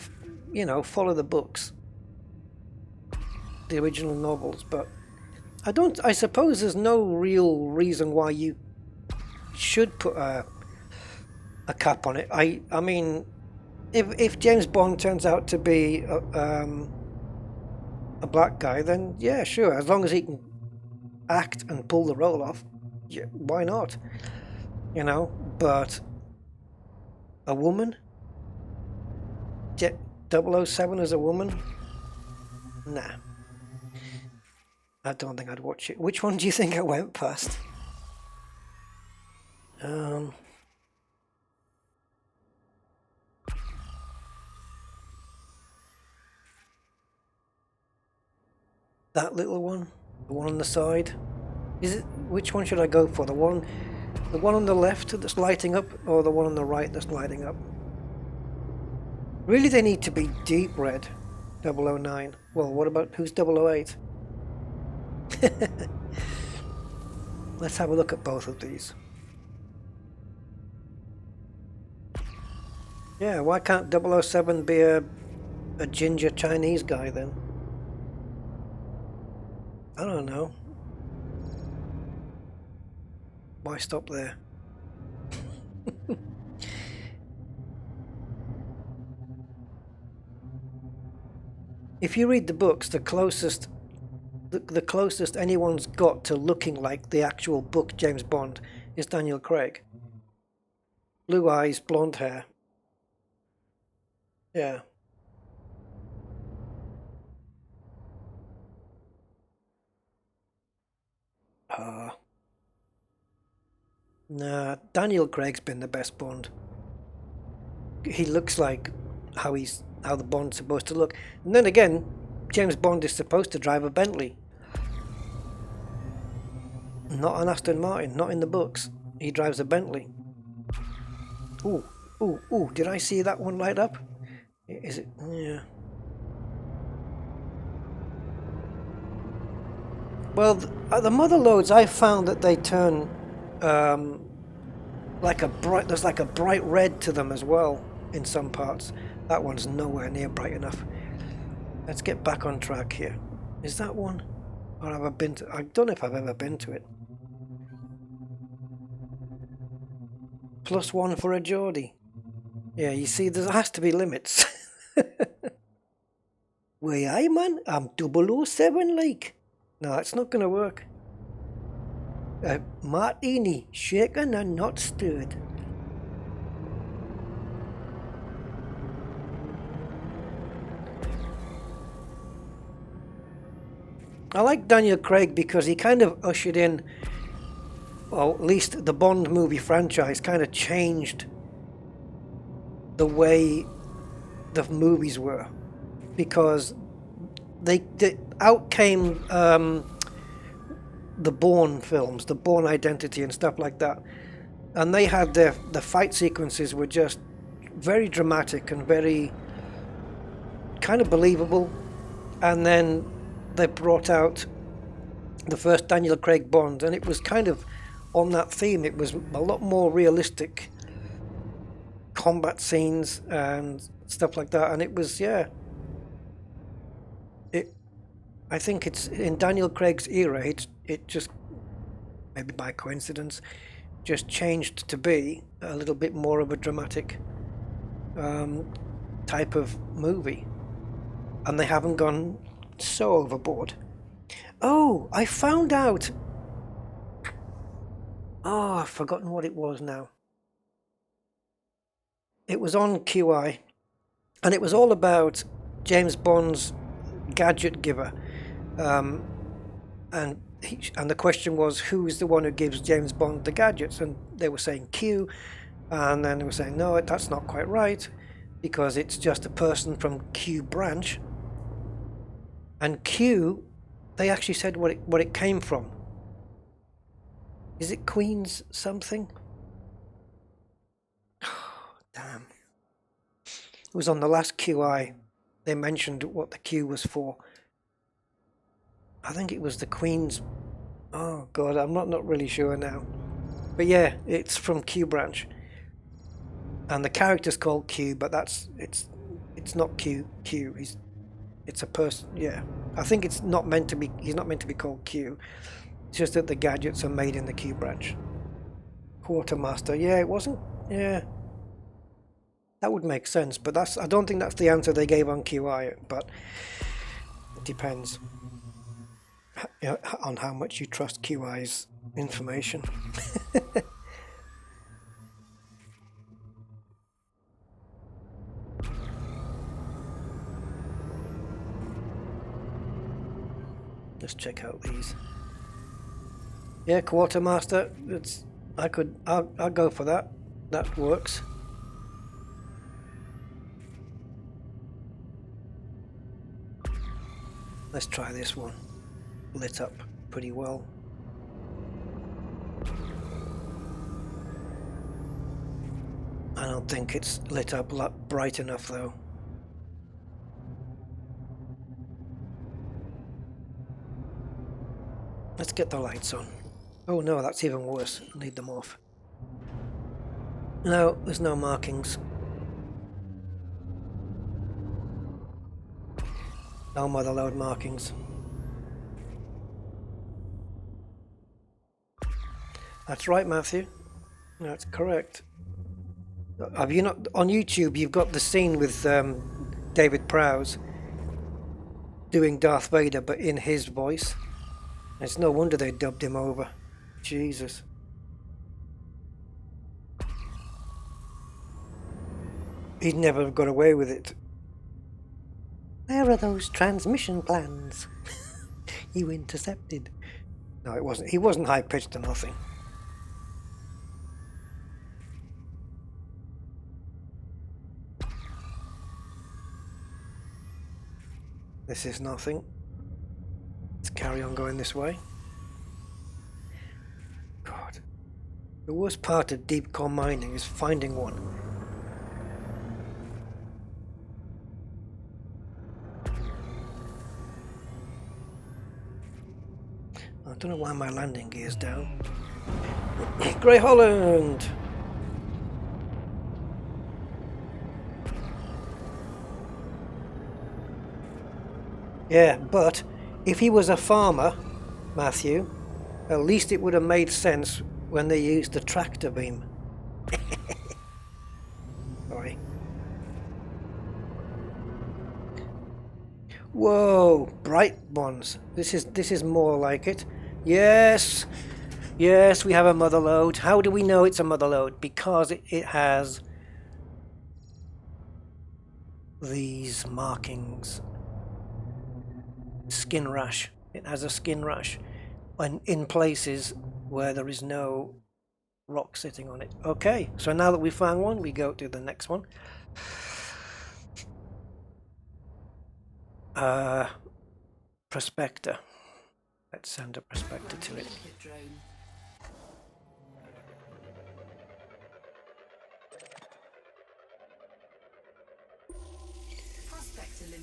follow the books, the original novels. But I suppose there's no real reason why you should put a cap on it. I mean, if James Bond turns out to be a black guy, then yeah, sure, as long as he can act and pull the role off, yeah, why not? But a woman, Jet 007 as a woman, nah, I don't think I'd watch it. Which one do you think I went past? That little one, the one on the side. Is it? Which one should I go for? The one on the left that's lighting up, or the one on the right that's lighting up? Really, they need to be deep red. 009. Well, what about who's 008? Let's have a look at both of these. Yeah, why can't 007 be a ginger Chinese guy then? I don't know. Why stop there? If you read the books, the closest anyone's got to looking like the actual book James Bond is Daniel Craig. Blue eyes, blonde hair. Yeah. Nah, Daniel Craig's been the best Bond. He looks like how the Bond's supposed to look. And then again, James Bond is supposed to drive a Bentley. Not an Aston Martin, not in the books. He drives a Bentley. Ooh, ooh, ooh, did I see that one light up? Is it? Yeah. Well, the mother loads, I found that they turn there's like a bright red to them as well in some parts. That one's nowhere near bright enough. Let's get back on track here. Is that one? Or have I been to? I don't know if I've ever been to it. +1 for a Geordie. Yeah, you see, there has to be limits. Way aye, man, I'm 007 like. No, that's not gonna work. Martini, shaken and not stirred. I like Daniel Craig because he kind of ushered in, well, at least the Bond movie franchise kind of changed the way the movies were, because out came the Bourne films, the Bourne Identity and stuff like that, and they had the fight sequences were just very dramatic and very kind of believable. And then they brought out the first Daniel Craig Bond, and it was kind of on that theme. It was a lot more realistic combat scenes and stuff like that, and it was, yeah, I think it's in Daniel Craig's era, it just, maybe by coincidence, just changed to be a little bit more of a dramatic type of movie, and they haven't gone so overboard. Oh, I found out. Oh, I've forgotten what it was now. It was on QI, and it was all about James Bond's gadget giver. And the question was, who's the one who gives James Bond the gadgets? And they were saying Q, and then they were saying, no, that's not quite right, because it's just a person from Q branch. And Q, they actually said what it came from. Is it Queen's something? Oh, damn. It was on the last QI. They mentioned what the Q was for. I think it was the Queen's. Oh god, I'm not really sure now. But yeah, it's from Q branch. And the character's called Q, but it's not Q. It's a person. Yeah, I think it's not meant to be. He's not meant to be called Q. It's just that the gadgets are made in the Q branch. Quartermaster. Yeah, it wasn't. Yeah, that would make sense. But I don't think that's the answer they gave on QI. But it depends on how much you trust QI's information. Let's check out these. Yeah, Quartermaster. I'll go for that. That works. Let's try this one. Lit up pretty well. I don't think it's lit up bright enough though. Let's get the lights on. Oh no, that's even worse. Need them off. No, there's no markings. No motherload markings. That's right, Matthew. That's correct. Have you not on YouTube? You've got the scene with David Prowse doing Darth Vader, but in his voice. It's no wonder they dubbed him over. Jesus. He'd never have got away with it. Where are those transmission plans you intercepted? No, it wasn't. He wasn't high pitched or nothing. This is nothing. Let's carry on going this way. God. The worst part of deep core mining is finding one. I don't know why my landing gear's down. Grey Holland! Yeah, but if he was a farmer, Matthew, at least it would have made sense when they used the tractor beam. Sorry. Whoa, bright ones. This is more like it. Yes, yes, we have a mother lode. How do we know it's a mother lode? Because it has these markings. Skin rash. It has a skin rash, and in places where there is no rock sitting on it. Okay, so now that we found one, we go to the next one. Prospector. Let's send a prospector to it.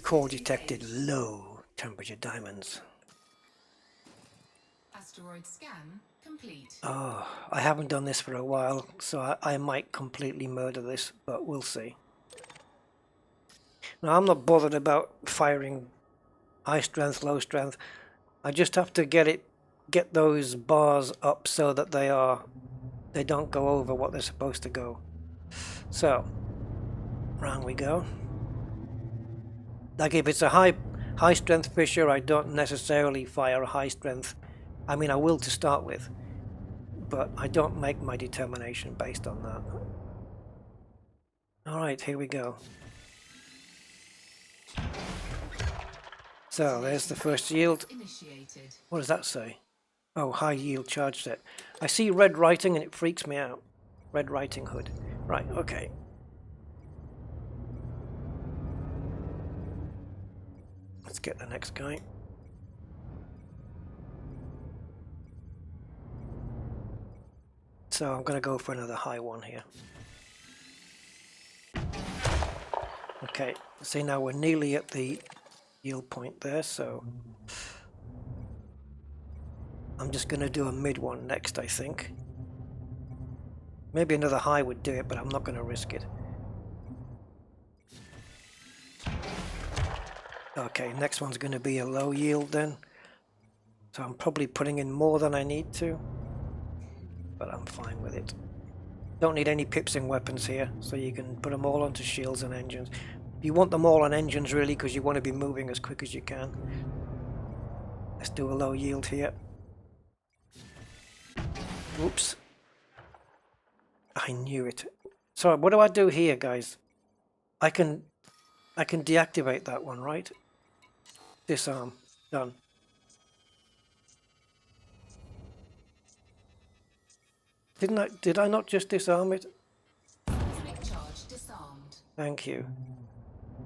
Core detected low temperature diamonds. Asteroid scan complete. Oh, I haven't done this for a while, so I might completely murder this, but we'll see. Now, I'm not bothered about firing high strength, low strength. I just have to get those bars up so that they don't go over what they're supposed to go. So, round we go. Like if it's a high strength fisher, I don't necessarily fire a high strength. I mean, I will to start with, but I don't make my determination based on that. All right, here we go. So there's the first yield. What does that say? Oh, high yield charge set. I see red writing and it freaks me out. Red writing hood. Right, okay. Let's get the next guy. So I'm going to go for another high one here. Okay, see now we're nearly at the yield point there, so I'm just going to do a mid one next, I think. Maybe another high would do it, but I'm not going to risk it. Okay, next one's going to be a low yield then. So I'm probably putting in more than I need to, but I'm fine with it. Don't need any pips in weapons here, so you can put them all onto shields and engines. You want them all on engines really, because you want to be moving as quick as you can. Let's do a low yield here. Oops. I knew it. So what do I do here, guys? I can deactivate that one, right? Disarm. Done. Did I not just disarm it? Atomic charge disarmed. Thank you.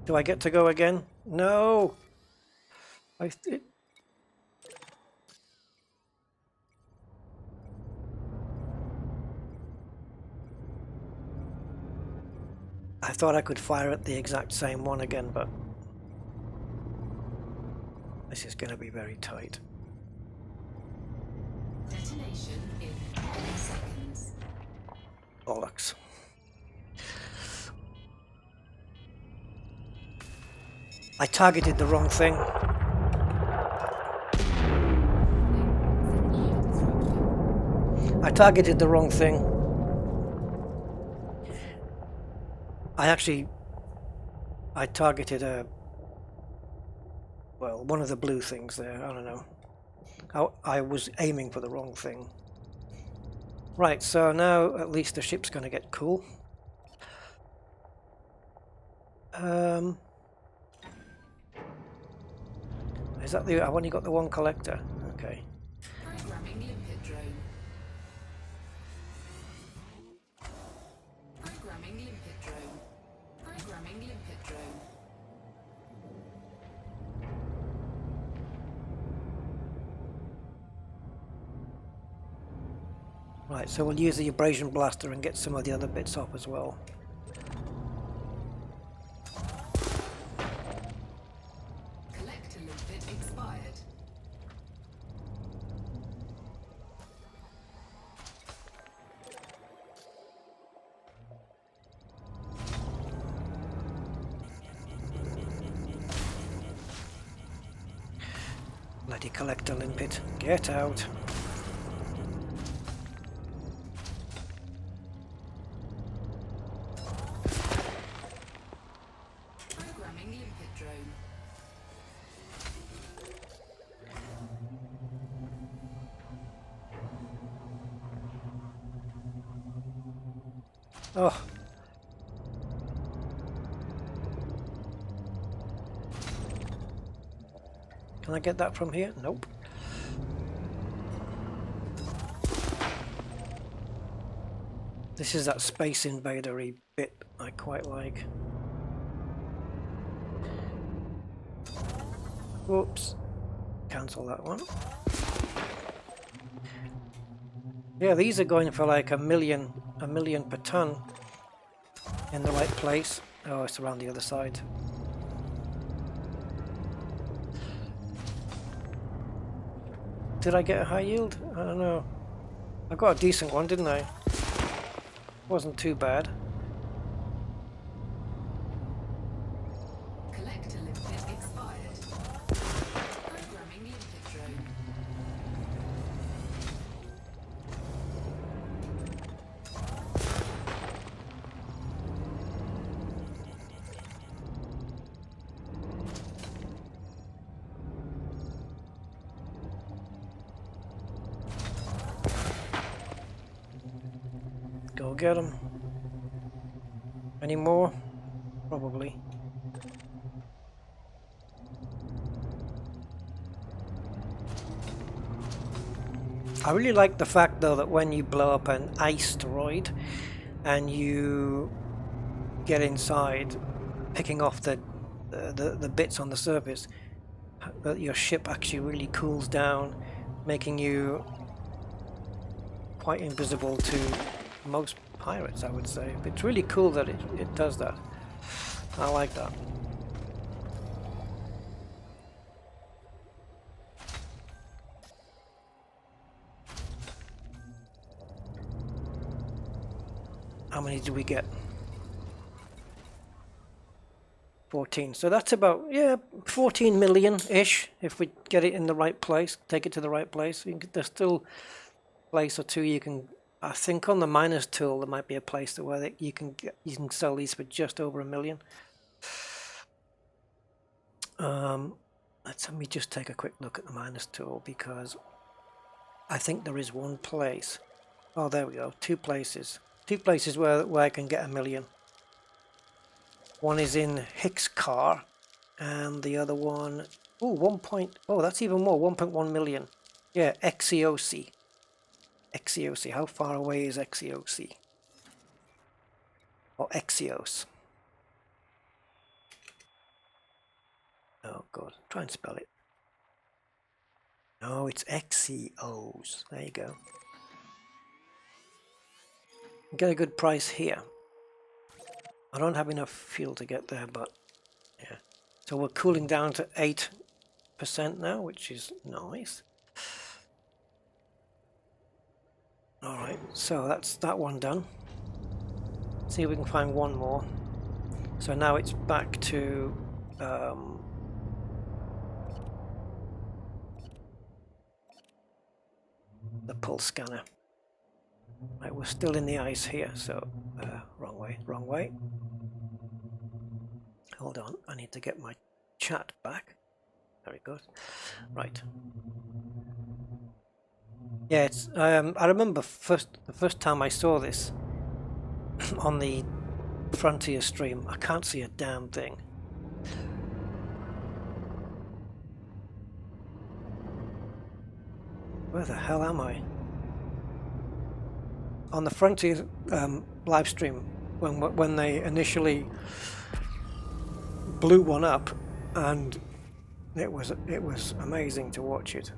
Do I get to go again? No. I thought I could fire at the exact same one again, but this is going to be very tight. Detonation in 10 seconds. Bollocks. I targeted the wrong thing. I targeted the wrong thing. I targeted well, one of the blue things there, I don't know. I was aiming for the wrong thing. Right, so now at least the ship's going to get cool. Is that the... I've only got the one collector. Okay. Programming limpet drone. Programming limpet drone. Programming limpet drone. Right, so we'll use the abrasion blaster and get some of the other bits off as well. Collector limpet expired. Bloody collector limpet, get out. Programming limpet drone. Oh. Can I get that from here? Nope. This is that space invader-y bit I quite like. Whoops. Cancel that one. Yeah, these are going for like a million per ton in the right place. Oh, it's around the other side. Did I get a high yield? I don't know. I got a decent one, didn't I? Wasn't too bad. Collector limpet expired. Programming limpet drone. Go get them. Any more? Probably. I really like the fact though that when you blow up an asteroid and you get inside, picking off the bits on the surface, that your ship actually really cools down, making you quite invisible to most pirates, I would say. It's really cool that it does that. I like that. How many did we get? 14. So that's about, yeah, 14 million-ish if we get it in the right place, take it to the right place. There's still a place or two you can, I think on the miners tool there might be a place where you can sell these for just over $1 million. Let me just take a quick look at the miners tool because I think there is one place. Oh, there we go. Two places where I can get $1 million. One is in Hicks Car, and the other one, oh, that's even more, 1.1 million. Yeah, XEOC. XEOC. How far away is XEOC? Or Exios? Oh god, try and spell it. No, it's Exios. There you go. Get a good price here. I don't have enough fuel to get there, but yeah. So we're cooling down to 8% now, which is nice. Alright, so that's that one done. See if we can find one more. So now it's back to the pulse scanner. Right, we're still in the ice here, so wrong way. Hold on, I need to get my chat back. There it goes. Right. Yeah, it's. I remember the first time I saw this on the Frontier stream. I can't see a damn thing. Where the hell am I? On the Frontier live stream, when they initially blew one up, and it was amazing to watch it.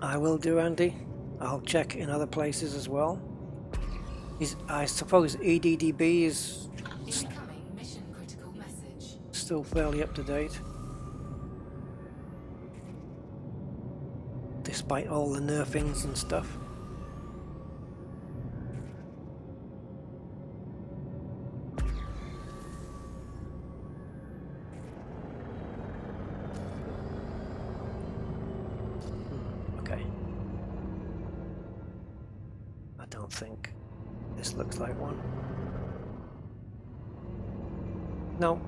I will do, Andy. I'll check in other places as well. I suppose EDDB is mission critical message. Still fairly up to date, despite all the nerfings and stuff. Okay. I don't think this looks like one. No.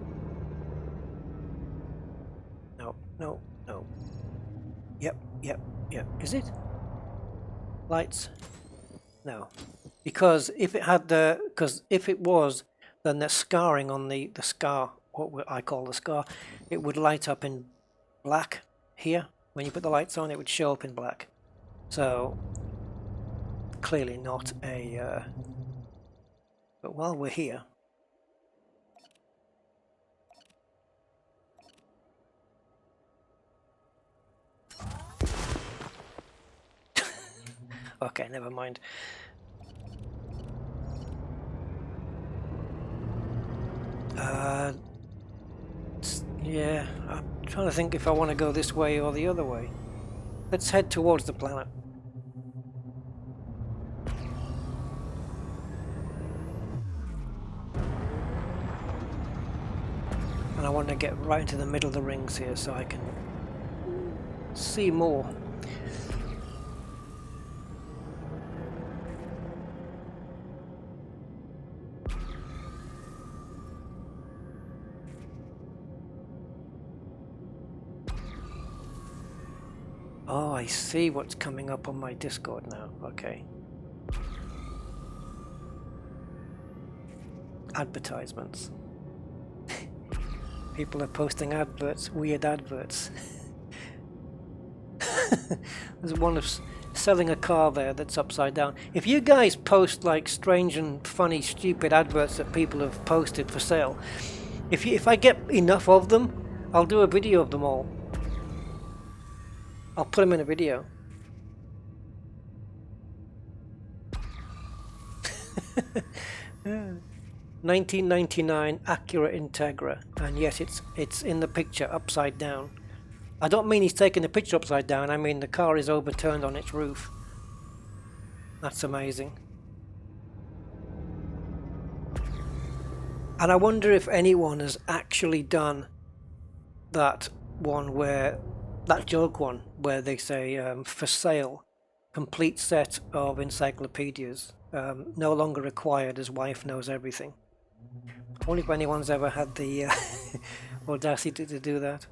No. Yep. Is it? Lights? No. Because if it had if it was, then the scarring on the scar, what I call the scar, it would light up in black here. When you put the lights on, it would show up in black. So, clearly not a... but while we're here... Okay, never mind. Yeah, I'm trying to think if I want to go this way or the other way. Let's head towards the planet. And I want to get right into the middle of the rings here so I can see more. Oh, I see what's coming up on my Discord now. Okay. Advertisements. People are posting adverts, weird adverts. There's one of selling a car there that's upside down. If you guys post like strange and funny, stupid adverts that people have posted for sale, if I get enough of them, I'll do a video of them all. I'll put them in a video. 1999 Acura Integra, and yet it's in the picture upside down. I don't mean he's taking the picture upside down, I mean the car is overturned on its roof. That's amazing. And I wonder if anyone has actually done that one where, that joke one, where they say for sale, complete set of encyclopedias, no longer required as wife knows everything. I wonder if anyone's ever had the audacity to do that.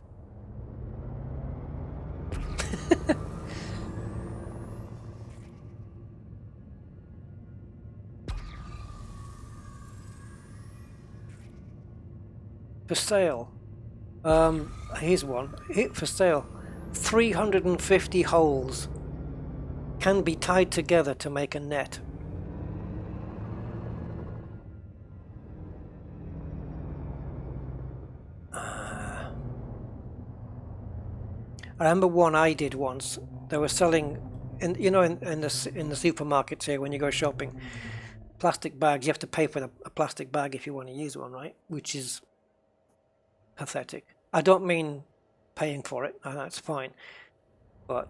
For sale. Here's one. For sale. 350 holes can be tied together to make a net. I remember one I did once. They were selling, in the supermarkets here when you go shopping, plastic bags. You have to pay for a plastic bag if you want to use one, right? Which is pathetic. I don't mean paying for it, that's fine. But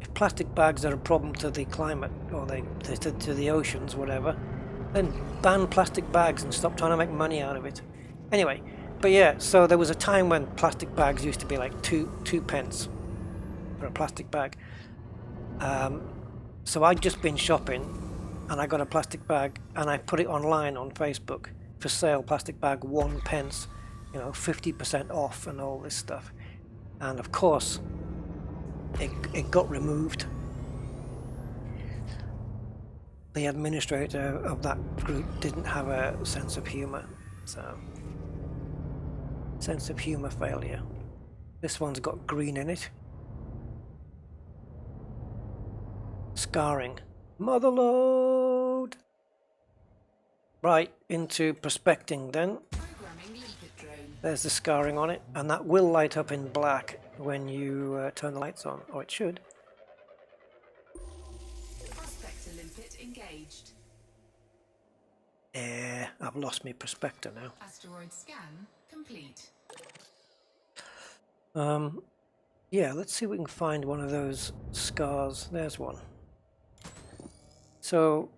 if plastic bags are a problem to the climate or to the oceans, whatever, then ban plastic bags and stop trying to make money out of it. Anyway, but yeah, so there was a time when plastic bags used to be like two pence for a plastic bag. So I'd just been shopping and I got a plastic bag and I put it online on Facebook for sale, plastic bag 1 pence, 50% off and all this stuff. And of course it got removed. The administrator of that group didn't have a sense of humor, so sense of humor failure. This one's got green in it. Scarring. Motherload! Right, into prospecting then. There's the scarring on it, and that will light up in black when you turn the lights on, or it should. Prospector limpet engaged. I've lost my prospector now. Asteroid scan complete. Yeah, let's see if we can find one of those scars. There's one. So,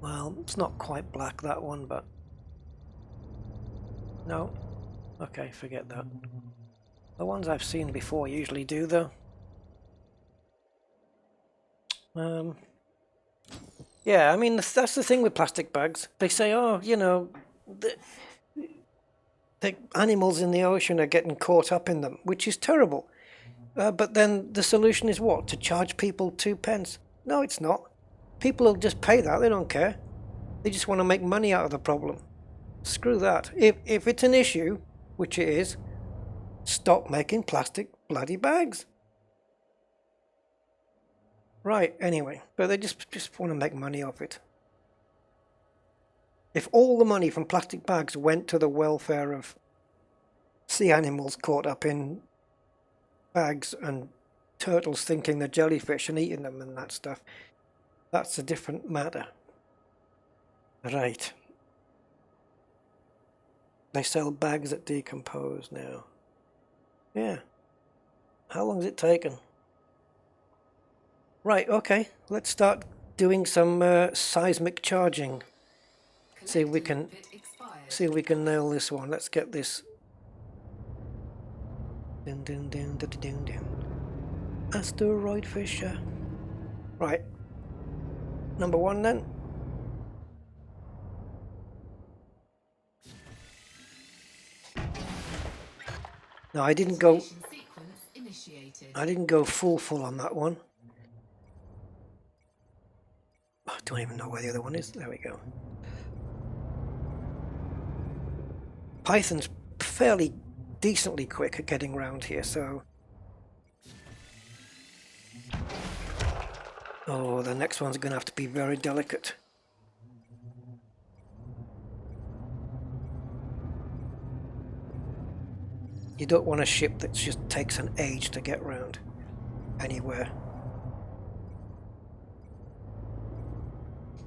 well, it's not quite black, that one, but no. Okay, forget that. The ones I've seen before usually do, though. Yeah, I mean, that's the thing with plastic bags. They say, oh, the animals in the ocean are getting caught up in them, which is terrible. But then the solution is what? To charge people 2 pence? No, it's not. People will just pay that. They don't care. They just want to make money out of the problem. Screw that. If it's an issue, which it is, stop making plastic bloody bags. Right, anyway. But they just want to make money off it. If all the money from plastic bags went to the welfare of sea animals caught up in bags and turtles thinking they're jellyfish and eating them and that stuff, that's a different matter. Right. They sell bags that decompose now. Yeah. How long has it taken? Right, okay. Let's start doing some seismic charging. See if we can nail this one. Let's get this. Dun, dun, dun, dun, dun, dun. Asteroid Fisher. Right. Number 1 then. No, I didn't go full on that one. I don't even know where the other one is. There we go. Python's fairly decently quick at getting round here, so... Oh, the next one's going to have to be very delicate. You don't want a ship that just takes an age to get round anywhere.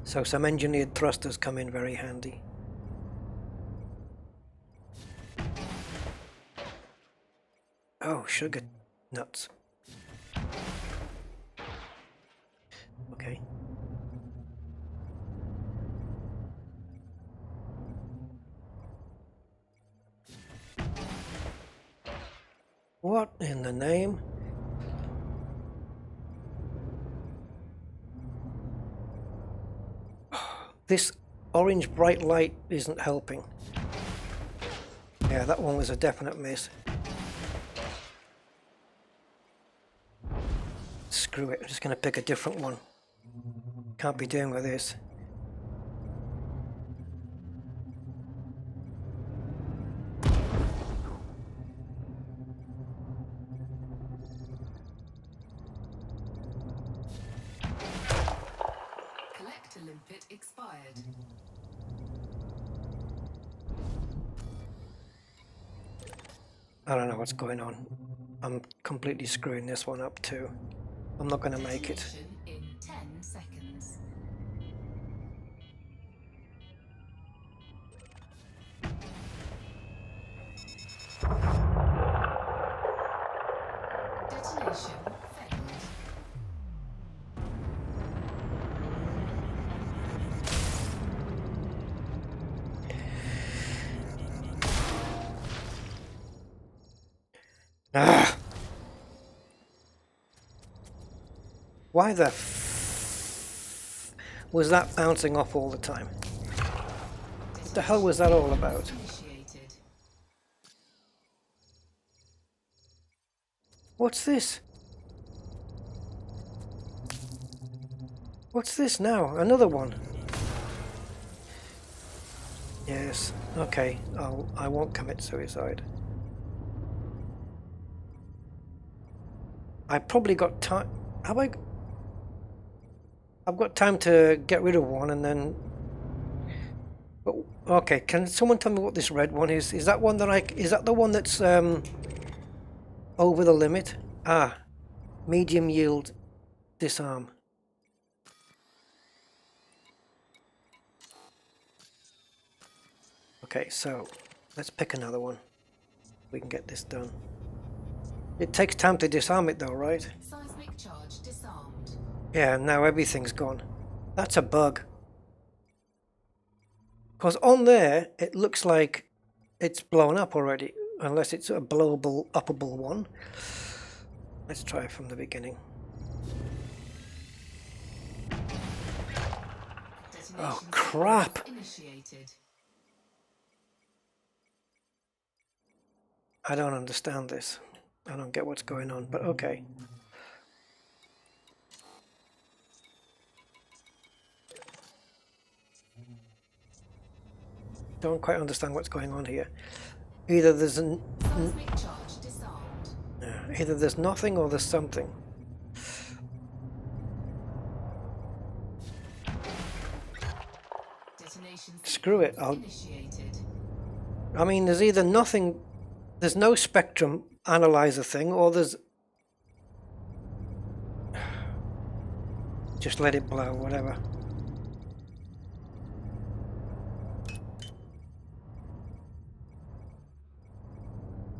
So some engineered thrusters come in very handy. Oh, sugar nuts. Okay. What in the name? This orange bright light isn't helping. Yeah, that one was a definite miss. Screw it, I'm just going to pick a different one. Can't be doing with this. Collector limpet expired. I don't know what's going on. I'm completely screwing this one up too. I'm not going to make it. Detonation in 10 seconds. Detonation failed. Ah! Why the was that bouncing off all the time? What the hell was that all about? Initiated. What's this? What's this now? Another one. Yes. Okay. I won't commit suicide. I probably got time. Have I? I've got time to get rid of one and then. But, okay. Can someone tell me what this red one is? Is that one that I? Is that the one that's over the limit? Ah, medium yield disarm. Okay, so let's pick another one. We can get this done. It takes time to disarm it though, right? Seismic charge disarmed. Yeah, now everything's gone. That's a bug. Because on there, it looks like it's blown up already, unless it's a blowable, uppable one. Let's try from the beginning. Oh, Detonation crap! initiated. I don't understand this. I don't get what's going on, but okay. Don't quite understand what's going on here. Either there's Seismic charge disarmed. either there's nothing or there's something. Detonation Screw it. initiated. I mean, there's either nothing, there's no spectrum analyzer thing, or there's. Just let it blow, whatever.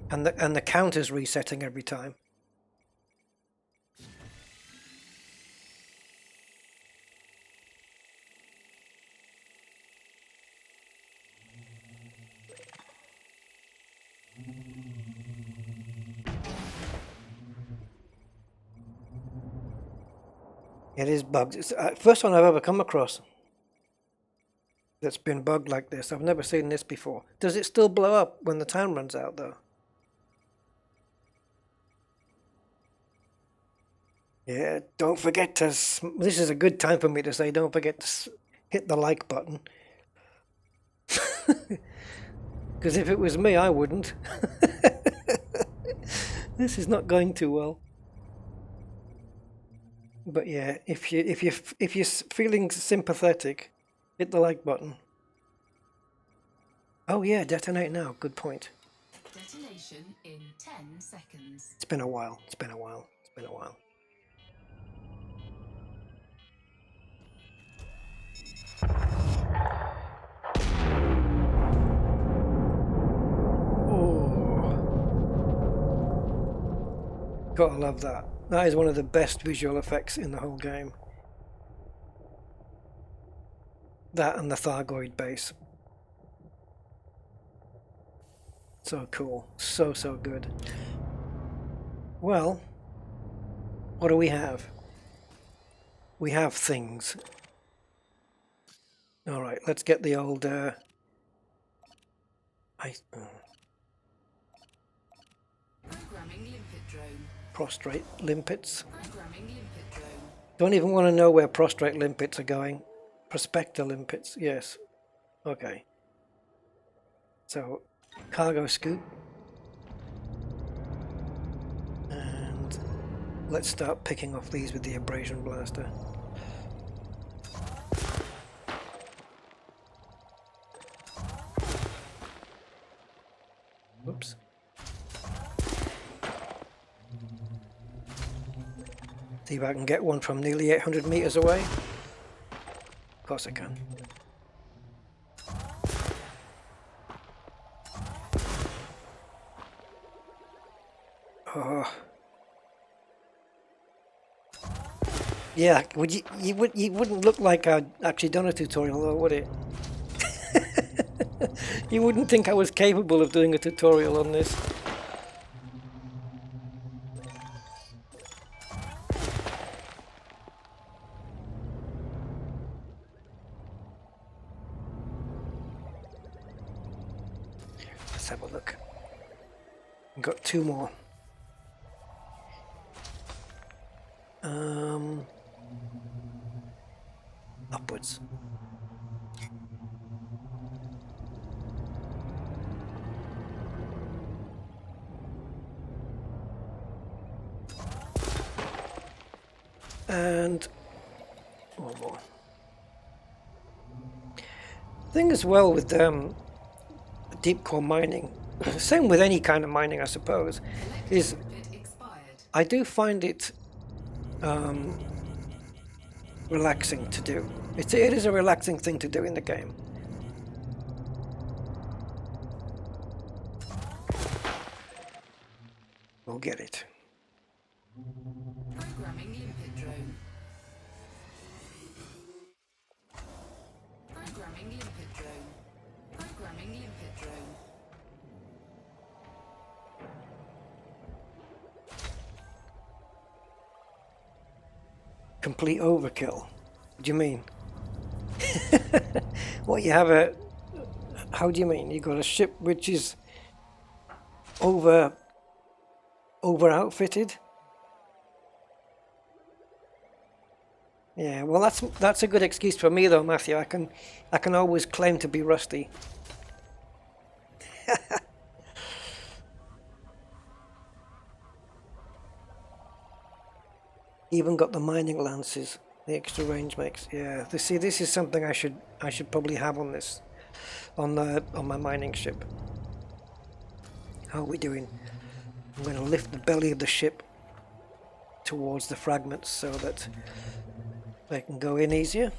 And the counter's resetting every time. It is bugged. It's the first one I've ever come across that's been bugged like this. I've never seen this before. Does it still blow up when the time runs out, though? Yeah, don't forget to... This is a good time for me to say don't forget to hit the like button. Because if it was me, I wouldn't. This is not going too well. But yeah, if you're feeling sympathetic, hit the like button. Oh yeah, detonate now. Good point. Detonation in 10 seconds. It's been a while. It's been a while. It's been a while. Gotta love that. That is one of the best visual effects in the whole game. That and the Thargoid base. So cool. So, so good. Well, what do we have? We have things. Alright, let's get the old... Programming limpet drone. prostrate limpets. Programming limpet drone. Don't even want to know where prostrate limpets are going. Prospector limpets, yes. Okay. So, cargo scoop. And let's start picking off these with the abrasion blaster. Whoops. See if I can get one from nearly 800 meters away. Of course I can. Oh. Yeah, you wouldn't look like I'd actually done a tutorial though, would it? You wouldn't think I was capable of doing a tutorial on this. Let's have a look. We've got two more. Upwards. And one more. The thing as well with deep core mining, same with any kind of mining I suppose, is I do find it relaxing to do. It is a relaxing thing to do in the game. We'll get it. Programming limpet drone. Programming limpet drone. Programming limpet drone. Complete overkill. What do you mean? What, you have a... How do you mean? You got a ship which is over outfitted? Yeah, well that's a good excuse for me though, Matthew. I can always claim to be rusty. Even got the mining lances, the extra range makes. Yeah, see, this is something I should probably have on this, on my mining ship. How are we doing? I'm going to lift the belly of the ship towards the fragments so that they can go in easier.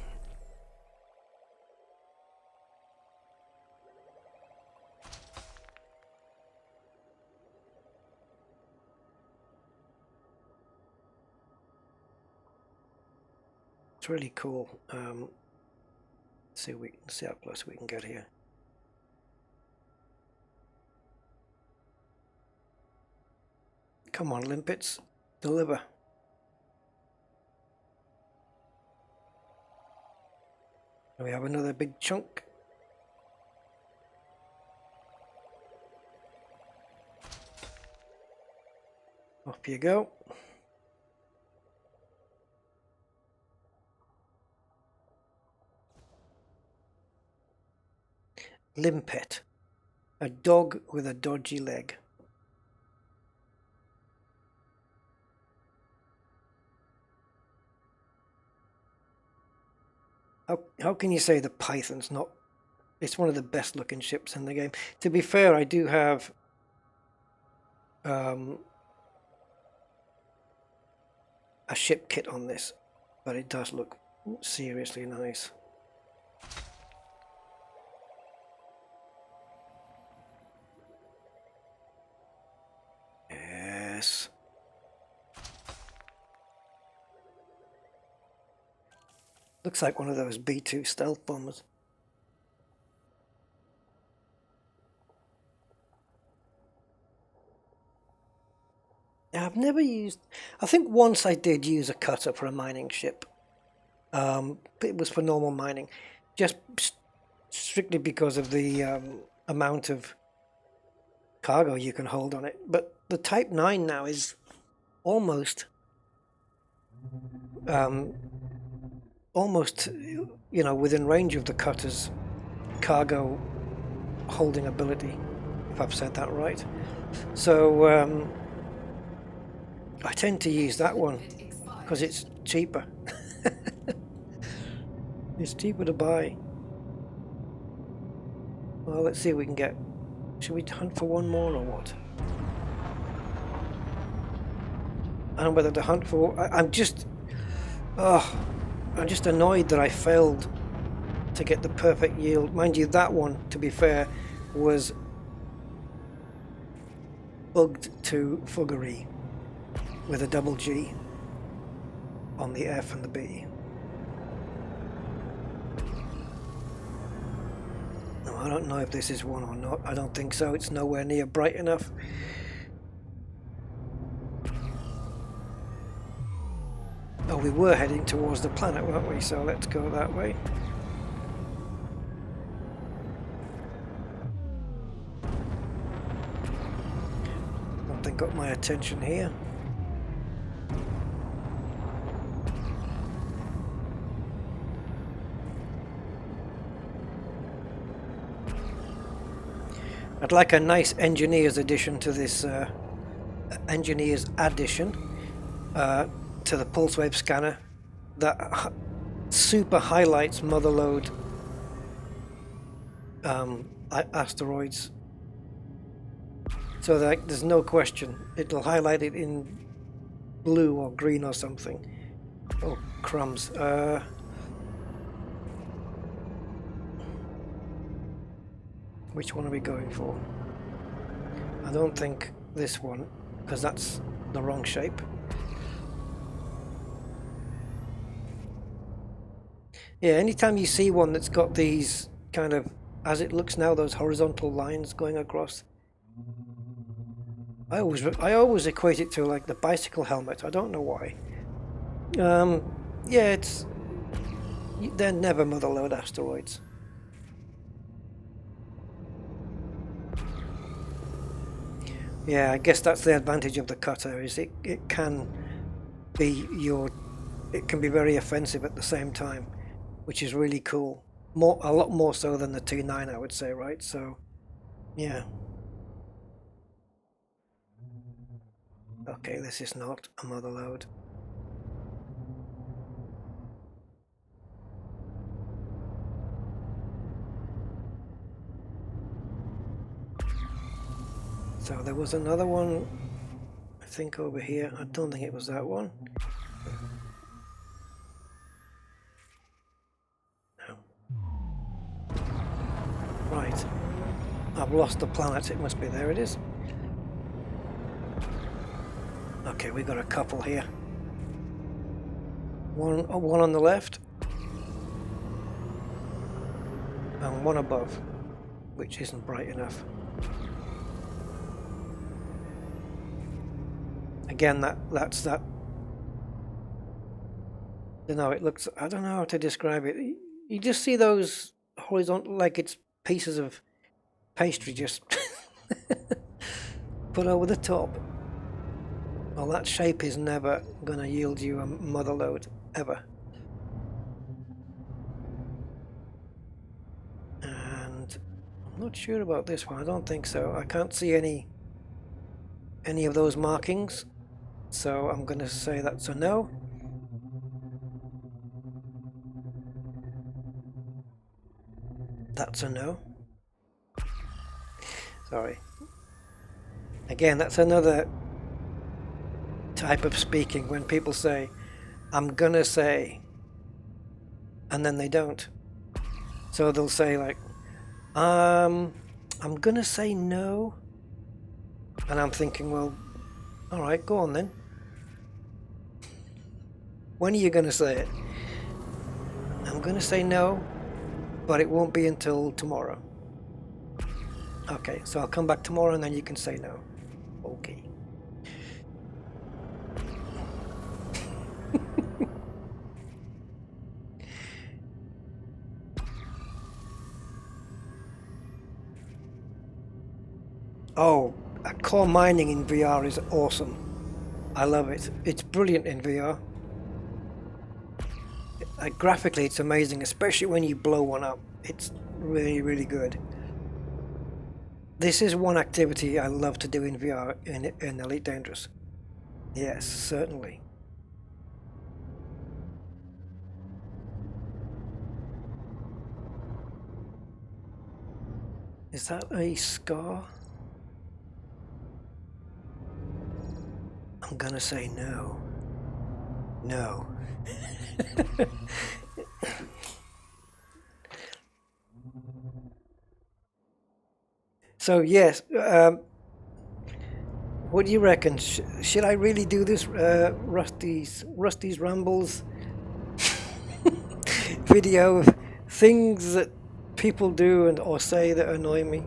It's really cool. See how close we can get here. Come on, limpets, deliver. We have another big chunk. Off you go. Limpet, a dog with a dodgy leg. How can you say the Python's not... It's one of the best looking ships in the game. To be fair, I do have a ship kit on this, but it does look seriously nice. Yes. Looks like one of those B-2 stealth bombers. I've never used... I think once I did use a cutter for a mining ship. It was for normal mining. Just strictly because of the amount of cargo you can hold on it. But the Type 9 now is almost... almost, you know, within range of the cutter's cargo holding ability, if I've said that right. So I tend to use that one because it's cheaper. It's cheaper to buy. Well, let's see if we can get... Should we hunt for one more or what? I don't know whether to hunt for... I'm just annoyed that I failed to get the perfect yield. Mind you, that one, to be fair, was bugged to fuggery with a double G on the F and the B. No, I don't know if this is one or not. I don't think so. It's nowhere near bright enough. Oh, we were heading towards the planet, weren't we? So let's go that way. Something got my attention here. I'd like a nice engineer's addition to this, engineer's addition to the pulse wave scanner that super highlights motherlode asteroids. So that there's no question, it'll highlight it in blue or green or something. Oh, crumbs. Which one are we going for? I don't think this one, because that's the wrong shape. Yeah, anytime you see one that's got these kind of, as it looks now, those horizontal lines going across, I always equate it to like the bicycle helmet. I don't know why. Yeah, they're never motherlode asteroids. Yeah, I guess that's the advantage of the cutter, is it can be very offensive at the same time, which is really cool. A lot more so than the T9, I would say, right? So, yeah. Okay, this is not a motherlode. So there was another one, I think, over here. I don't think it was that one. No. Right. I've lost the planet. It must be. There it is. Okay, we got a couple here. One on the left. And one above, which isn't bright enough. Again, that's that. I don't know. It looks. I don't know how to describe it. You just see those horizontal, like it's pieces of pastry just put over the top. Well, that shape is never going to yield you a motherlode ever. And I'm not sure about this one. I don't think so. I can't see any of those markings. So I'm going to say that's a no. That's a no. Sorry. Again, that's another type of speaking when people say, I'm gonna say, and then they don't. So they'll say like, I'm gonna say no. And I'm thinking, well, all right, go on then. When are you going to say it? I'm gonna say no, but it won't be until tomorrow. Okay, so I'll come back tomorrow and then you can say no. Okay. Oh, core mining in VR is awesome. I love it. It's brilliant in VR. Graphically, it's amazing, especially when you blow one up. It's really, really good. This is one activity I love to do in VR in Elite Dangerous. Yes, certainly. Is that a scar? I'm gonna say no. No. So yes, what do you reckon? Should I really do this Rusty's Rambles video of things that people do and or say that annoy me?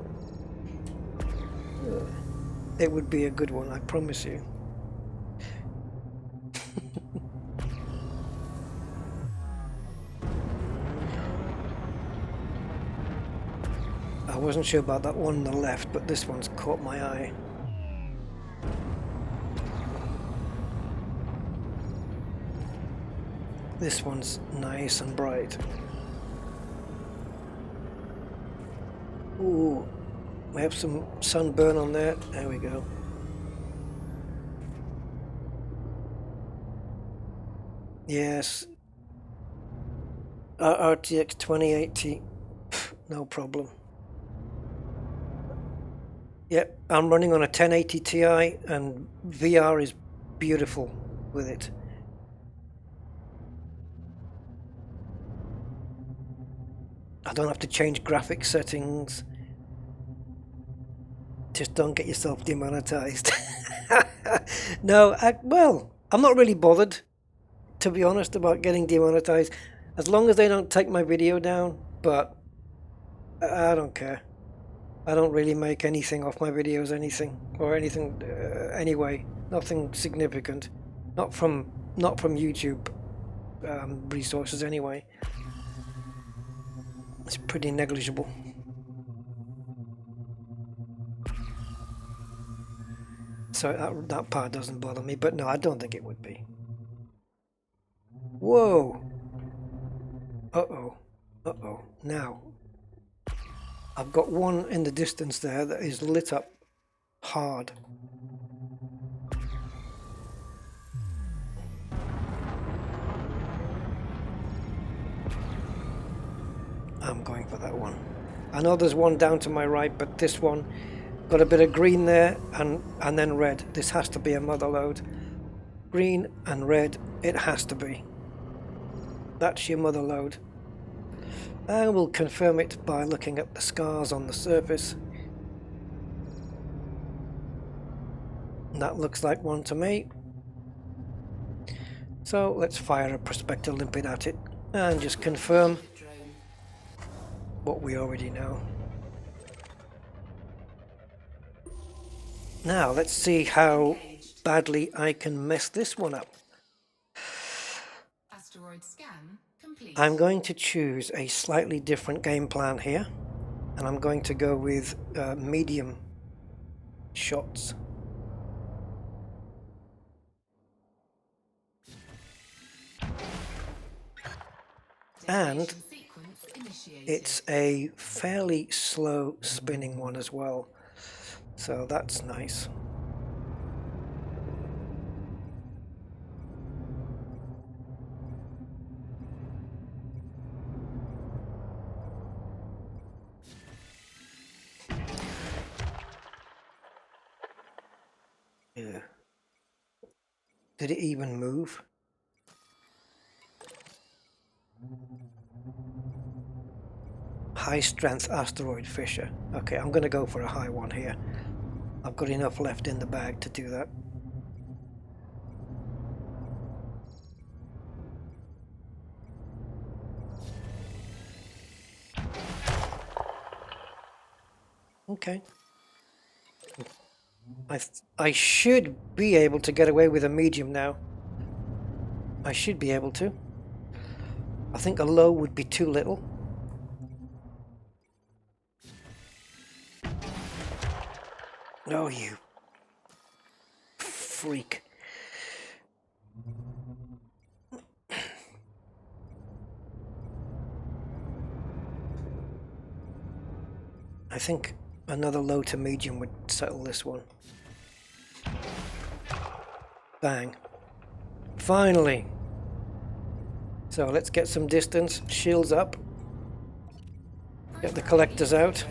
It would be a good one, I promise you. I wasn't sure about that one on the left, but this one's caught my eye. This one's nice and bright. Ooh, we have some sunburn on there. There we go. Yes. RTX 2080. No problem. Yep, I'm running on a 1080 Ti and VR is beautiful with it. I don't have to change graphics settings. Just don't get yourself demonetized. No, well, I'm not really bothered, to be honest, about getting demonetized, as long as they don't take my video down, but I don't care. I don't really make anything off my videos, anything anyway, nothing significant, not from YouTube resources anyway. It's pretty negligible. So that part doesn't bother me, but no, I don't think it would be. Whoa! Uh-oh. Uh-oh. Now, I've got one in the distance there that is lit up hard. I'm going for that one. I know there's one down to my right, but this one got a bit of green there and then red. This has to be a mother load. Green and red, it has to be. That's your mother load. I will confirm it by looking at the scars on the surface. That looks like one to me. So let's fire a prospector limpet at it and just confirm what we already know. Now let's see how badly I can mess this one up. Asteroid scan complete. I'm going to choose a slightly different game plan here, and I'm going to go with medium shots. And it's a fairly slow spinning one as well, so that's nice. Yeah. Did it even move? High strength asteroid fisher. Okay, I'm going to go for a high one here. I've got enough left in the bag to do that. Okay. I should be able to get away with a medium now. I should be able to. I think a low would be too little. Oh, you freak. I think another low to medium would settle this one. Bang. Finally. So let's get some distance. Shields up. Get the collectors out.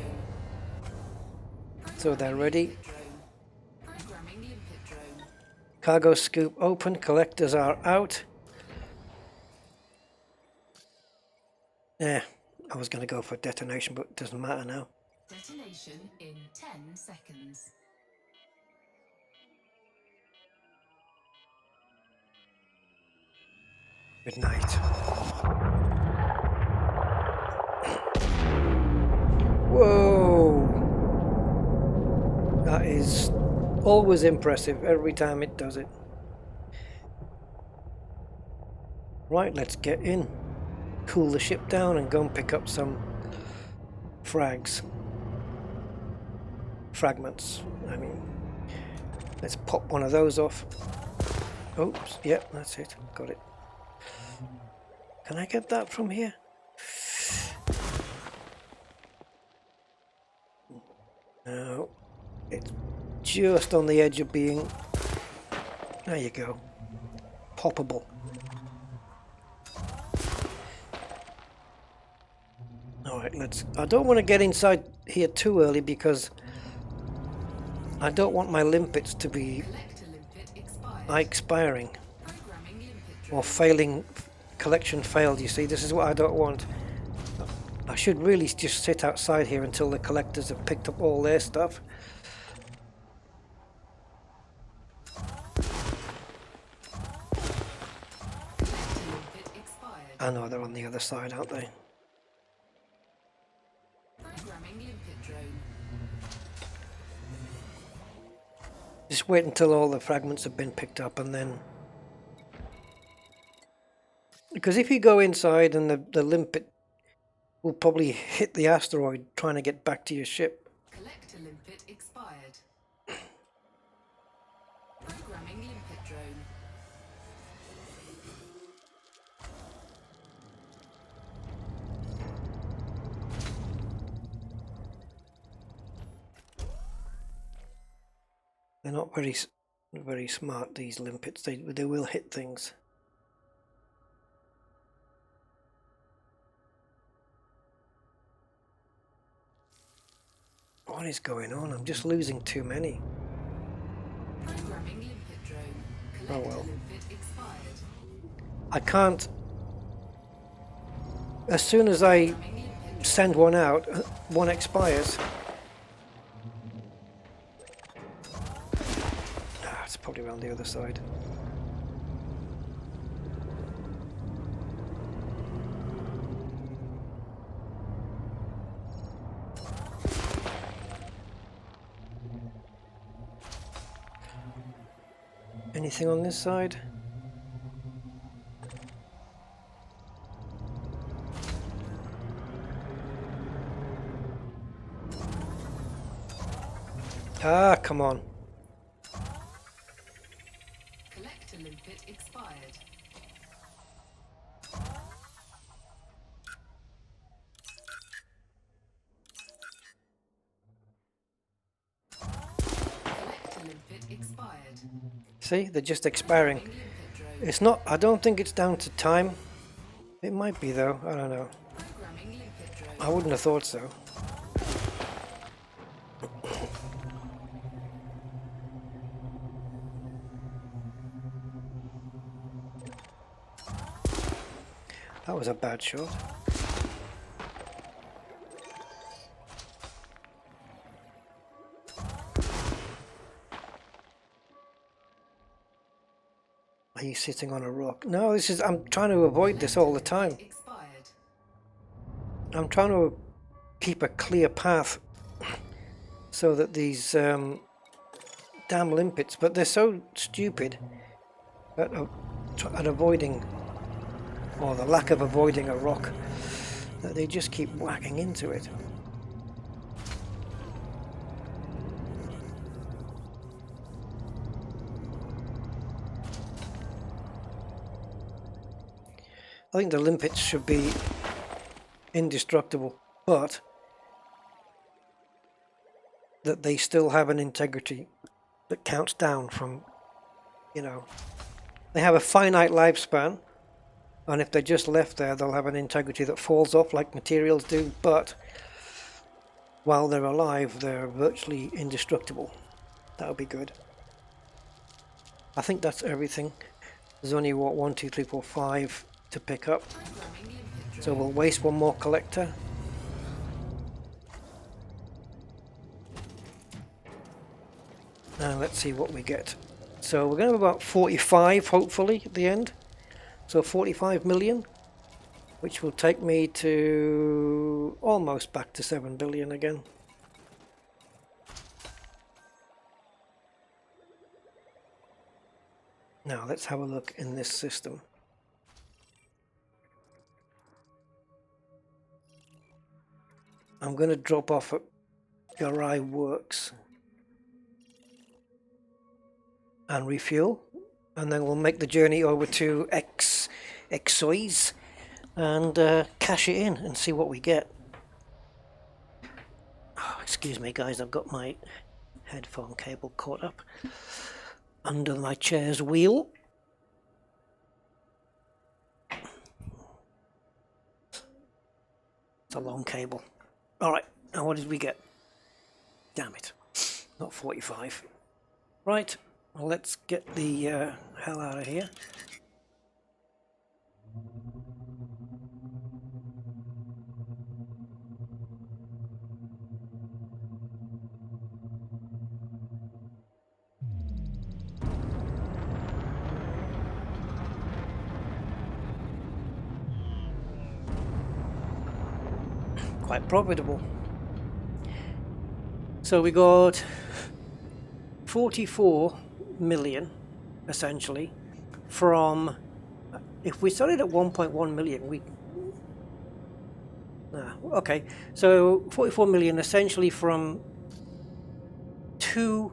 So they're ready. Programming limpet drone. Cargo scoop open. Collectors are out. Yeah, I was going to go for detonation, but it doesn't matter now. Detonation in 10 seconds. Good night. Whoa! That is always impressive every time it does it. Right, let's get in. Cool the ship down and go and pick up some fragments. I mean, let's pop one of those off. Oops, yep, that's it. Got it. Can I get that from here? No, it's just on the edge of being. There you go. Poppable. Alright, let's. I don't want to get inside here too early because I don't want my limpets to be Collector limpet expired. expiring Programming limpet or drone. failing. Collection failed, you see. This is what I don't want. I should really just sit outside here until the collectors have picked up all their stuff. Collector limpet expired. I know they're on the other side, aren't they? Programming limpet drone. Just wait until all the fragments have been picked up and then... Because if you go inside and the limpet will probably hit the asteroid trying to get back to your ship. Collector limpet expired. Programming limpet drone. They're not very smart, these limpets. They will hit things. What is going on? I'm just losing too many. Programming limpet drone. Oh Collector well. limpet expired. I can't... As soon as I Programming limpet send one out, one expires. Ah, it's probably around the other side. Anything on this side? Ah, come on. Collector limpet expired. Collector limpet expired. See, they're just expiring. Limpet drone. It's not, I don't think it's down to time. It might be though, I don't know. Programming limpet drone. I wouldn't have thought so. That was a bad shot. Are you sitting on a rock? No, this is, I'm trying to avoid this all the time. Expired. I'm trying to keep a clear path so that these damn limpets, but they're so stupid at avoiding, or the lack of avoiding a rock, that they just keep whacking into it. I think the limpets should be indestructible, but that they still have an integrity that counts down from, you know, they have a finite lifespan, and if they're just left there, they'll have an integrity that falls off like materials do, but while they're alive, they're virtually indestructible. That would be good. I think that's everything. There's only, what, 1, 2, 3, 4, 5 to pick up. So we'll waste one more collector. And let's see what we get. So we're going to have about 45, hopefully, at the end. So 45 million, which will take me to almost back to 7 billion again. Now let's have a look in this system. I'm going to drop off at Garai Works and refuel, and then we'll make the journey over to Xois and cash it in and see what we get. Oh, excuse me guys, I've got my headphone cable caught up under my chair's wheel. It's a long cable. Alright, now what did we get? Damn it, not 45. Right, well, let's get the hell out of here. Quite profitable. So we got 44 million essentially from, if we started at 1.1 million, we okay, so 44 million essentially from two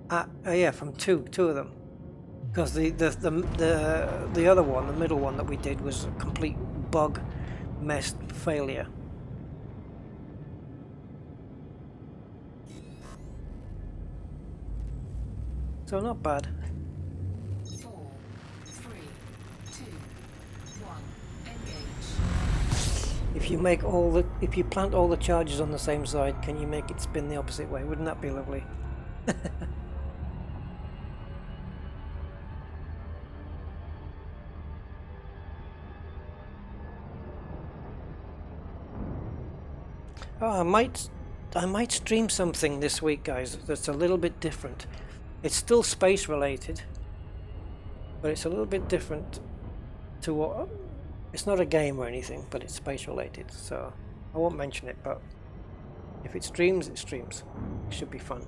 from two of them, because the other one, the middle one that we did, was a complete bug messed failure. So not bad. 4, 3, 2, 1, engage. If you plant all the charges on the same side, can you make it spin the opposite way? Wouldn't that be lovely? Oh, I might stream something this week, guys, that's a little bit different. It's still space related, but it's a little bit different to what, it's not a game or anything, but it's space related, so I won't mention it, but if it streams, it streams. It should be fun.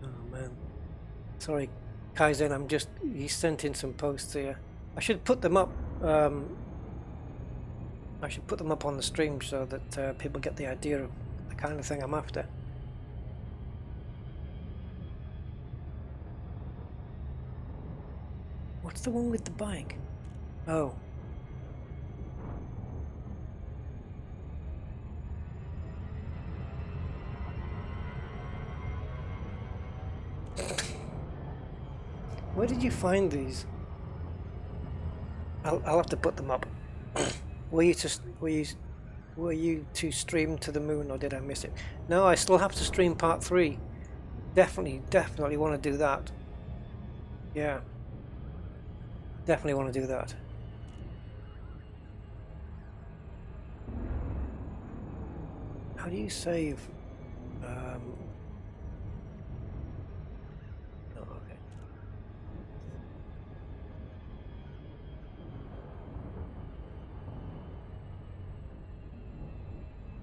Oh man, sorry Kaizen, he sent in some posts here. I should put them up. I should put them up on the stream so that people get the idea of the kind of thing I'm after. What's the one with the bike? Oh. Where did you find these? I'll have to put them up. Were you to stream to the moon, or did I miss it? No, I still have to stream part 3. Definitely want to do that. Yeah. Definitely want to do that. How do you save? Oh, okay.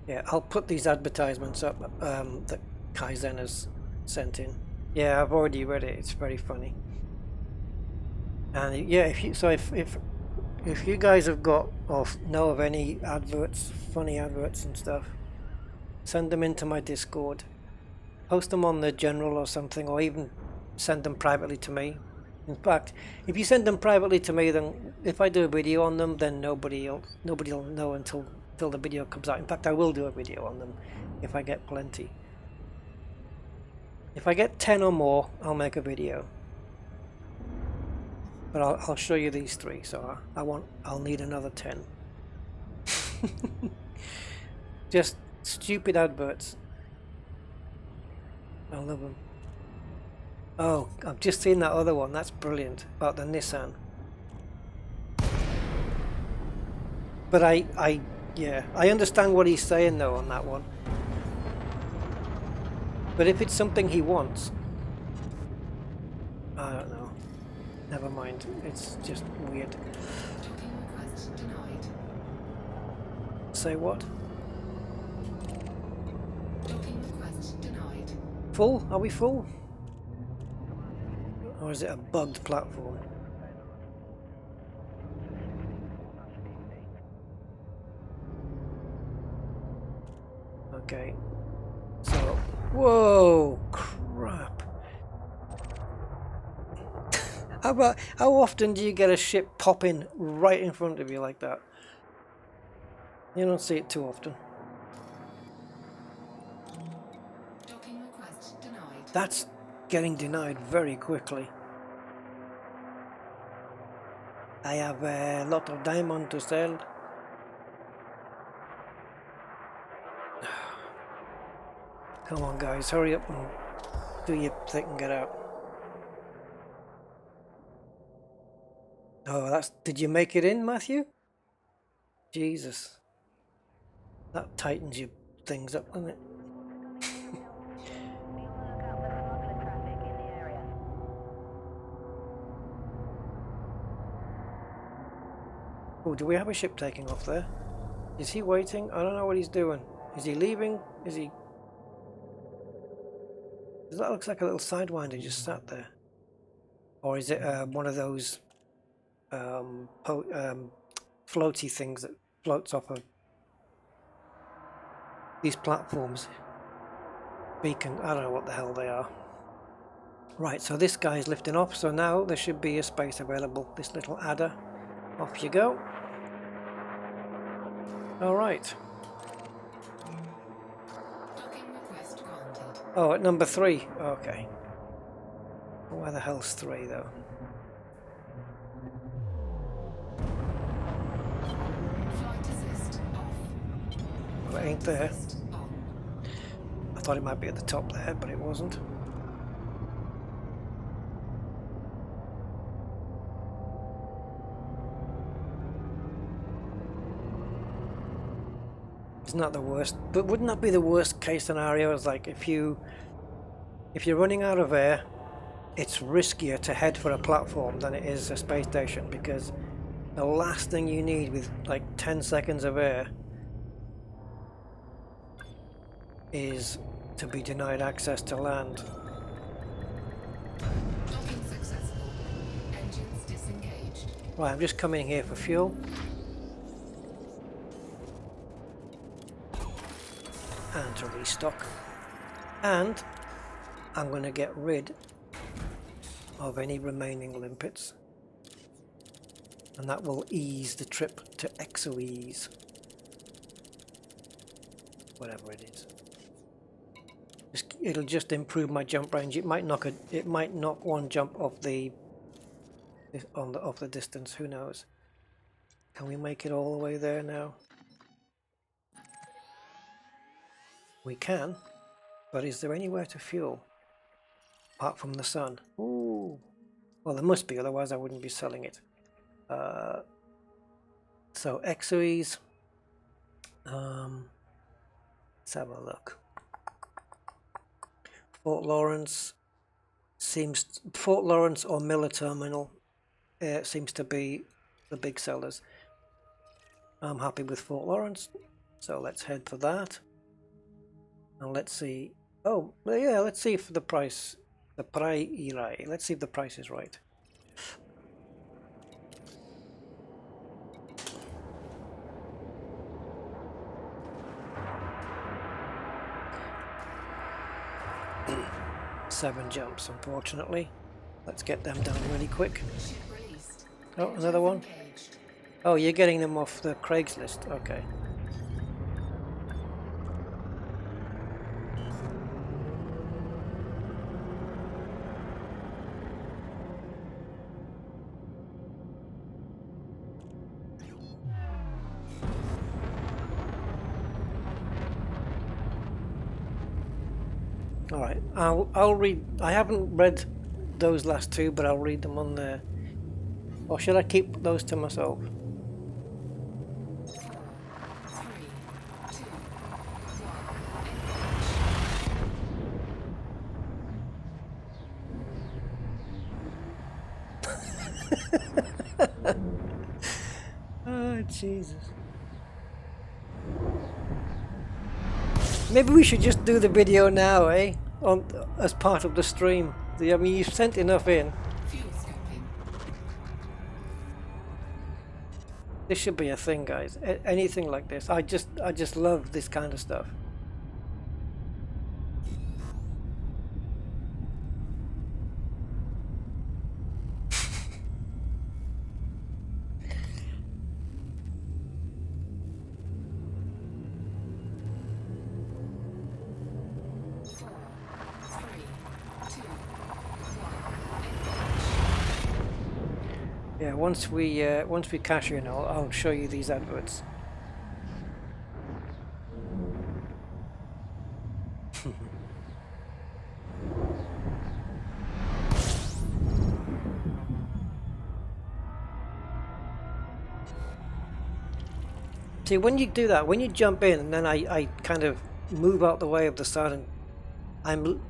Yeah, I'll put these advertisements up that Kaizen has sent in. Yeah, I've already read it. It's very funny. And yeah, if you guys have got or know of any adverts, funny adverts and stuff, send them into my Discord. Post them on the general or something, or even send them privately to me. In fact, if you send them privately to me, then if I do a video on them, then nobody'll know until the video comes out. In fact, I will do a video on them if I get plenty. If I get 10 or more, I'll make a video. But I'll show you these 3, so I'll need another 10. Just stupid adverts. I love them. Oh, I've just seen that other one. That's brilliant about the Nissan. But yeah, I understand what he's saying though on that one. But if it's something he wants, I don't know. Never mind. It's just weird. Docking request denied. Say what? Docking request denied. Full? Are we full? Or is it a bugged platform? Okay. So, whoa, crap. How often do you get a ship popping right in front of you like that? You don't see it too often. Docking request denied. That's getting denied very quickly. I have a lot of diamond to sell. Come on guys, hurry up and do your thing and get out. Oh, did you make it in, Matthew? Jesus. That tightens your things up, doesn't it? Oh, do we have a ship taking off there? Is he waiting? I don't know what he's doing. Is he leaving? Is he... That looks like a little sidewinder just sat there. Or is it one of those floaty things that floats off of these platforms? Beacon, I don't know what the hell they are. Right, so this guy's lifting off, so now there should be a space available. This little adder. Off you go. Alright. Docking request granted. Oh, at number 3. Okay. Where the hell's 3 though? Flight assist off. Well, it ain't there. Assist on. I thought it might be at the top there, but it wasn't. It's not the worst, but wouldn't that be the worst case scenario? Is like if you're running out of air, it's riskier to head for a platform than it is a space station, because the last thing you need with like 10 seconds of air is to be denied access to land. Docking successful. Engines disengaged. Right, I'm just coming here for fuel. And to restock. And I'm going to get rid of any remaining limpets. And that will ease the trip to Exoese. Whatever it is. It'll just improve my jump range. It might knock one jump off the distance. Who knows? Can we make it all the way there now? We can, but is there anywhere to fuel apart from the sun? Ooh, well there must be, otherwise I wouldn't be selling it. So Exoese. Let's have a look. Fort Lawrence or Miller Terminal seems to be the big sellers. I'm happy with Fort Lawrence. So let's head for that. And let's see. Oh, well, yeah, let's see if the price, let's see if the price is right. Seven jumps, unfortunately. Let's get them done really quick. Ship released. Oh, another one. Engaged. Oh, you're getting them off the Craigslist. Okay. All right. I'll read. I haven't read those last two, but I'll read them on there. Or should I keep those to myself? 4, 3, 2, 1. Oh, Jesus. Maybe we should just do the video now, eh? As part of the stream. I mean, you've sent enough in. Fuel scoping. This should be a thing, guys. Anything like this. I just love this kind of stuff. Yeah, once we cash in, I'll show you these adverts. See, when you do that, when you jump in, and then I kind of move out the way of the sun, and I'm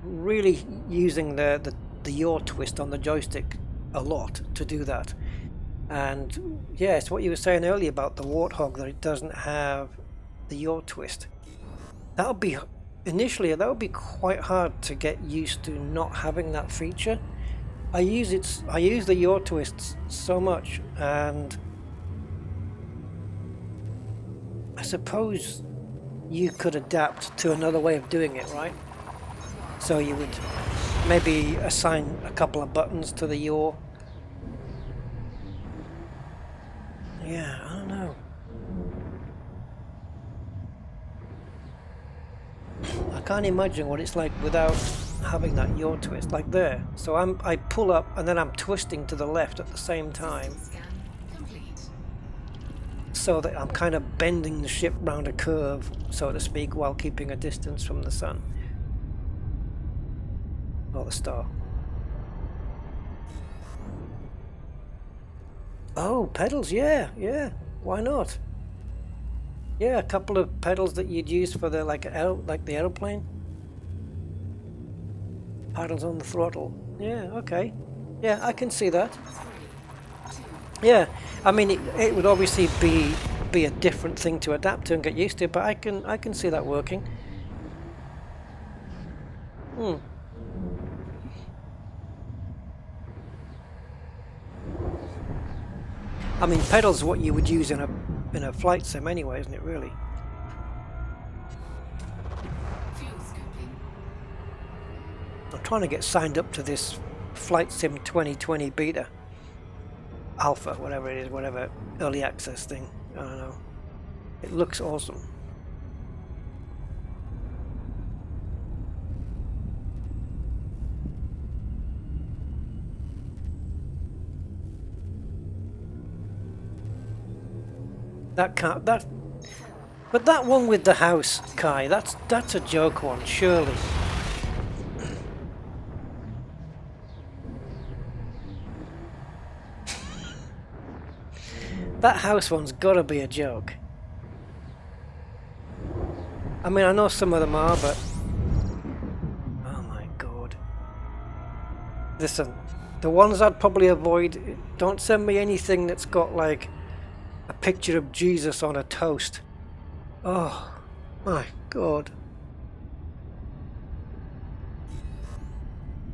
really using the yaw twist on the joystick a lot to do that. And yeah, it's what you were saying earlier about the Warthog, that it doesn't have the yaw twist. That'll be initially that would be quite hard to get used to not having that feature. I use the yaw twists so much, and I suppose you could adapt to another way of doing it, right? So you would maybe assign a couple of buttons to the yaw. Yeah, I don't know. I can't imagine what it's like without having that yaw twist, like there. So I pull up and then I'm twisting to the left at the same time, Scan complete. so that I'm kind of bending the ship round a curve, so to speak, while keeping a distance from the sun. Or the star. Oh, pedals, yeah, why not? Yeah, a couple of pedals that you'd use for the like the aeroplane. Paddles on the throttle. Yeah, okay. Yeah, I can see that. 3, 2, Yeah, I mean it would obviously be a different thing to adapt to and get used to, but I can see that working. I mean, pedals are what you would use in a flight sim anyway, isn't it, really? fuel scoping. I'm trying to get signed up to this Flight Sim 2020 beta. Alpha, whatever it is, whatever early access thing. I don't know. It looks awesome. But that one with the house, Kai, that's a joke one, surely. That house one's gotta be a joke. I mean, I know some of them are, but oh my god. Listen, the ones I'd probably avoid, don't send me anything that's got like a picture of Jesus on a toast. Oh my god.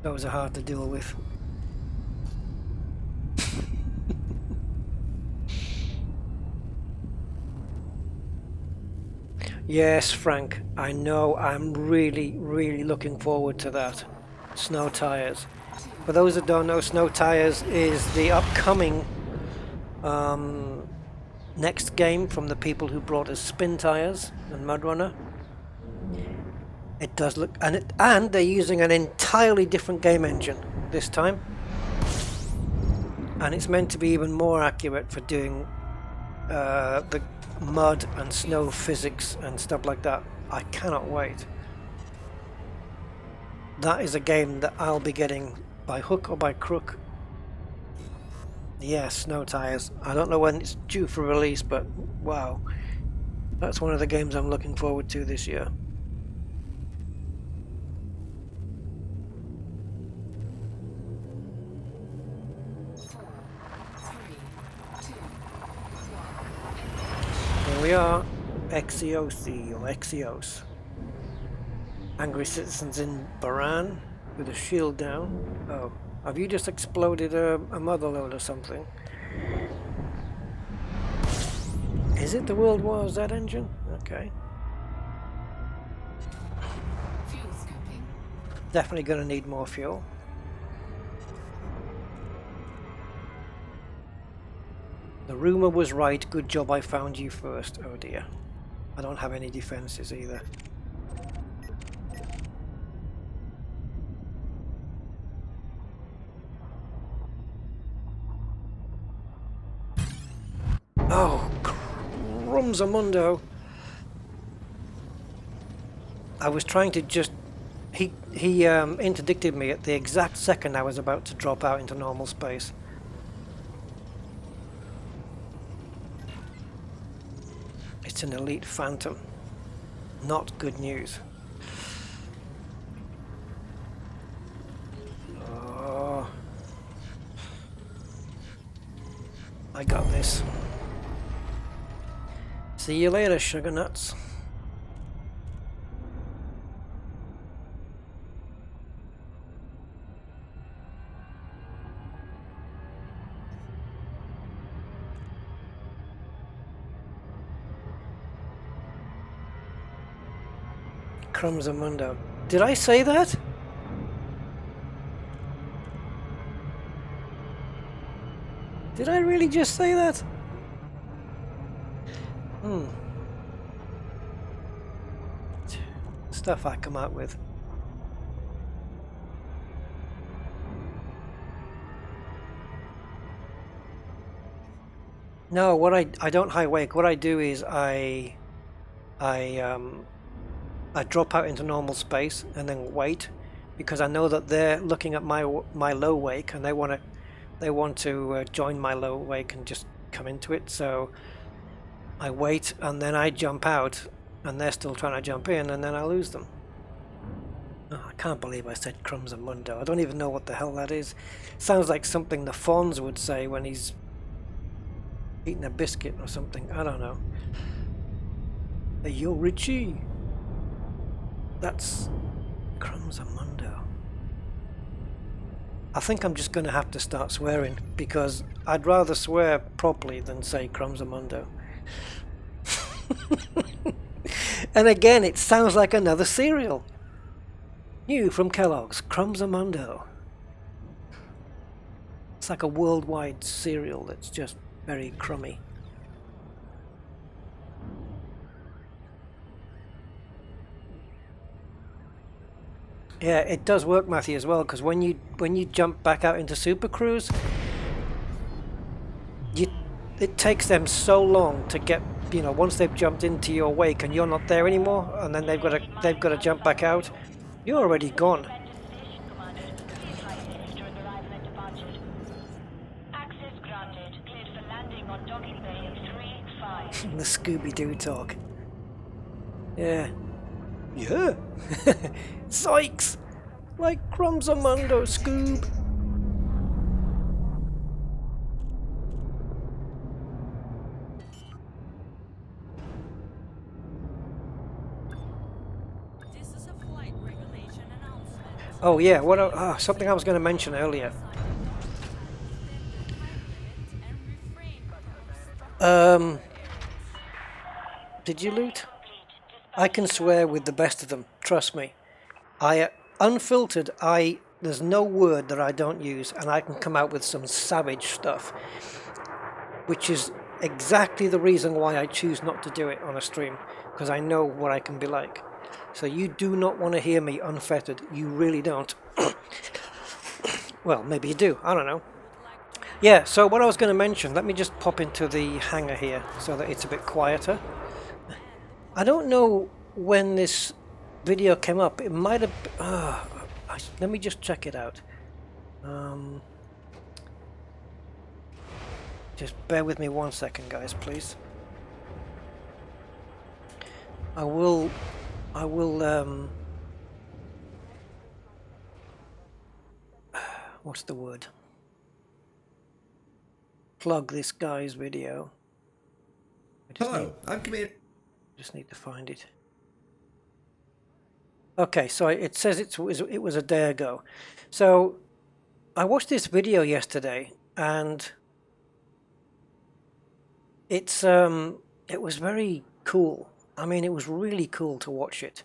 Those are hard to deal with. Yes, Frank, I know. I'm really, really looking forward to that. Snow Tires. For those that don't know, Snow Tires is the upcoming next game from the people who brought us Spin Tires and Mud Runner. It does look, and they're using an entirely different game engine this time, and it's meant to be even more accurate for doing the mud and snow physics and stuff like that. I cannot wait. That is a game that I'll be getting by hook or by crook. Yeah, Snow Tires. I don't know when it's due for release, but wow, that's one of the games I'm looking forward to this year. Here we are, XEOC or Exios. Angry citizens in Baran with a shield down. Oh, have you just exploded a motherload or something? Is it the World War Z engine? Okay. Fuel scoping. Definitely gonna need more fuel. The rumor was right. Good job I found you first. Oh dear. I don't have any defenses either. Oh, Crumsamundo. I was trying to just... He interdicted me at the exact second I was about to drop out into normal space. It's an elite phantom. Not good news. Oh. I got this. See you later, sugar nuts. Crumsamundo. Did I say that? Did I really just say that? Stuff I come out with. No, what I don't high wake. What I do is I drop out into normal space and then wait, because I know that they're looking at my low wake and they want to join my low wake and just come into it. So I wait and then I jump out and they're still trying to jump in, and then I lose them. Oh, I can't believe I said Crumsamundo. I don't even know what the hell that is. Sounds like something the Fonz would say when he's eating a biscuit or something. I don't know. Hey, yo, Richie. That's Crumsamundo. I think I'm just going to have to start swearing, because I'd rather swear properly than say Crumsamundo. And again, it sounds like another cereal. New from Kellogg's, Crumsamundo. It's like a worldwide cereal that's just very crummy. Yeah, it does work, Matthew, as well, because when you jump back out into Super Cruise, it takes them so long to get, you know, once they've jumped into your wake and you're not there anymore, and then they've got to jump back out. You're already gone. The Scooby-Doo talk. Yeah. Yeah. Sykes! Like Crumsamundo, Scoob. Oh yeah, something I was going to mention earlier. Did you loot? I can swear with the best of them. Trust me. Unfiltered. There's no word that I don't use, and I can come out with some savage stuff, which is exactly the reason why I choose not to do it on a stream, because I know what I can be like. So you do not want to hear me unfettered. You really don't. Well, maybe you do. I don't know. Yeah, so what I was going to mention, let me just pop into the hangar here so that it's a bit quieter. I don't know when this video came up. It might have... let me just check it out. Just bear with me 1 second, guys, please. I will what's the word? Plug this guy's video. Hello, I'm comedic. Just need to find it. Okay, so it says it was a day ago. So I watched this video yesterday, and it was very cool. I mean, it was really cool to watch it.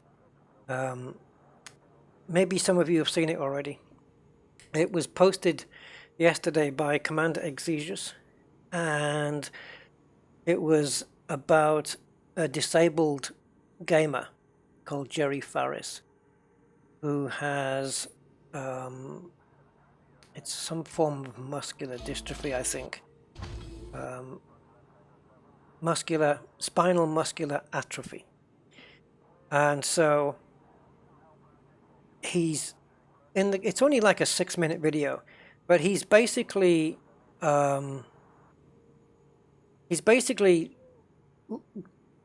Maybe some of you have seen it already. It was posted yesterday by Commander Exegious, and it was about a disabled gamer called Jerry Farris, who has it's some form of muscular dystrophy, I think. Spinal muscular atrophy. And so it's only like a 6-minute video, but he's basically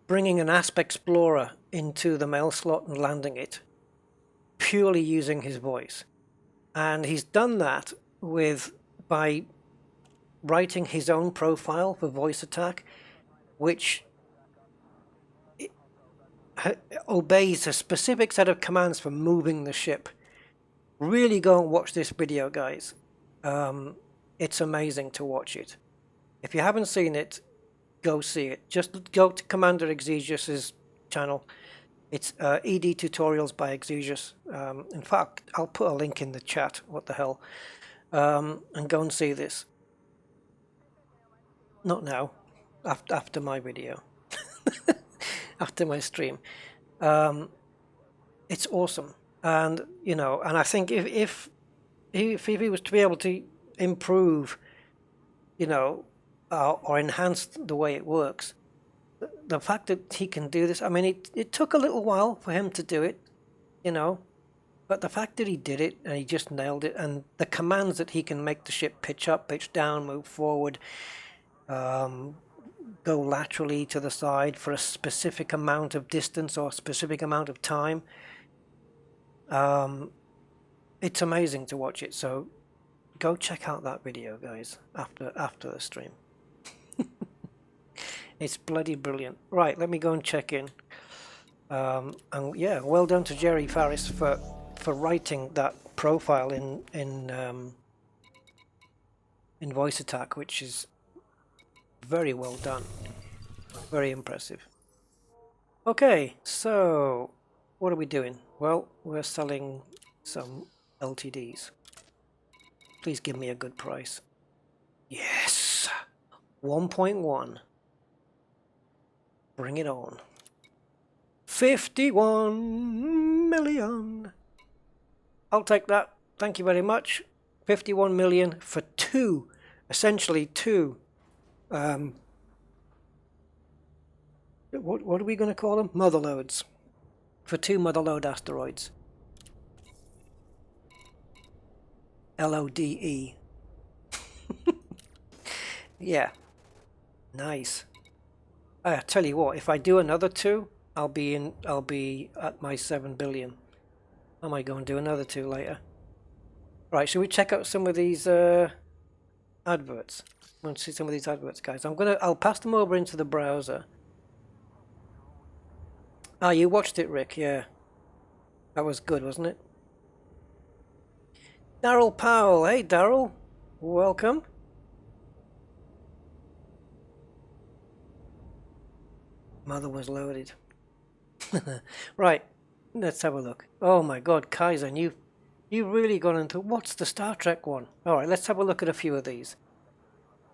bringing an Asp Explorer into the mail slot and landing it purely using his voice. And he's done that by writing his own profile for voice attack, which obeys a specific set of commands for moving the ship. Really go and watch this video, guys. It's amazing to watch it. If you haven't seen it, go see it. Just go to Commander Exegious's channel. It's ED Tutorials by Exegious. In fact, I'll put a link in the chat. What the hell? And go and see this. Not now. After my video. After my stream. It's awesome. And, and I think if he was to be able to improve, or enhance the way it works, the fact that he can do this, I mean, it took a little while for him to do it, but the fact that he did it and he just nailed it, and the commands that he can make the ship pitch up, pitch down, move forward, go laterally to the side for a specific amount of distance or a specific amount of time. It's amazing to watch it. So go check out that video, guys, after the stream. It's bloody brilliant. Right, let me go and check in. And yeah, well done to Jerry Farris for writing that profile in voice attack, which is very well done. Very impressive. Okay, so what are we doing? Well, we're selling some LTDs. Please give me a good price. Yes! 1.1. Bring it on. 51 million. I'll take that. Thank you very much. 51 million for essentially two. What are we going to call them? Motherloads. For 2 motherload asteroids. LODE. Yeah. Nice. I tell you what, if I do another 2, I'll be at my 7 billion. I might go and do another 2 later. Right, should we check out some of these adverts? I want to see some of these adverts, guys. I'll pass them over into the browser. Ah, you watched it, Rick, yeah. That was good, wasn't it? Daryl Powell. Hey, Daryl. Welcome. Mother was loaded. Right. Let's have a look. Oh my God, Kaizen, you really gone into what's the Star Trek one? All right, let's have a look at a few of these.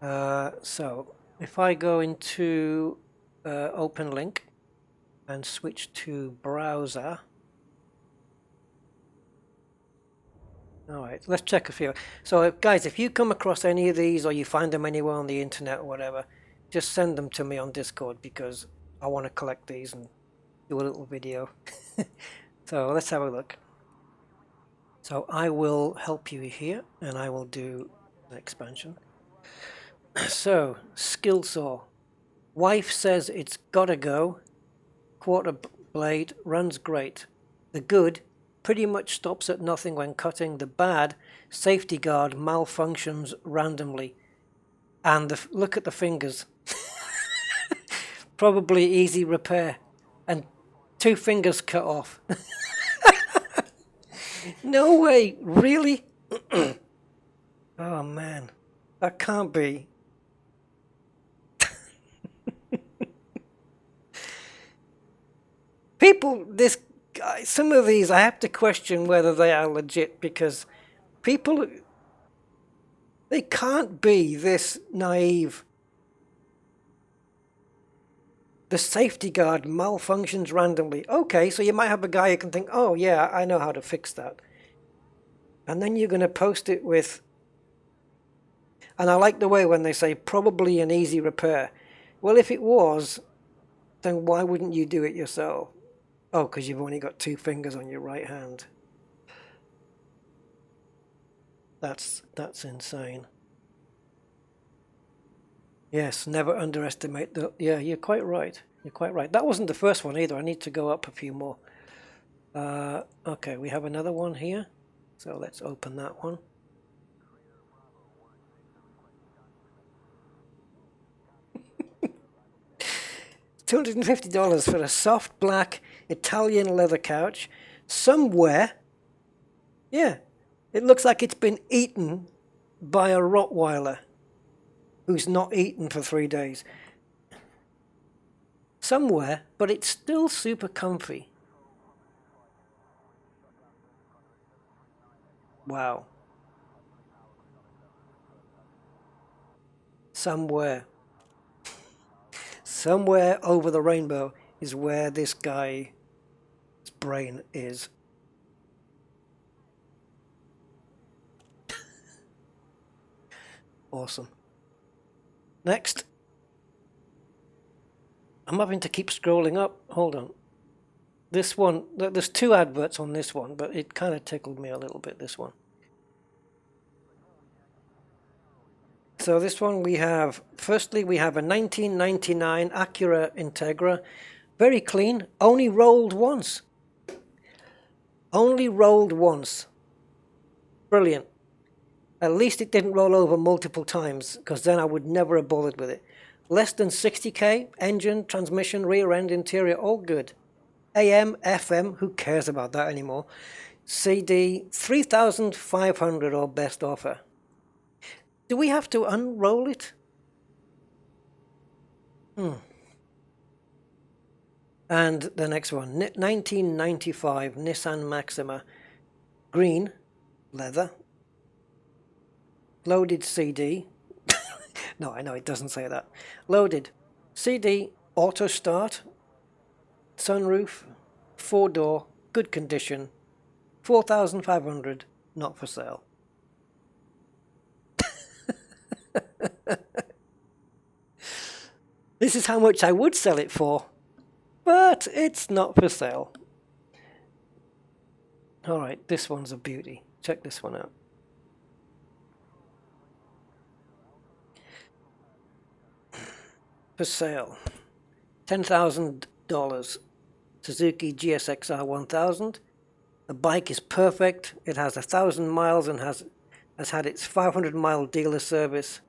So if I go into open link and switch to browser. All right, let's check a few. So guys, if you come across any of these or you find them anywhere on the internet or whatever, just send them to me on Discord because I want to collect these and do a little video. So let's have a look. So I will help you here and I will do an expansion. So skill saw. Wife says it's gotta go. Quarter blade runs great. The good pretty much stops at nothing when cutting. The bad safety guard malfunctions randomly. And look at the fingers. Probably easy repair. And 2 fingers cut off. No way, really? Oh man, that can't be. People, this guy, some of these I have to question whether they are legit because people, they can't be this naive. The safety guard malfunctions randomly. Okay, so you might have a guy who can think, oh yeah, I know how to fix that. And then you're going to post it with, and I like the way when they say probably an easy repair. Well, if it was, then why wouldn't you do it yourself? Oh, because you've only got 2 fingers on your right hand. That's insane. Yes, never underestimate the... Yeah, you're quite right. You're quite right. That wasn't the first one either. I need to go up a few more. Okay, we have another one here. So let's open that one. $250 for a soft black Italian leather couch. Somewhere, yeah, it looks like it's been eaten by a Rottweiler who's not eaten for 3 days. Somewhere, but it's still super comfy. Wow. Somewhere over the rainbow is where this guy's brain is. Awesome. Next. I'm having to keep scrolling up. Hold on. This one, there's 2 adverts on this one, but it kind of tickled me a little bit, this one. So this one we have, firstly we have a 1999 Acura Integra. Very clean, only rolled once. Only rolled once. Brilliant. At least it didn't roll over multiple times, because then I would never have bothered with it. Less than 60k, engine, transmission, rear end, interior, all good. AM, FM, who cares about that anymore? CD, 3,500 or best offer. Do we have to unroll it? And the next one, 1995 Nissan Maxima, green, leather, loaded CD. No, I know it doesn't say that. Loaded CD, auto start, sunroof, 4-door, good condition, 4,500, not for sale. This is how much I would sell it for, but it's not for sale. All right, this one's a beauty. Check this one out. For sale, $10,000. Suzuki GSXR 1000. The bike is perfect. It has 1,000 miles and has had its 500-mile dealer service.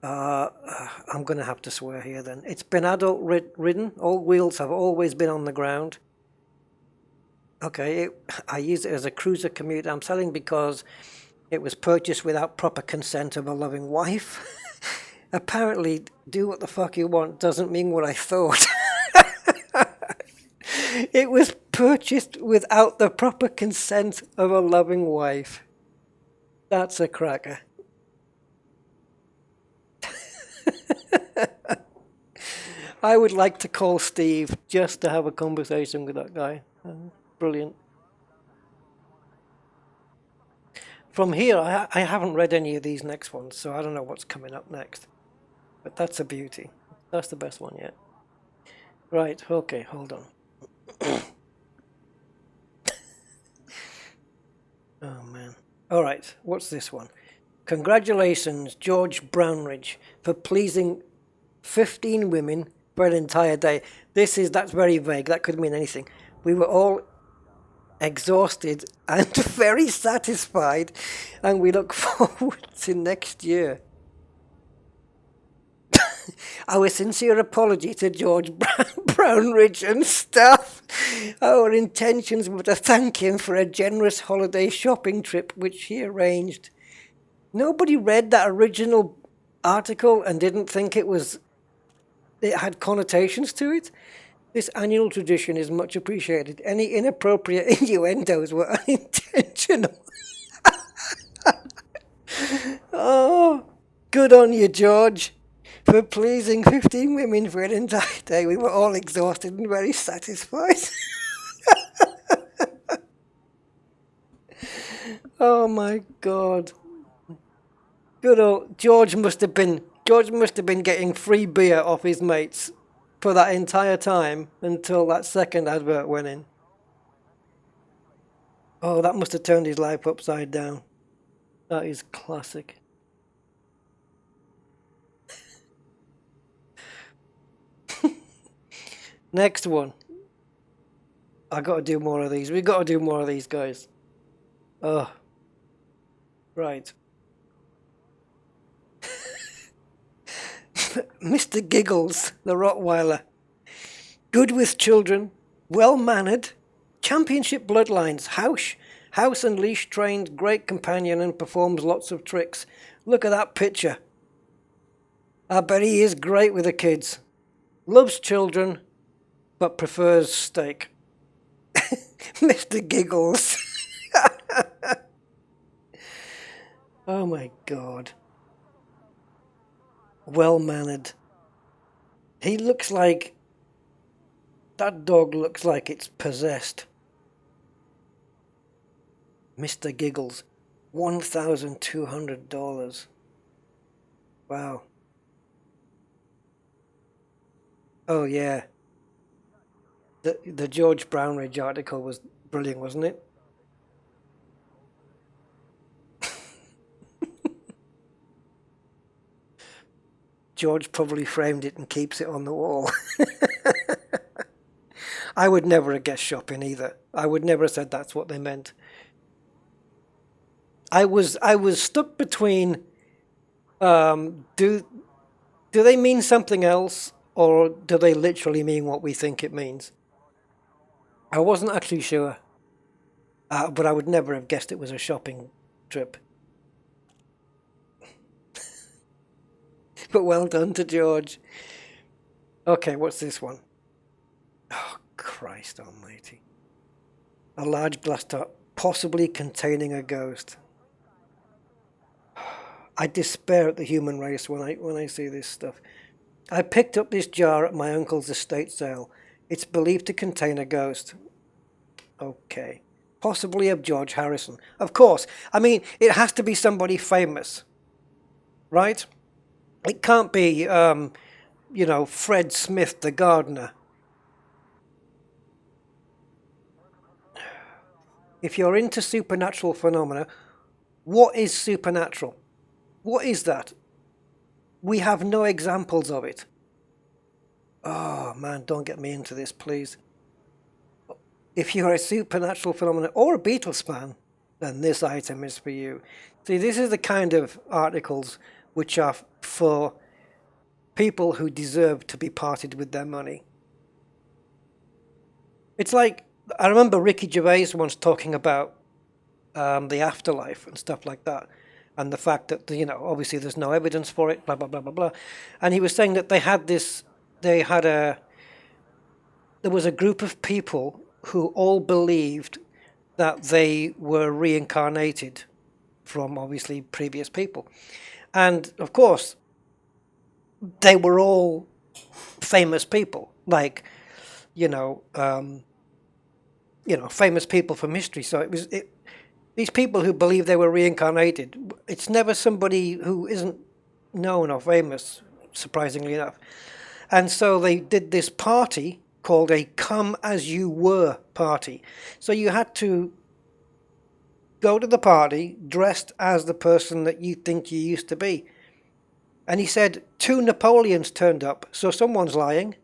I'm going to have to swear here then. It's been adult ridden. All wheels have always been on the ground. Okay, I use it as a cruiser commute. I'm selling because it was purchased without proper consent of a loving wife. Apparently, do what the fuck you want doesn't mean what I thought. It was purchased without the proper consent of a loving wife. That's a cracker. I would like to call Steve just to have a conversation with that guy. Brilliant. From here, I haven't read any of these next ones, so I don't know what's coming up next. But that's a beauty. That's the best one yet. Right, okay, hold on. Oh, man. All right, what's this one? Congratulations, George Brownridge, for pleasing 15 women for an entire day. That's very vague. That could mean anything. We were all exhausted and very satisfied, and we look forward to next year. Our sincere apology to George Brownridge and staff. Our intentions were to thank him for a generous holiday shopping trip which he arranged. Nobody read that original article and didn't think it had connotations to it. This annual tradition is much appreciated. Any inappropriate innuendos were unintentional. Oh, good on you, George. For pleasing 15 women for an entire day. We were all exhausted and very satisfied. Oh my God. Good old George must have been getting free beer off his mates for that entire time until that second advert went in. Oh, that must have turned his life upside down. That is classic. Next one. I got to do more of these. We got to do more of these, guys. Oh. Right. Mr. Giggles, the Rottweiler. Good with children, well-mannered, championship bloodlines, house and leash trained, great companion and performs lots of tricks. Look at that picture. I bet he is great with the kids. Loves children, but prefers steak. Mr. Giggles. Oh my God. Well-mannered. He looks like... That dog looks like it's possessed. Mr. Giggles. $1,200. Wow. Oh yeah. The George Brownridge article was brilliant, wasn't it? George probably framed it and keeps it on the wall. I would never have guessed shopping either. I would never have said that's what they meant. I was stuck between do they mean something else or do they literally mean what we think it means? I wasn't actually sure, but I would never have guessed it was a shopping trip. But well done to George. Okay, what's this one? Oh, Christ almighty. A large glass top, possibly containing a ghost. I despair at the human race when I see this stuff. I picked up this jar at my uncle's estate sale. It's believed to contain a ghost. Okay. Possibly of George Harrison. Of course. I mean, it has to be somebody famous. Right? It can't be, Fred Smith, the gardener. If you're into supernatural phenomena, what is supernatural? What is that? We have no examples of it. Oh, man, don't get me into this, please. If you're a supernatural phenomenon or a Beatles fan, then this item is for you. See, this is the kind of articles which are for people who deserve to be parted with their money. It's like I remember Ricky Gervais once talking about the afterlife and stuff like that, and the fact that obviously there's no evidence for it, blah blah blah blah blah, and he was saying that there was a group of people who all believed that they were reincarnated from obviously previous people, and of course they were all famous people, like famous people from history. So these people who believe they were reincarnated, it's never somebody who isn't known or famous, surprisingly enough. And so they did this party called a come as you were party. So you had to go to the party dressed as the person that you think you used to be. And he said 2 Napoleons turned up, so someone's lying.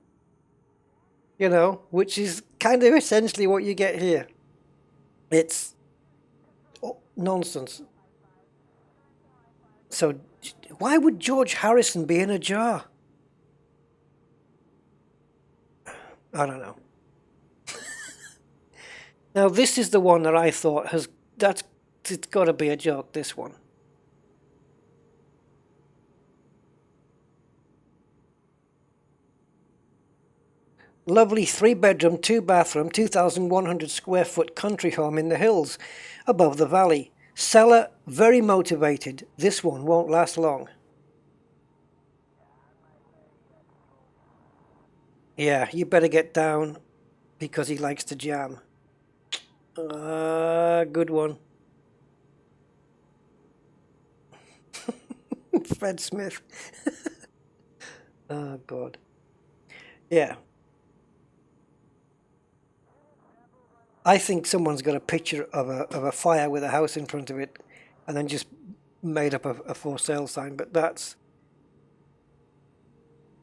Which is kind of essentially what you get here. It's nonsense. So why would George Harrison be in a jar? I don't know. Now this is the one that I thought it's got to be a joke, this one. Lovely 3-bedroom, 2-bathroom, 2,100 square foot country home in the hills above the valley. Seller very motivated. This one won't last long. Yeah, you better get down because he likes to jam. Good one. Fred Smith. Oh, God. Yeah. I think someone's got a picture of a fire with a house in front of it and then just made up a for sale sign, but that's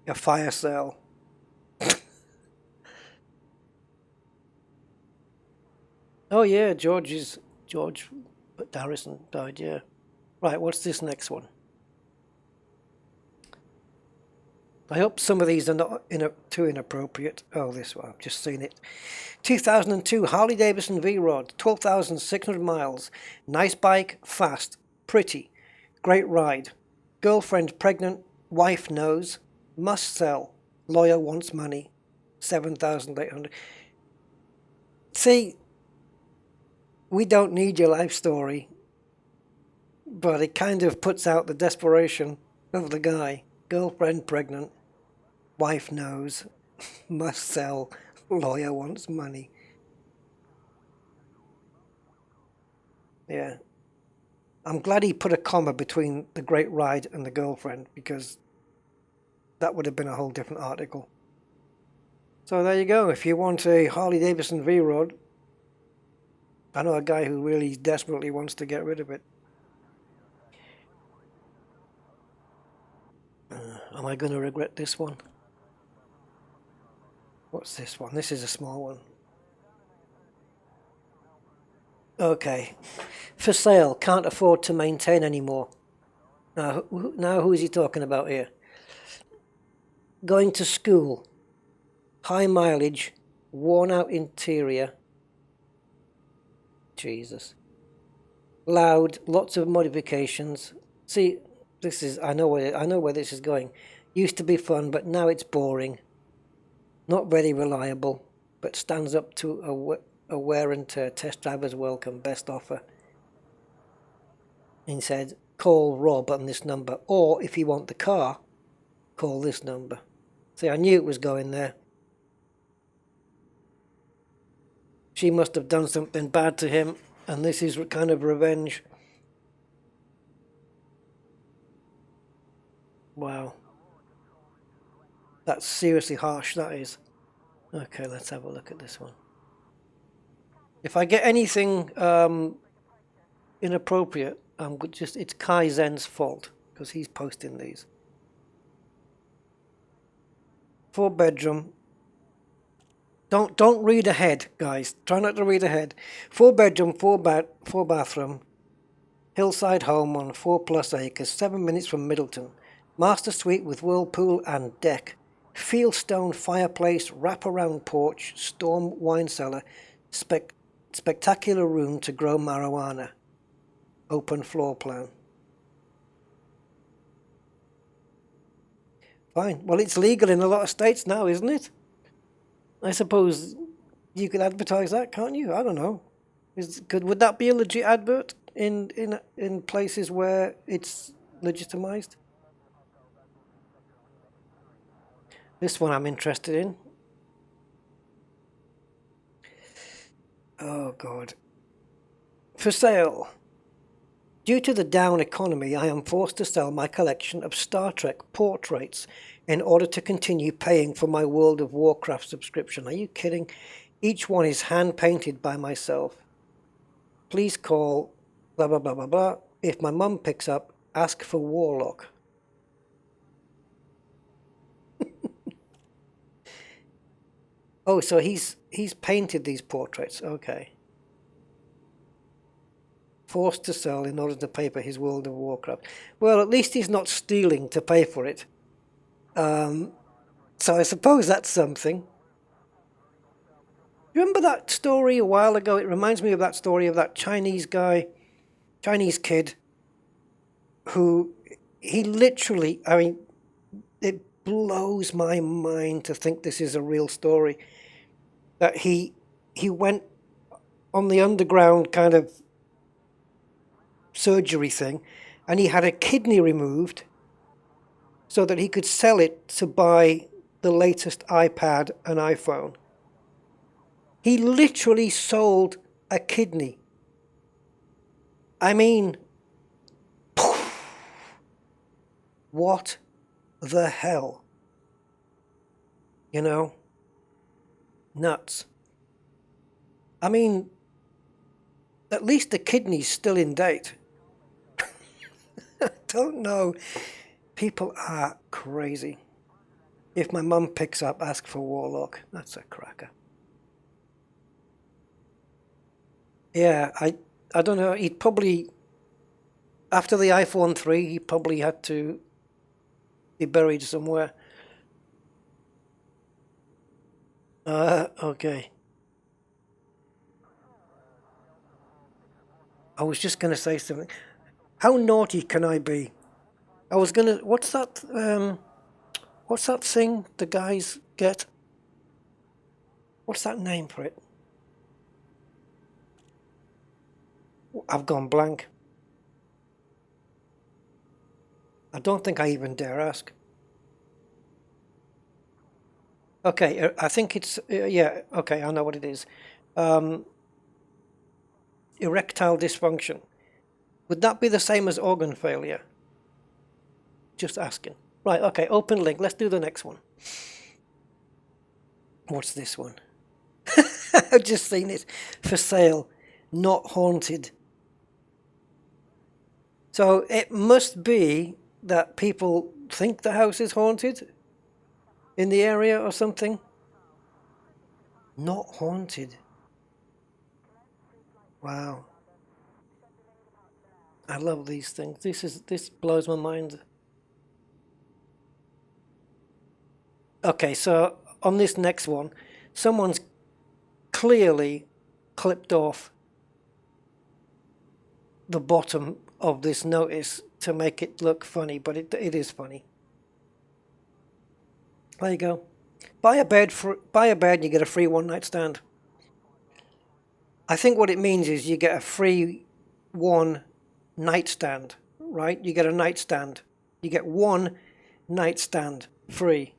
a fire sale. Oh yeah, George Harrison died, yeah. Right, what's this next one? I hope some of these are not too inappropriate. Oh, this one, I've just seen it. 2002 Harley Davidson V-Rod, 12,600 miles. Nice bike, fast, pretty, great ride. Girlfriend pregnant, wife knows, must sell. Lawyer wants money, 7,800. See, we don't need your life story, but it kind of puts out the desperation of the guy. Girlfriend pregnant, wife knows, must sell, lawyer wants money. Yeah. I'm glad he put a comma between the great ride and the girlfriend, because that would have been a whole different article. So there you go. If you want a Harley Davidson V-Rod, I know a guy who really desperately wants to get rid of it. Am I going to regret this one? What's this one? This is a small one. Okay. For sale. Can't afford to maintain anymore. Now who is he talking about here? Going to school. High mileage. Worn out interior. Jesus. Loud. Lots of modifications. See, this is I know where this is going. Used to be fun, but now it's boring. Not very reliable, but stands up to a wear and tear. Test drivers welcome. Best offer. He said, call Rob on this number, or if you want the car, call this number. See, I knew it was going there. She must have done something bad to him, and this is kind of revenge. Wow. That's seriously harsh, that is. Okay, let's have a look at this one. If I get anything inappropriate, it's Kai Zen's fault, because he's posting these. 4-bedroom. Don't read ahead, guys. Try not to read ahead. 4-bedroom, 4-bathroom. Hillside home on 4+ acres, 7 minutes from Middleton. Master suite with whirlpool and deck. Fieldstone fireplace, wraparound porch, storm wine cellar, Spectacular room to grow marijuana. Open floor plan. Fine. Well, it's legal in a lot of states now, isn't it? I suppose you could advertise that, can't you? I don't know. Would that be a legit advert in places where it's legitimized? This one I'm interested in. Oh God. For sale. Due to the down economy, I am forced to sell my collection of Star Trek portraits in order to continue paying for my World of Warcraft subscription. Are you kidding? Each one is hand-painted by myself. Please call blah blah blah blah blah. If my mum picks up, ask for Warlock. Oh, so he's painted these portraits. Okay. Forced to sell in order to pay for his World of Warcraft. Well, at least he's not stealing to pay for it. So I suppose that's something. Remember that story a while ago? It reminds me of that story of that Chinese kid, who he literally, I mean, it blows my mind to think this is a real story. That he went on the underground kind of surgery thing, and he had a kidney removed so that he could sell it to buy the latest iPad and iPhone. He literally sold a kidney. I mean, what the hell? You know? Nuts. I mean, at least the kidney's still in date. I don't know. People are crazy. If my mum picks up, ask for Warlock. That's a cracker. Yeah, I don't know. He'd probably, after the iPhone 3, he probably had to be buried somewhere. Okay. I was just going to say something. How naughty can I be? I was going to... What's that thing the guys get? What's that name for it? I've gone blank. I don't think I even dare ask. Okay, I think it's... yeah, okay, I know what it is. Erectile dysfunction. Would that be the same as organ failure? Just asking. Right, okay, open link. Let's do the next one. What's this one? I've just seen it. For sale. Not haunted. So it must be that people think the house is haunted in the area or something. Not haunted. Wow. I love these things. This blows my mind. Okay, so on this next one, someone's clearly clipped off the bottom of this notice to make it look funny, but it is funny. There you go. Buy a bed and you get a free one-night stand. I think what it means is you get a free one nightstand, right? You get a nightstand. You get one nightstand free.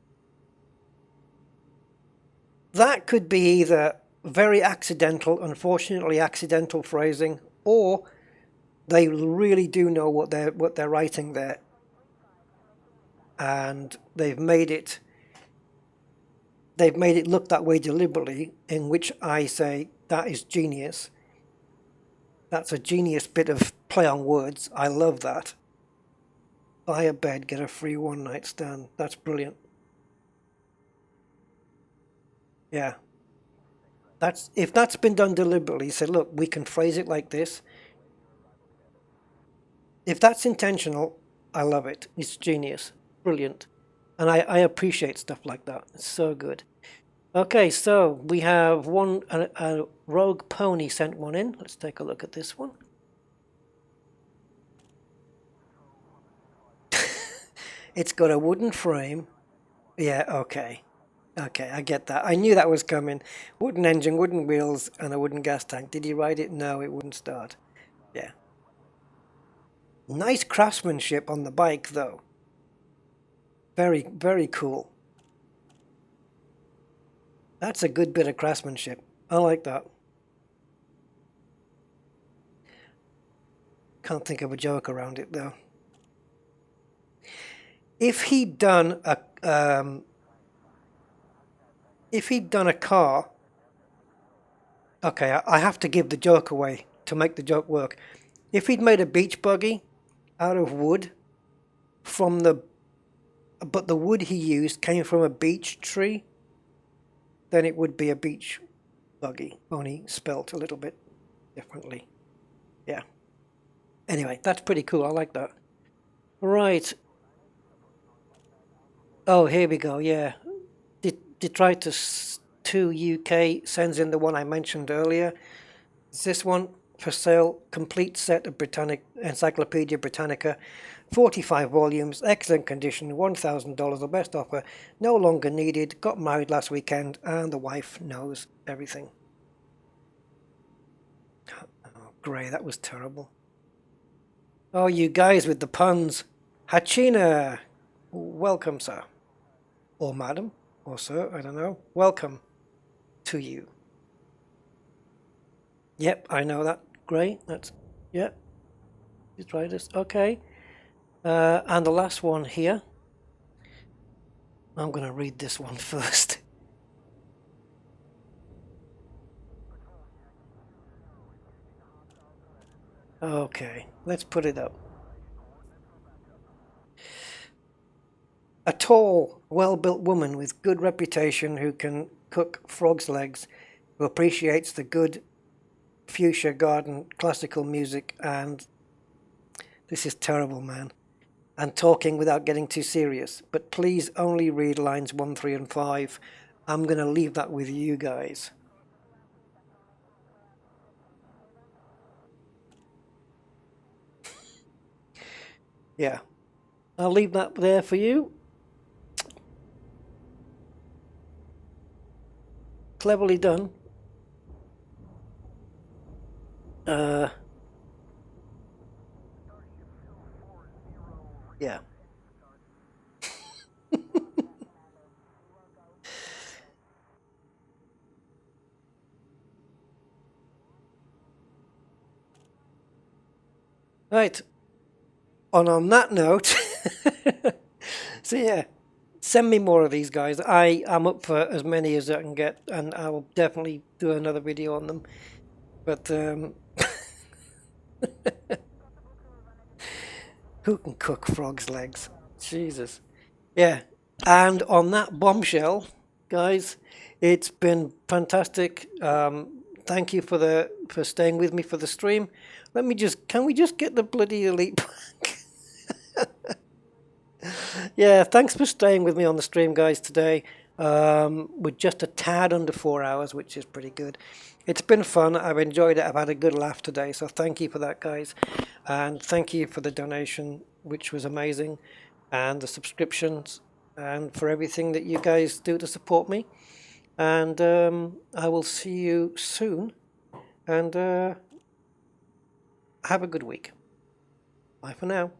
That could be either very accidental, unfortunately accidental phrasing, or they really do know what they're writing there, and they've made it look that way deliberately, in which I say that is genius. That's a genius bit of play on words. I love that. Buy a bed, get a free one-night stand. That's brilliant. Yeah. If that's been done deliberately, say, look, we can phrase it like this. If that's intentional, I love it. It's genius. Brilliant. And I appreciate stuff like that. It's so good. Okay, so we have a rogue pony sent one in. Let's take a look at this one. It's got a wooden frame. Yeah, okay. Okay, I get that. I knew that was coming. Wooden engine, wooden wheels, and a wooden gas tank. Did he ride it? No, it wouldn't start. Yeah. Nice craftsmanship on the bike, though. Very, very cool. That's a good bit of craftsmanship. I like that. Can't think of a joke around it, though. If he'd done a car, okay, I have to give the joke away to make the joke work. If he'd made a beach buggy out of wood but the wood he used came from a beech tree, then it would be a beach buggy, only spelt a little bit differently. Yeah. Anyway, that's pretty cool. I like that. Right. Oh, here we go. Yeah. Detritus 2 UK sends in the one I mentioned earlier. It's this one for sale. Complete set of Encyclopedia Britannica. 45 volumes, excellent condition, $1,000, the best offer, no longer needed, got married last weekend, and the wife knows everything. Oh, Gray, that was terrible. Oh, you guys with the puns. Hachina, welcome, sir. Or madam, or sir, I don't know. Welcome to you. Yep, I know that. Gray, that's, yep. You try this, okay. And the last one here. I'm going to read this one first. Okay, let's put it up. A tall, well-built woman with good reputation who can cook frog's legs, who appreciates the good fuchsia garden classical music, and this is terrible, man, and talking without getting too serious. But please only read lines 1, 3, and 5. I'm going to leave that with you guys. Yeah, I'll leave that there for you. Cleverly done. Yeah. Right. On that note, so yeah, send me more of these guys. I am up for as many as I can get, and I will definitely do another video on them. But who can cook frog's legs? Jesus. Yeah. And on that bombshell, guys, it's been fantastic. Thank you for staying with me for the stream. Can we just get the bloody elite back? Yeah, thanks for staying with me on the stream, guys, today. With just a tad under 4 hours, which is pretty good. It's been fun. I've enjoyed it. I've had a good laugh today, so thank you for that, guys. And thank you for the donation, which was amazing, and the subscriptions, and for everything that you guys do to support me. And I will see you soon, and have a good week. Bye for now.